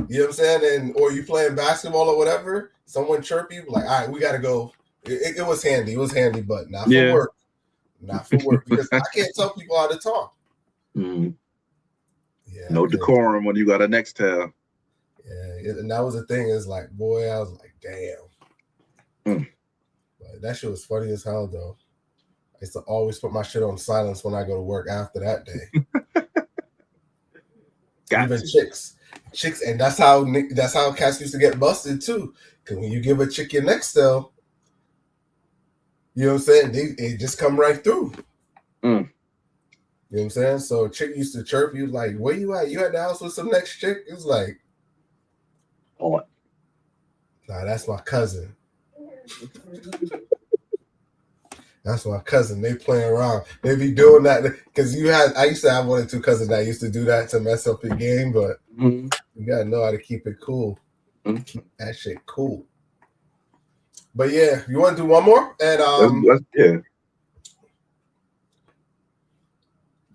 you know what I'm saying? Or you playing basketball or whatever, someone chirp you, like, all right, we got to go. It was handy. It was handy, but not for work. Not for work. Because I can't tell people how to talk. Mm. Yeah, no decorum when you got a Nextel. Yeah, and that was the thing. Is like, boy, I was like, damn. But that shit was funny as hell, though. I used to always put my shit on silence when I go to work after that day. Even chicks, and that's how cats used to get busted too. Because when you give a chick your Nextel, You know what I'm saying? It just come right through. Mm. You know what I'm saying? So a chick used to chirp you like, where you at? You at the house with some next chick? It was like, oh, nah, that's my cousin. That's my cousin. They playing around. They be doing that because I used to have one or two cousins that used to do that to mess up your game, but you gotta know how to keep it cool. Keep that shit cool. But yeah, you want to do one more? And yeah.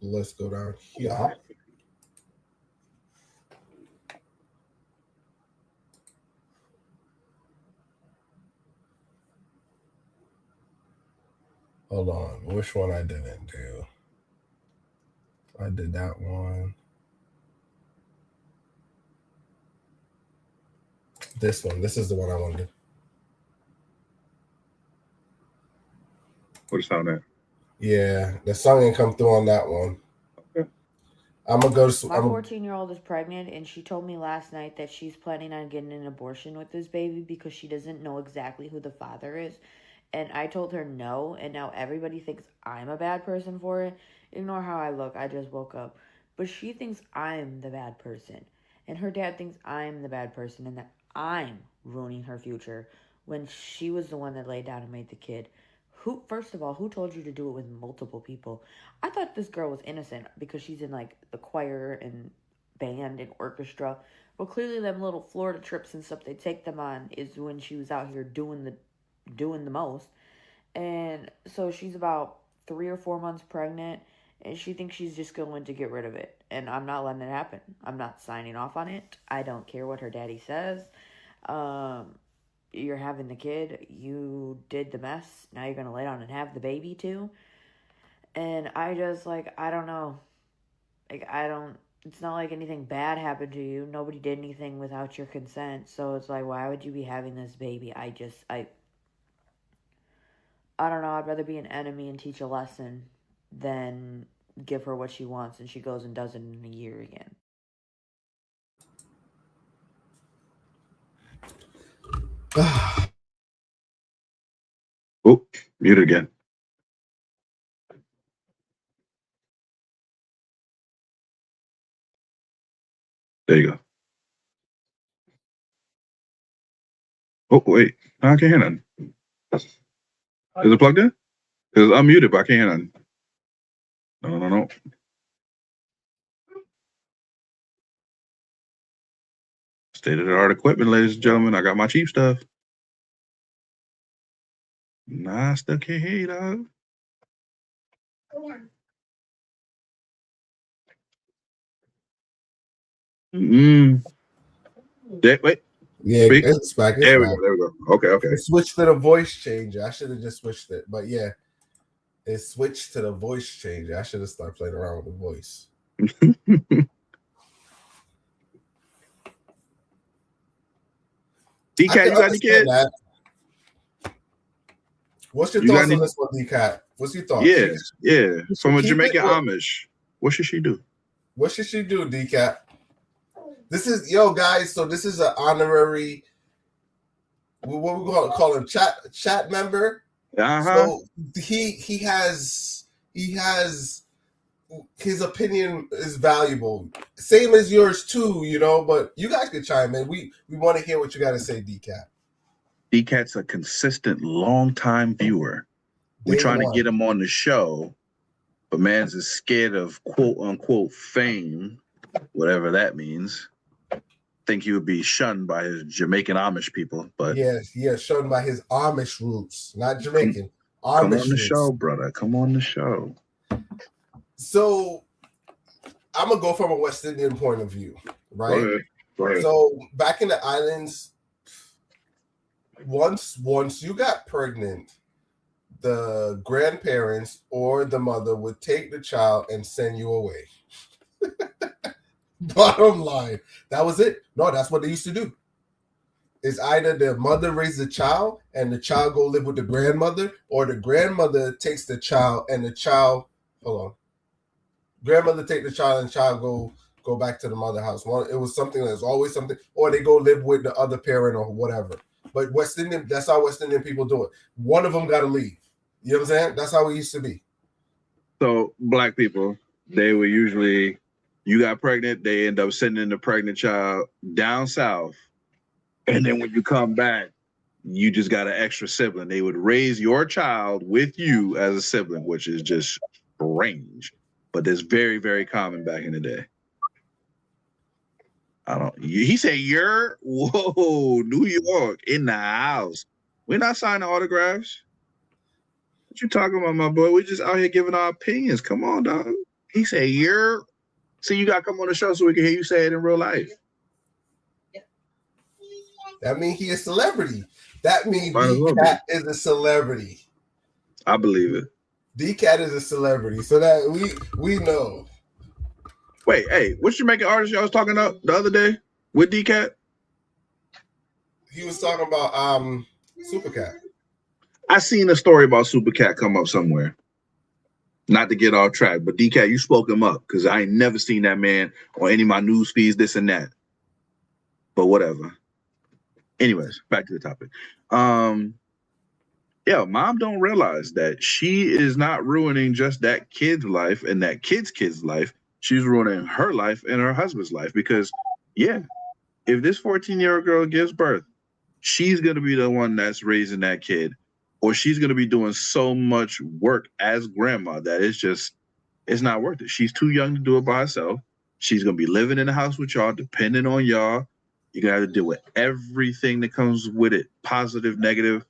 Let's go down here. Hold on. Which one I didn't do? I did that one. This one. This is the one I want to do. What sound that? Yeah, the song didn't come through on that one. Okay. I'm gonna go to my 14-year-old is pregnant, and she told me last night that she's planning on getting an abortion with this baby because she doesn't know exactly who the father is. And I told her no, and now everybody thinks I'm a bad person for it. Ignore how I look, I just woke up. But she thinks I'm the bad person. And her dad thinks I'm the bad person and that I'm ruining her future when she was the one that laid down and made the kid. First of all, who told you to do it with multiple people? I thought this girl was innocent because she's in like the choir and band and orchestra. But clearly them little Florida trips and stuff they take them on is when she was out here doing the most. And so she's about 3 or 4 months pregnant, and she thinks she's just going to get rid of it. And I'm not letting it happen. I'm not signing off on it. I don't care what her daddy says. You're having the kid. You did the mess. Now you're going to lay down and have the baby too. And I just, I don't know. It's not like anything bad happened to you. Nobody did anything without your consent. So it's like, why would you be having this baby? I don't know. I'd rather be an enemy and teach a lesson than give her what she wants and she goes and does it in a year again. Oh, mute again. There you go. Oh, wait. I can't hear nothing. Is it plugged in? Because I'm muted, but I can't hear nothing. No. State-of-the-art equipment, ladies and gentlemen. I got my cheap stuff. Nah, I still can't hear you, dog. Wait. Yeah, Speak. it's back. There we go. Okay. It switched to the voice changer. I should have just switched it. But yeah, it switched to the voice changer. I should have started playing around with the voice. D-Cat, you got any kids? What's your thoughts on this one, D-Cat? What's your thoughts? Yeah. From a Jamaican Amish. What should she do? What should she do, D-Cat? This is, guys, so this is an honorary, what we call him, chat member. So he has his opinion is valuable. Same as yours too, but you guys can chime in. We want to hear what you got to say, D-Cat. D-Cat's a consistent, long-time viewer. We're trying to get him on the show, but man's is scared of quote-unquote fame, whatever that means. Think he would be shunned by his Jamaican Amish people, but yes, shunned by his Amish roots, not Jamaican. Come on the show, brother. Come on the show. So I'm gonna go from a West Indian point of view, right? Go ahead. So back in the islands, once you got pregnant, the grandparents or the mother would take the child and send you away. Bottom line, that was it. No, that's what they used to do. It's either the mother raised the child and the child go live with the grandmother, or the grandmother takes the child and the child. Hold on. Grandmother take the child and child go back to the mother house. It was something that's always something, or they go live with the other parent or whatever. But West Indian, that's how West Indian people do it. One of them got to leave. You know what I'm saying? That's how it used to be. So black people, they were usually, you got pregnant, they end up sending the pregnant child down south. And then when you come back, you just got an extra sibling. They would raise your child with you as a sibling, which is just strange. But that's very, very common back in the day. He said, you're, whoa, New York in the house. We're not signing autographs. What you talking about, my boy? We're just out here giving our opinions. Come on, dog. He said, you're, see, you got to come on the show so we can hear you say it in real life. That means he a celebrity. That means D-Cat is a celebrity. I believe it. D-Cat is a celebrity. So that we know. Wait, hey, what's your making artist y'all was talking about the other day with D-Cat? He was talking about Supercat. I seen a story about Supercat come up somewhere. Not to get off track, but D-Cat, you spoke him up because I ain't never seen that man on any of my news feeds, this and that. But whatever. Anyways, back to the topic. Yeah, mom don't realize that she is not ruining just that kid's life and that kid's life. She's ruining her life and her husband's life because, yeah, if this 14-year-old girl gives birth, she's going to be the one that's raising that kid, or she's going to be doing so much work as grandma that it's not worth it. She's too young to do it by herself. She's going to be living in the house with y'all, depending on y'all. You're going to have to deal with everything that comes with it, positive, negative.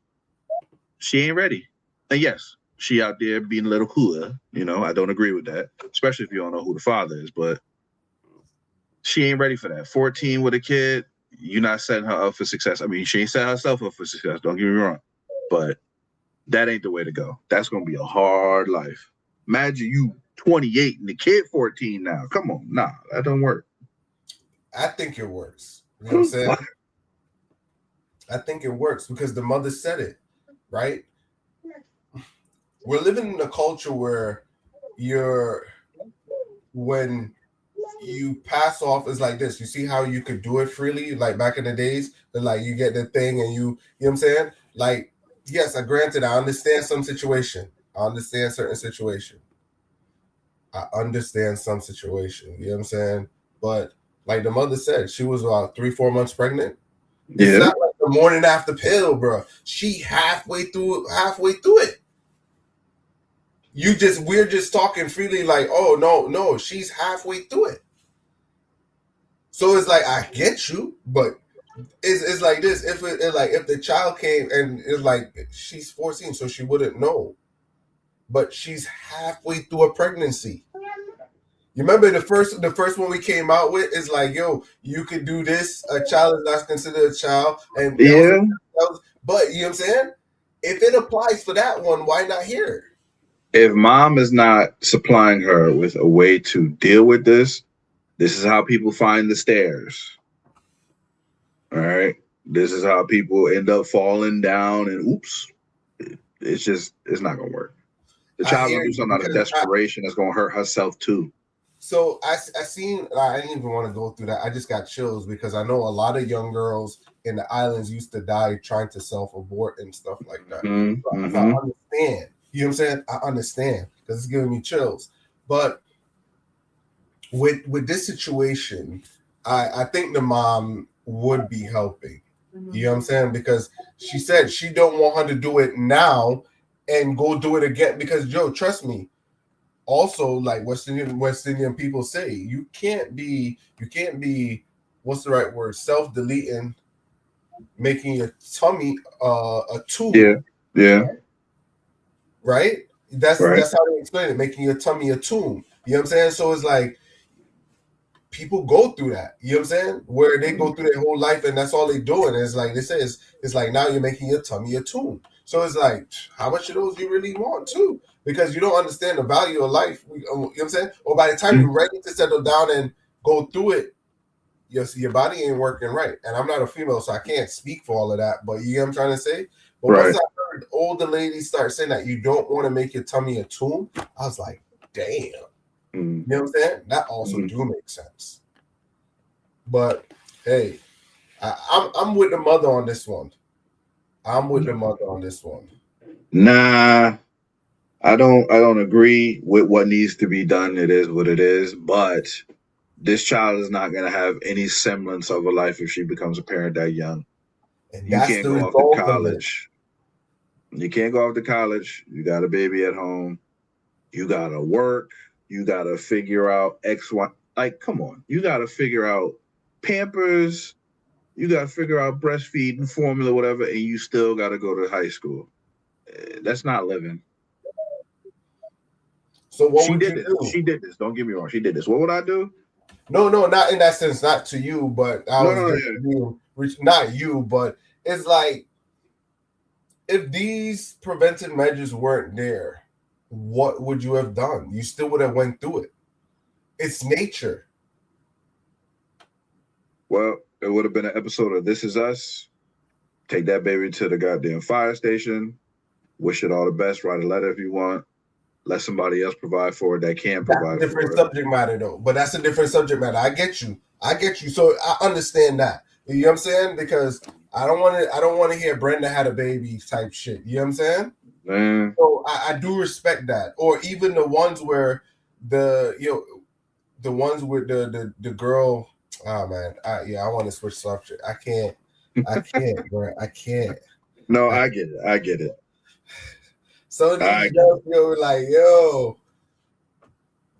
She ain't ready. And yes, she out there being a little hooah. You know, I don't agree with that, especially if you don't know who the father is, but she ain't ready for that. 14 with a kid, you're not setting her up for success. I mean, she ain't setting herself up for success, don't get me wrong, but that ain't the way to go. That's going to be a hard life. Imagine you 28 and the kid 14 now. Come on. Nah, that don't work. I think it works. You know what I'm saying? I think it works because the mother said it, right? We're living in a culture where when you pass off is like this. You see how you could do it freely, like back in the days, that like you get the thing and you know what I'm saying? Like, yes, granted, I understand some situation. I understand certain situation. I understand some situation. You know what I'm saying? But like the mother said, she was about 3-4 months pregnant. It's not like the morning after pill, bro. She halfway through it. We're just talking freely, like, oh no, she's halfway through it. So it's like I get you, but it's like this. If the child came and it's like she's 14, so she wouldn't know, but she's halfway through a pregnancy. You remember the first one we came out with is like, yo, you could do this. A child is not considered a child, and yeah. But you know what I'm saying? If it applies for that one, why not here? If mom is not supplying her with a way to deal with this is how people find the stairs. All right. This is how people end up falling down and oops. It's not gonna work. The child gonna do something out of desperation that's gonna hurt herself too. So I didn't even want to go through that. I just got chills because I know a lot of young girls in the islands used to die trying to self-abort and stuff like that. So I understand. You know what I'm saying? I understand because it's giving me chills. But with this situation, I think the mom would be helping. You know what I'm saying? Because she said she don't want her to do it now and go do it again. Because trust me. Also, like West Indian people say, you can't be what's the right word? Self-deleting, making your tummy a tool. Yeah. Right? That's how they explain it, making your tummy a tomb. You know what I'm saying? So it's like people go through that. You know what I'm saying? Where they go through their whole life and that's all they do. And it's like they say it's like now you're making your tummy a tomb. So it's like, how much of those you really want too? Because you don't understand the value of life. You know what I'm saying? Or by the time you're ready to settle down and go through it, your body ain't working right. And I'm not a female, so I can't speak for all of that. But you know what I'm trying to say? But once I heard older ladies start saying that you don't want to make your tummy a tomb, I was like, damn. You know what I'm saying? That also do make sense. But hey, I'm with the mother on this one. Nah, I don't agree with what needs to be done. It is what it is, but this child is not going to have any semblance of a life if she becomes a parent that young. And You that's can't the go off to result of it. college. You can't go off to college. You got a baby at home. You got to work. You got to figure out X, Y. Like, come on. You got to figure out Pampers. You got to figure out breastfeeding, formula, whatever, and you still got to go to high school. That's not living. So what She would did you this. do? She did this. Don't get me wrong. She did this. What would I do? No, not in that sense, not to you, but I was just yeah. being, not you, but it's like if these preventive measures weren't there, what would you have done? You still would have went through it. It's nature. Well, it would have been an episode of This Is Us. Take that baby to the goddamn fire station. Wish it all the best. Write a letter if you want. Let somebody else provide for it that can provide That's a different for it. subject matter, though. But that's a different subject matter. I get you. So I understand that. You know what I'm saying? Because I don't want to hear Brenda had a baby type shit. You know what I'm saying? Man. So I do respect that. Or even the ones where the ones with the girl. Oh man, I want to switch subject. I can't, bro. I can't. No, I get it. So these girls feel like, yo,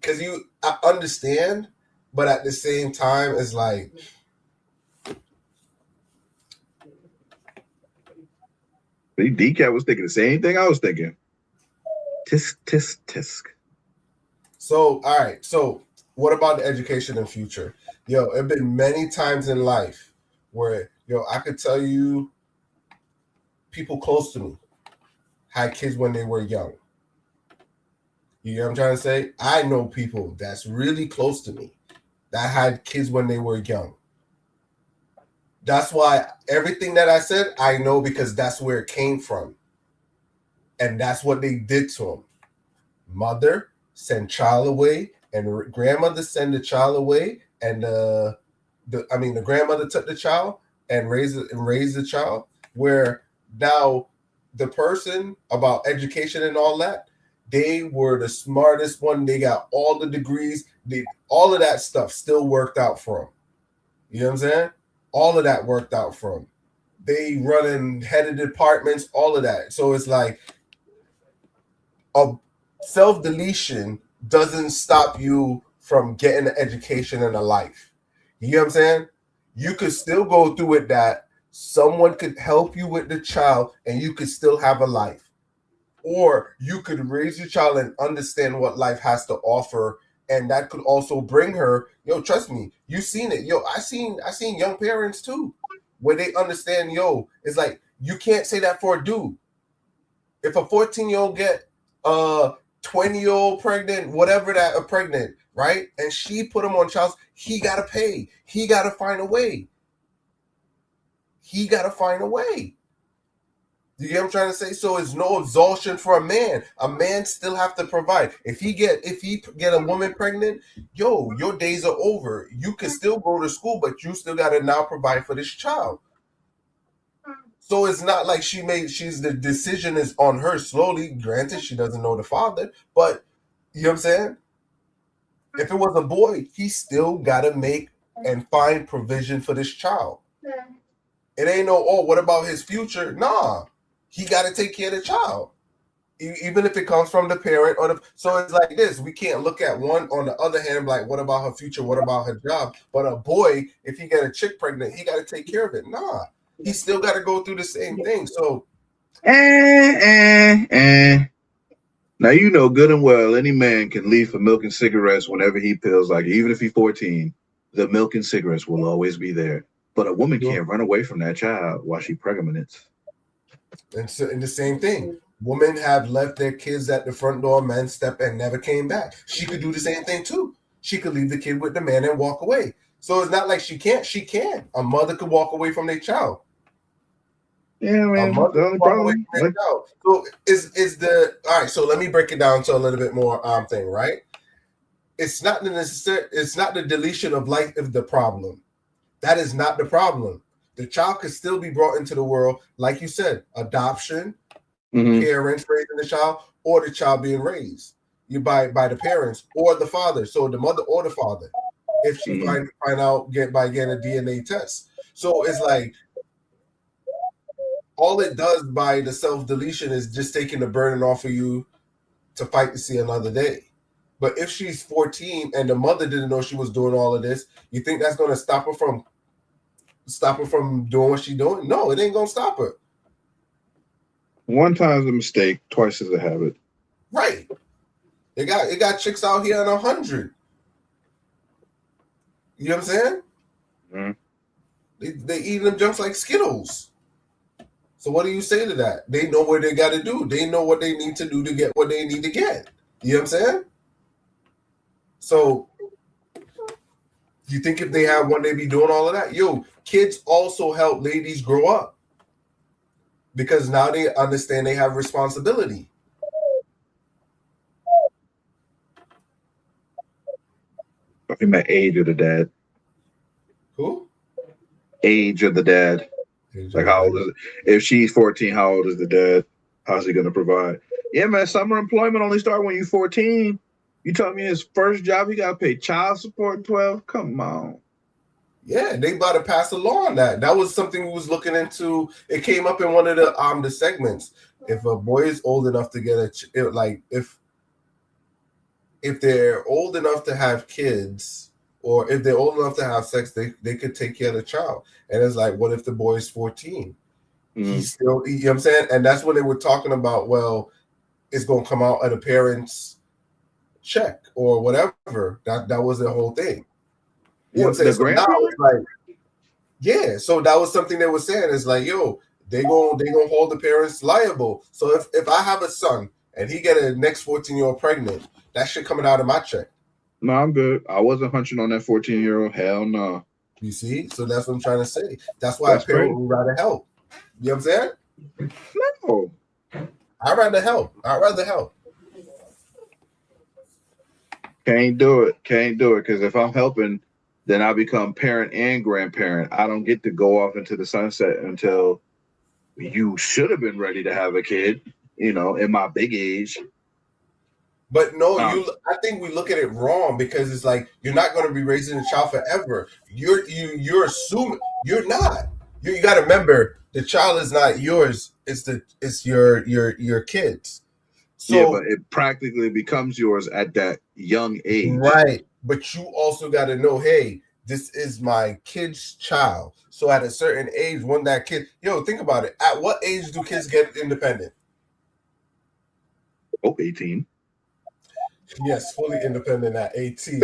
because I understand, but at the same time, it's like, DCAT was thinking the same thing I was thinking. Tisk, tisk, tisk. So, all right. So, what about the education and future? Yo, it been many times in life where, I could tell you people close to me had kids when they were young. You know what I'm trying to say? I know people that's really close to me that had kids when they were young. That's why everything that I said, I know because that's where it came from. And that's what they did to them. Mother send child away, and grandmother send the child away, and the grandmother took the child and raised the child. Where now the person about education and all that, they were the smartest one. They got all the degrees. All of that stuff still worked out for them. You know what I'm saying? All of that worked out for them. They running head of departments, all of that. So it's like a self-deletion doesn't stop you from getting an education and a life. You know what I'm saying? You could still go through it, that someone could help you with the child and you could still have a life. Or you could raise your child and understand what life has to offer, and that could also bring her, trust me, you've seen it. I seen young parents too, where they understand, it's like, you can't say that for a dude. If a 14-year-old get 20-year-old pregnant, whatever that are pregnant, right? And she put him on child, he gotta pay. He gotta find a way. You get what I'm trying to say? So it's no exhaustion for a man. A man still have to provide. If he get a woman pregnant, your days are over. You can still go to school, but you still gotta now provide for this child. So it's not like the decision is on her slowly. Granted, she doesn't know the father, but you know what I'm saying? If it was a boy, he still gotta make and find provision for this child. It ain't what about his future? Nah. He got to take care of the child, even if it comes from the parent. So it's like this. We can't look at one on the other hand, like, what about her future? What about her job? But a boy, if he get a chick pregnant, he got to take care of it. Nah, he still got to go through the same thing. So, Now, you know good and well any man can leave for milk and cigarettes whenever he feels like it. Even if he's 14, the milk and cigarettes will always be there. But a woman can't run away from that child while she's pregnant. And the same thing. Women have left their kids at the front door, men step and never came back. She could do the same thing too. She could leave the kid with the man and walk away. So it's not like she can't. She can. A mother could walk away from their child. Yeah, man. A mother could walk away from their child. So all right. So let me break it down to a little bit more thing, right? It's not the deletion of life of the problem. That is not the problem. The child could still be brought into the world, like you said, adoption, parents raising the child, or the child being raised by the parents or the father, so the mother or the father, if she find out by getting a DNA test. So it's like all it does by the self-deletion is just taking the burden off of you to fight to see another day. But if she's 14 and the mother didn't know she was doing all of this, you think that's going to stop her from doing what she's doing? No, it ain't going to stop her. One time's a mistake, twice is a habit. Right. It got chicks out here on 100. You know what I'm saying? They eating them junks like Skittles. So what do you say to that? They know what they got to do. They know what they need to do to get what they need to get. You know what I'm saying? So you think if they have one, they be doing all of that? Yo, kids also help ladies grow up because now they understand they have responsibility. I mean, age of the dad. Who? Age of the dad. Like, how old is it? If she's 14, how old is the dad? How's he going to provide? Yeah, man, summer employment only start when you're 14. You told me his first job, he got to pay child support at 12? Come on. Yeah, they about to pass a law on that. That was something we was looking into. It came up in one of the segments. If a boy is old enough to get if they're old enough to have kids, or if they're old enough to have sex, they could take care of the child. And it's like, what if the boy is 14? He's still, you know what I'm saying? And that's when they were talking about, well, it's going to come out at a parent's check or whatever. That was the whole thing. You know what I'm saying? So now it's like, yeah. So that was something they were saying. It's like, yo, they gonna hold the parents liable. So if I have a son and he get a next 14-year-old pregnant, that shit coming out of my check. No, I'm good. I wasn't hunching on that 14-year-old. Hell no. You see? So that's what I'm trying to say. That's why a parent would rather help. You know what I'm saying? No. I'd rather help. Can't do it. Because if I'm helping, then I become parent and grandparent. I don't get to go off into the sunset until you should have been ready to have a kid, in my big age. But no, I think we look at it wrong because it's like you're not going to be raising a child forever. You're assuming you're not. You got to remember the child is not yours. It's your kids. So, yeah, but it practically becomes yours at that young age. Right. But you also got to know, hey, this is my kid's child. So at a certain age, when that kid, think about it. At what age do kids get independent? 18. Yes, fully independent at 18.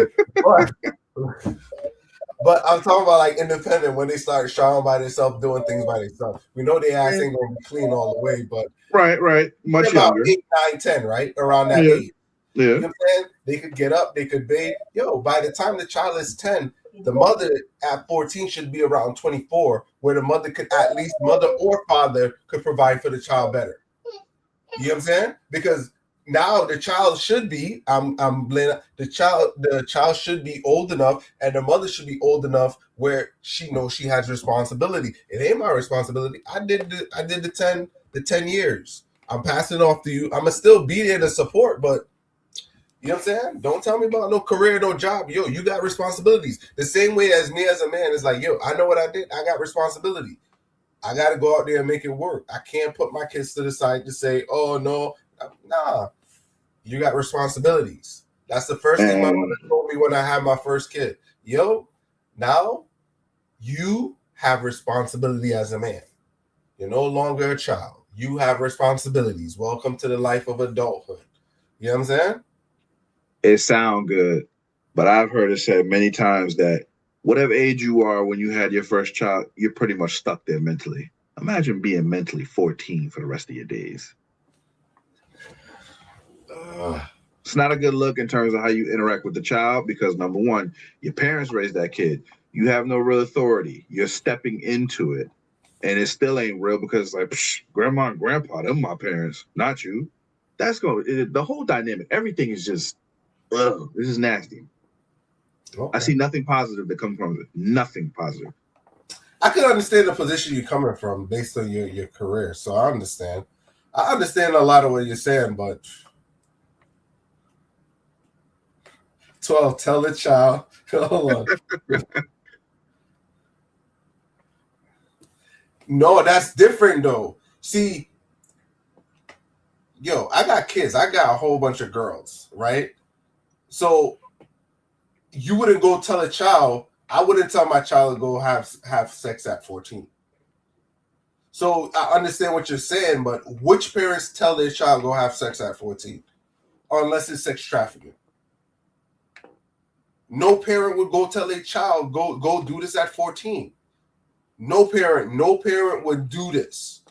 But I'm talking about like independent when they start showering by themselves, doing things by themselves. We know their ass ain't gonna be clean all the way, but right, much about younger. 8, 9, 10, right around that age. Yeah, you know what I'm saying? They could get up, they could bathe. By the time the child is 10, the mother at 14 should be around 24, where the mother could at least mother or father could provide for the child better. You know what I'm saying? Because now the child should be, the child should be old enough, and the mother should be old enough where she knows she has responsibility. It ain't my responsibility. I did the 10 years. I'm passing it off to you. I'm gonna still be there to support, but you know what I'm saying? Don't tell me about no career, no job. Yo, you got responsibilities. The same way as me as a man is like, yo, I know what I did. I got responsibility. I got to go out there and make it work. I can't put my kids to the side to say, oh, no. Nah. You got responsibilities. That's the first thing my mother told me when I had my first kid. Yo, now you have responsibility as a man. You're no longer a child. You have responsibilities. Welcome to the life of adulthood. You know what I'm saying? It sounds good, but I've heard it said many times that whatever age you are when you had your first child, you're pretty much stuck there mentally. Imagine being mentally 14 for the rest of your days. It's not a good look in terms of how you interact with the child because, number one, your parents raised that kid. You have no real authority. You're stepping into it, and it still ain't real because, like, grandma and grandpa, them my parents, not you. That's the whole dynamic. Everything is just, this is nasty. Okay. I see nothing positive that comes from it. Nothing positive. I can understand the position you're coming from based on your career, so I understand. I understand a lot of what you're saying, but 12, tell the child. Hold on. No, that's different though. See, yo, I got kids. I got a whole bunch of girls, right? So you wouldn't go tell a child. I wouldn't tell my child to go have sex at 14. So I understand what you're saying, but which parents tell their child go have sex at 14? Unless it's sex trafficking. No parent would go tell their child go do this at 14. No parent would do this.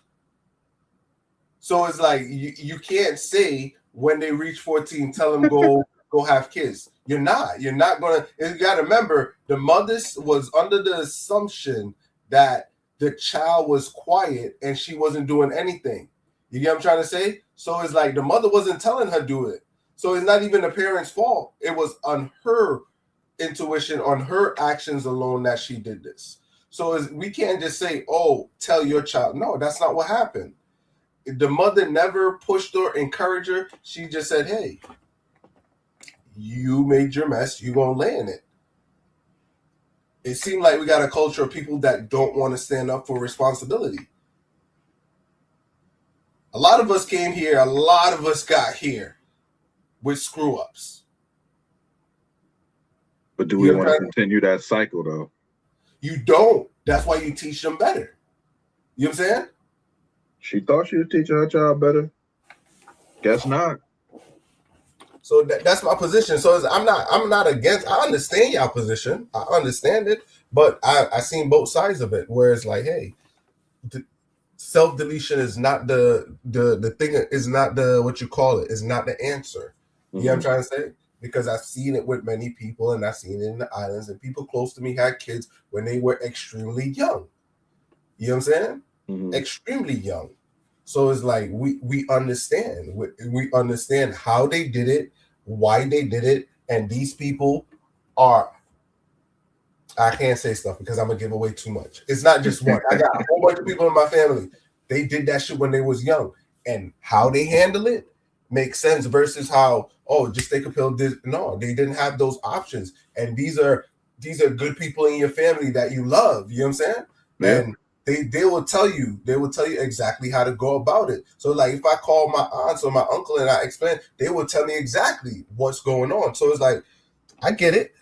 So it's like you can't say when they reach 14, tell them go have kids. You're not gonna. You gotta remember, the mother was under the assumption that the child was quiet and she wasn't doing anything. You get what I'm trying to say? So it's like the mother wasn't telling her do it. So it's not even the parent's fault. It was on her intuition, on her actions alone that she did this. So we can't just say, oh, tell your child. No, that's not what happened. The mother never pushed or encouraged her. She just said, hey, you made your mess. You're going to lay in it. It seemed like we got a culture of people that don't want to stand up for responsibility. A lot of us came here. A lot of us got here with screw-ups. But do we want to continue that cycle, though? You don't. That's why you teach them better. You know what I'm saying? She thought she was teaching her child better. Guess not. So that's my position. So I'm not against. I understand y'all position. I understand it, but I seen both sides of it. Where it's like, hey, self deletion is not the thing. Is not the what you call it. Is not the answer. You know what I'm trying to say? Because I've seen it with many people, and I've seen it in the islands, and people close to me had kids when they were extremely young. You know what I'm saying? Mm-hmm. Extremely young. So it's like we understand. We understand how they did it, why they did it, and these people are. I can't say stuff because I'm gonna give away too much. It's not just one. I got a whole bunch of people in my family. They did that shit when they was young, and how they handle it makes sense versus how just take a pill. No, they didn't have those options, and these are good people in your family that you love. You know what I'm saying? Yeah. And they will tell you exactly how to go about it. So like if I call my aunts or my uncle and I explain, they will tell me exactly what's going on. So it's like I get it.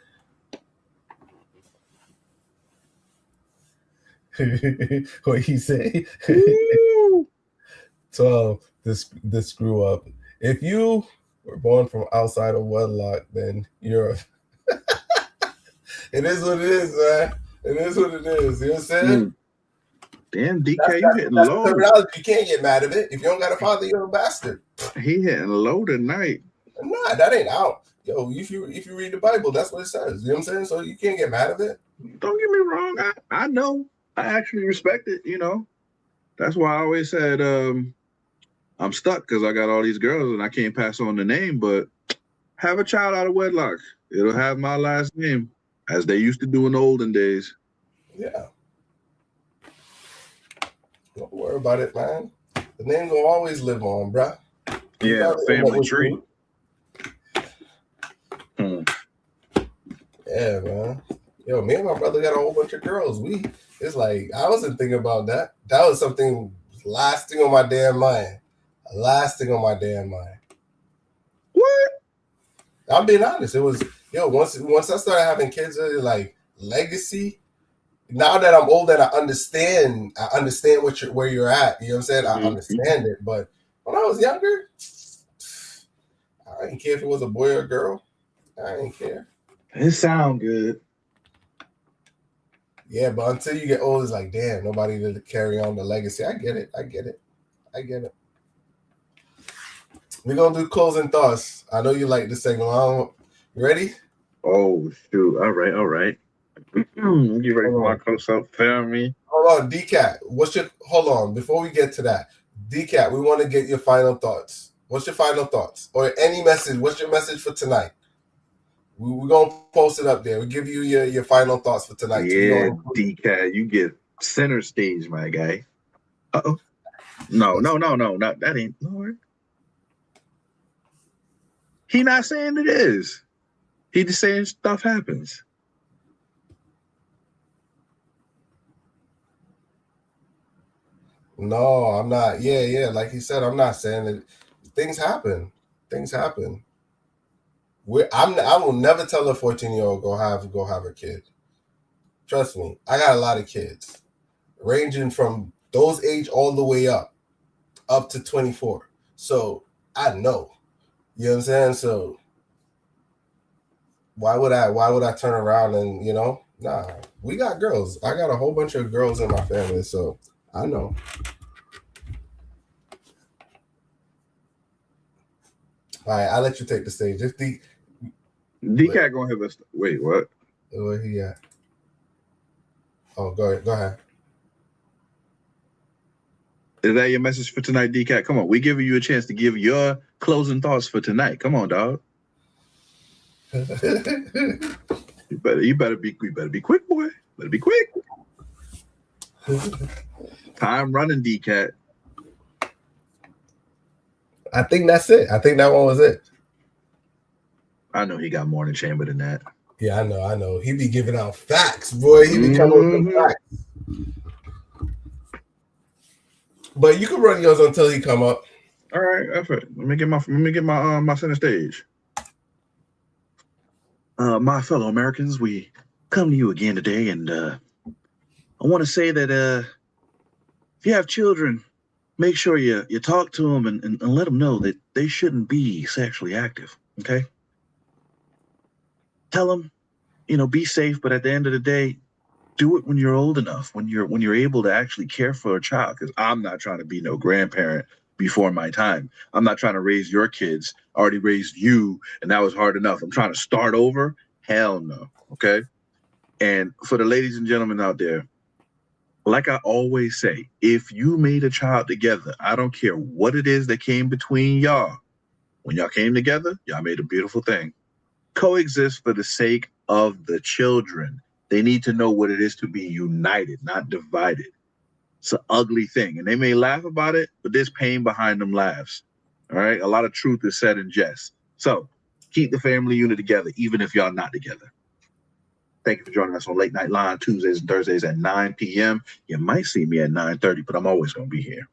What he say? So this screw up. If you were born from outside of wedlock, then you're. It is what it is, man. It is what it is. You know what I'm saying? Damn, DK, you hitting low. You can't get mad at it. If you don't got a father, you're a bastard. He hitting low tonight. Nah, that ain't out. Yo, if you read the Bible, that's what it says. You know what I'm saying? So you can't get mad at it. Don't get me wrong. I know. I actually respect it, you know. That's why I always said I'm stuck because I got all these girls and I can't pass on the name, but have a child out of wedlock. It'll have my last name, as they used to do in the olden days. Yeah. Don't worry about it, man. The name gonna always live on, bruh. Yeah, family tree. Yeah, man. Yo, me and my brother got a whole bunch of girls. It's like I wasn't thinking about that. That was something last thing on my damn mind. Last thing on my damn mind. What? I'm being honest. It was once I started having kids, like legacy. Now that I'm older, I understand where you're at. You know what I'm saying? I understand it. But when I was younger, I didn't care if it was a boy or a girl. I didn't care. It sound good. Yeah, but until you get old, it's like, damn, nobody to carry on the legacy. I get it. We're going to do closing thoughts. I know you like this segment. You ready? Oh, shoot. All right. Get ready for my close-up. Film me. Hold on, DCAT. Hold on. Before we get to that, DCAT, we want to get your final thoughts. What's your final thoughts? Or any message? What's your message for tonight? We're going to post it up there. We'll give you your final thoughts for tonight. Yeah, DCAT, you get center stage, my guy. Uh-oh. No, not that ain't Lord. He not saying it is. He just saying stuff happens. No, I'm not. Yeah. Like he said, I'm not saying that things happen. Things happen. I will never tell a 14-year-old go have a kid. Trust me, I got a lot of kids, ranging from those age all the way up to 24. So I know. You know what I'm saying? So why would I turn around and, nah, we got girls. I got a whole bunch of girls in my family, so I know. All right, I'll let you take the stage. If D-Cat gonna have us. Wait, what? Where he at? Oh, go ahead. Is that your message for tonight, D-Cat? Come on, we giving you a chance to give your closing thoughts for tonight. Come on, dog. You better be quick, boy. Better be quick. Time running, D-Cat. I think that's it. I think that one was it. I know he got more in the chamber than that. Yeah, I know. He be giving out facts, boy. He be coming with the facts. But you can run yours until he come up. All right, effort. Let me get my center stage. My fellow Americans, we come to you again today, and I want to say that if you have children, make sure you talk to them and let them know that they shouldn't be sexually active. Okay. Tell them, be safe, but at the end of the day, do it when you're old enough, when you're able to actually care for a child. Because I'm not trying to be no grandparent before my time. I'm not trying to raise your kids. I already raised you, and that was hard enough. I'm trying to start over. Hell no. Okay. And for the ladies and gentlemen out there, like I always say, if you made a child together, I don't care what it is that came between y'all. When y'all came together, y'all made a beautiful thing. Coexist for the sake of the children. They need to know what it is to be united, not divided. It's an ugly thing. And they may laugh about it, but there's pain behind them laughs. All right? A lot of truth is said in jest. So keep the family unit together, even if y'all not together. Thank you for joining us on Late Night Line, Tuesdays and Thursdays at 9 p.m. You might see me at 9:30, but I'm always going to be here.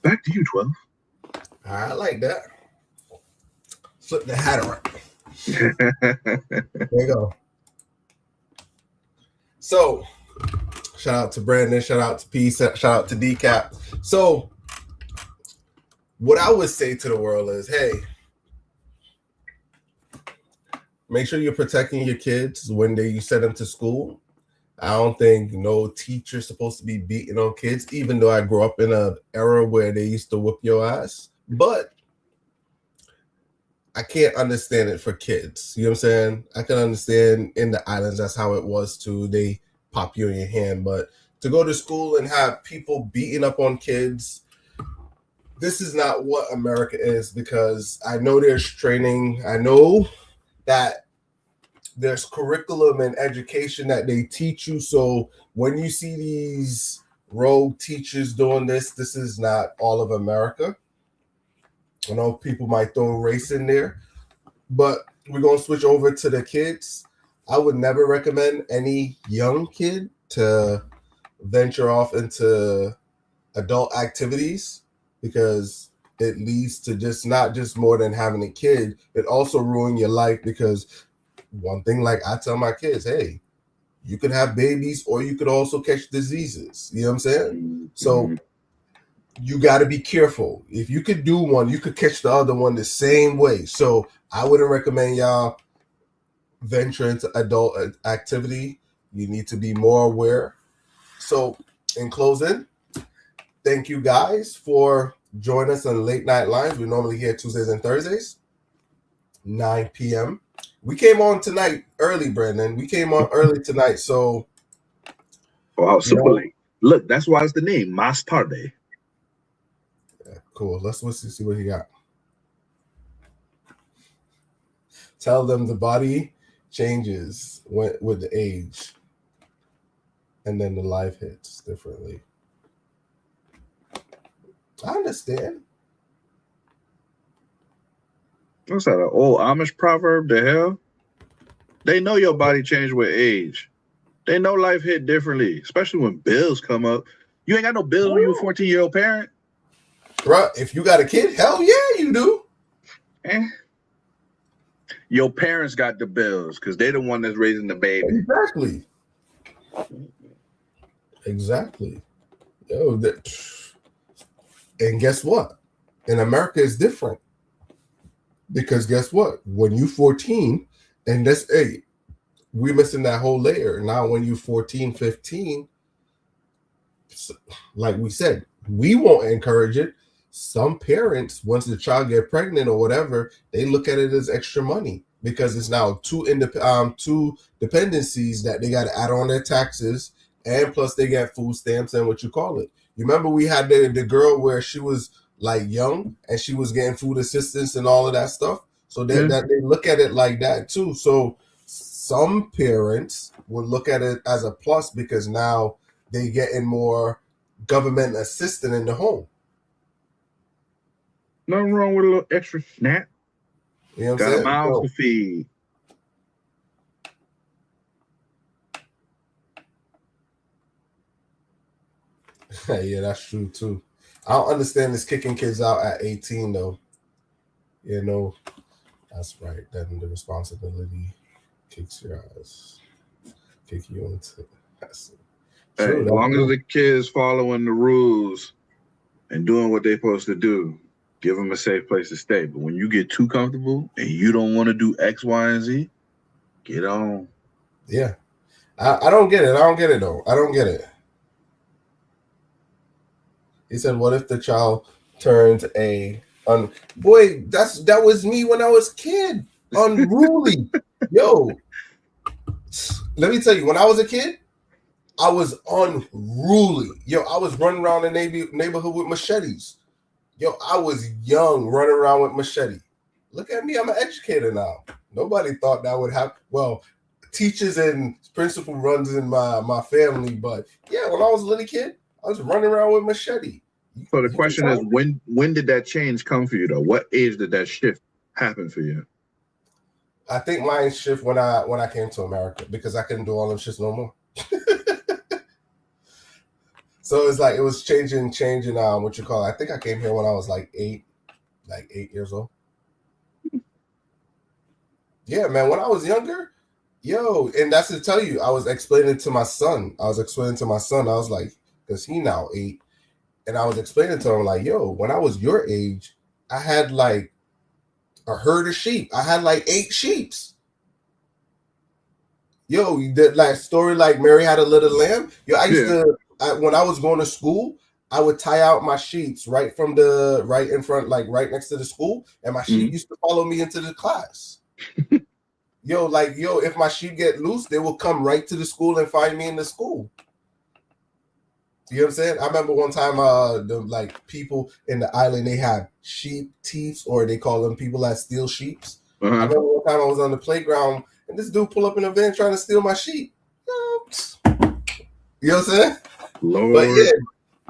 Back to you, 12. I like that. Flip the hat around. There you go. So, shout out to Brandon, shout out to P, shout out to D-Cap. So, what I would say to the world is, hey, make sure you're protecting your kids when you send them to school. I don't think no teacher's supposed to be beating on kids, even though I grew up in an era where they used to whoop your ass. But I can't understand it for kids. You know what I'm saying? I can understand in the islands, that's how it was too. They pop you in your hand. But to go to school and have people beating up on kids, this is not what America is, because I know there's training. I know that there's curriculum and education that they teach you. So when you see these rogue teachers doing this is not all of America. I know people might throw race in there, but we're going to switch over to the kids. I would never recommend any young kid to venture off into adult activities, because it leads to just not just more than having a kid, it also ruin your life. Because one thing, like I tell my kids, hey, you could have babies or you could also catch diseases. You know what I'm saying? So you got to be careful. If you could do one, you could catch the other one the same way. So I wouldn't recommend y'all venture into adult activity. You need to be more aware. So in closing, thank you guys for joining us on Late Night Lines. We're normally here Tuesdays and Thursdays, 9 p.m. We came on tonight early, Brandon. We came on early tonight. So wow, super late. Look, that's why it's the name, Mas Tarde. Yeah, cool. Let's see what he got. Tell them the body changes with the age, and then the life hits differently. I understand. What's that? An old Amish proverb? The hell? They know your body changed with age. They know life hit differently, especially when bills come up. You ain't got no bills when you're a 14-year-old parent. Right. If you got a kid, hell yeah, you do. Your parents got the bills because they're the one that's raising the baby. Exactly. Yo, and guess what? In America, it's different. Because guess what? When you 14, and that's 8, we're missing that whole layer. Now, when you 14, 15, like we said, we won't encourage it. Some parents, once the child get pregnant or whatever, they look at it as extra money because it's now two dependencies that they got to add on their taxes, and plus they get food stamps and what you call it. You remember we had the girl where she was like young and she was getting food assistance and all of that stuff. So they look at it like that too. So some parents would look at it as a plus because now they getting more government assistance in the home. Nothing wrong with a little extra snap. You know what Got I'm a saying? mouth to feed. Yeah, that's true too. I don't understand this kicking kids out at 18 though. You know, that's right. Then the responsibility kicks your ass, kick you into. That's True, as long as the kids following the rules and doing what they're supposed to do, give them a safe place to stay. But when you get too comfortable and you don't want to do X, Y, and Z, get on. Yeah, I don't get it. I don't get it though. I don't get it. He said, "What if the child turns boy? That was me when I was a kid. Unruly, yo. Let me tell you, when I was a kid, I was unruly. Yo, I was running around the neighborhood with machetes. Yo, I was young, running around with machete. Look at me, I'm an educator now. Nobody thought that would happen. Well, teachers and principal runs in my family, but yeah, when I was a little kid, I was running around with machete. So the question is, when did that change come for you though? What age did that shift happen for you? I think mine shift when I came to America because I couldn't do all them shits no more. So it's like it was changing what you call it. I think I came here when I was like 8 years old. Yeah, man, when I was younger, yo, and that's to tell you, I was explaining to my son. I was like, because he now 8, and I was explaining to him like, yo, when I was your age, I had like a herd of sheep. I had like 8 sheeps. Yo, that like story like Mary had a little lamb. Yo, I used to when I was going to school, I would tie out my sheets right in front, like right next to the school, and my sheep used to follow me into the class. If my sheep get loose, they will come right to the school and find me in the school. You know what I'm saying? I remember one time, the people in the island, they had sheep thieves, or they call them people that steal sheeps. I remember one time I was on the playground and this dude pull up in a van trying to steal my sheep. You know what I'm saying? Lord.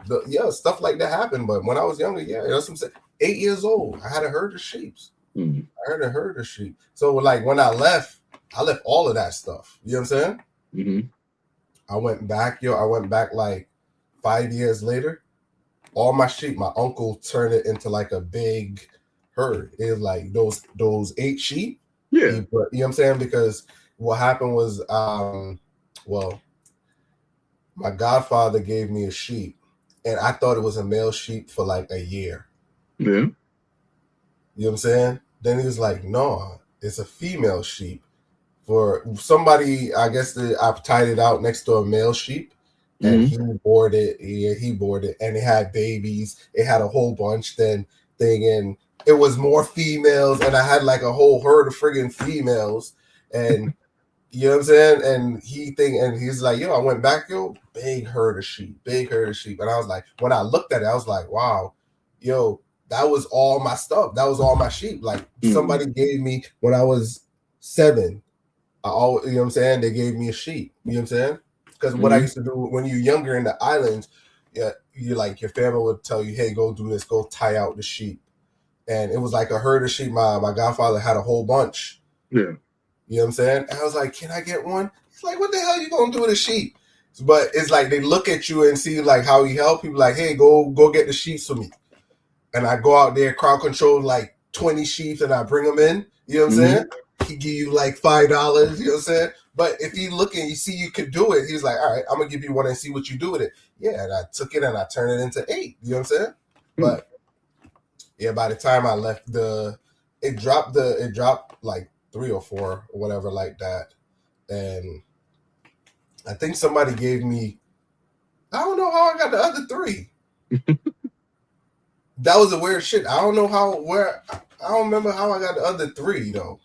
But yeah, stuff like that happened. But when I was younger, yeah, that's what I'm saying. 8 years old, I had a herd of sheep. I had a herd of sheep. So like when I left all of that stuff. You know what I'm saying? Mm-hmm. I went back like 5 years later. All my sheep, my uncle turned it into like a big herd. It was like those 8 sheep. Yeah. You know what I'm saying? Because what happened was, my godfather gave me a sheep, and I thought it was a male sheep for like a year. Yeah. You know what I'm saying? Then he was like, no, it's a female sheep. For somebody, I guess I've tied it out next to a male sheep, and he bought it. Yeah, he bought it, and it had babies. It had a whole bunch and it was more females, and I had like a whole herd of friggin' females, and you know what I'm saying? And he's like, yo, I went back, yo, big herd of sheep. And I was like, when I looked at it, I was like, wow, yo, that was all my stuff. That was all my sheep. Like somebody gave me when I was 7. You know what I'm saying? They gave me a sheep. You know what I'm saying? Because what I used to do when you're younger in the islands, yeah, you like your family would tell you, hey, go do this, go tie out the sheep. And it was like a herd of sheep. My godfather had a whole bunch. Yeah. You know what I'm saying? And I was like, can I get one? He's like, what the hell you gonna do with a sheep? But it's like they look at you and see like how you help people, like, hey, go get the sheep for me. And I go out there, crowd control like 20 sheep, and I bring them in. You know what I'm saying? He give you like $5. You know what I'm saying? But if you look and you see you could do it, he's like, all right, I'm gonna give you one and see what you do with it. Yeah, and I took it and I turned it into 8. You know what I'm saying? But yeah, by the time I left it dropped like 3 or 4 or whatever like that. And I think somebody gave me, I don't know how I got the other 3. That was a weird shit. I don't know I don't remember how I got the other 3 though.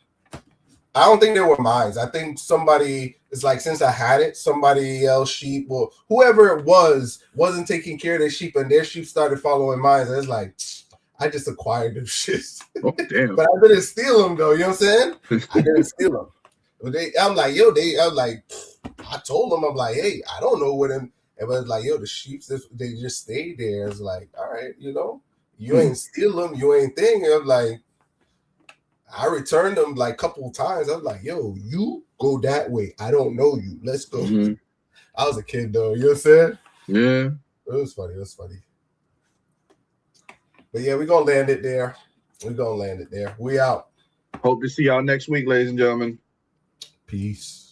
I don't think they were mine. I think somebody, it's like, since I had it, somebody else sheep, or whoever it was, wasn't taking care of their sheep, and their sheep started following mine. And it's like, I just acquired them shits. Oh, damn. But I didn't steal them though. You know what I'm saying? I didn't steal them. But I'm like, I told them, I'm like, hey, I don't know what them. And but it's like, yo, the sheep, they just stayed there. It's like, all right, you know, you ain't steal them, you ain't thing. And I'm like, I returned them like a couple of times. I was like, yo, you go that way. I don't know you. Let's go. I was a kid though. You know what I'm saying? Yeah. It was funny. But yeah, we're going to land it there. We out. Hope to see y'all next week, ladies and gentlemen. Peace.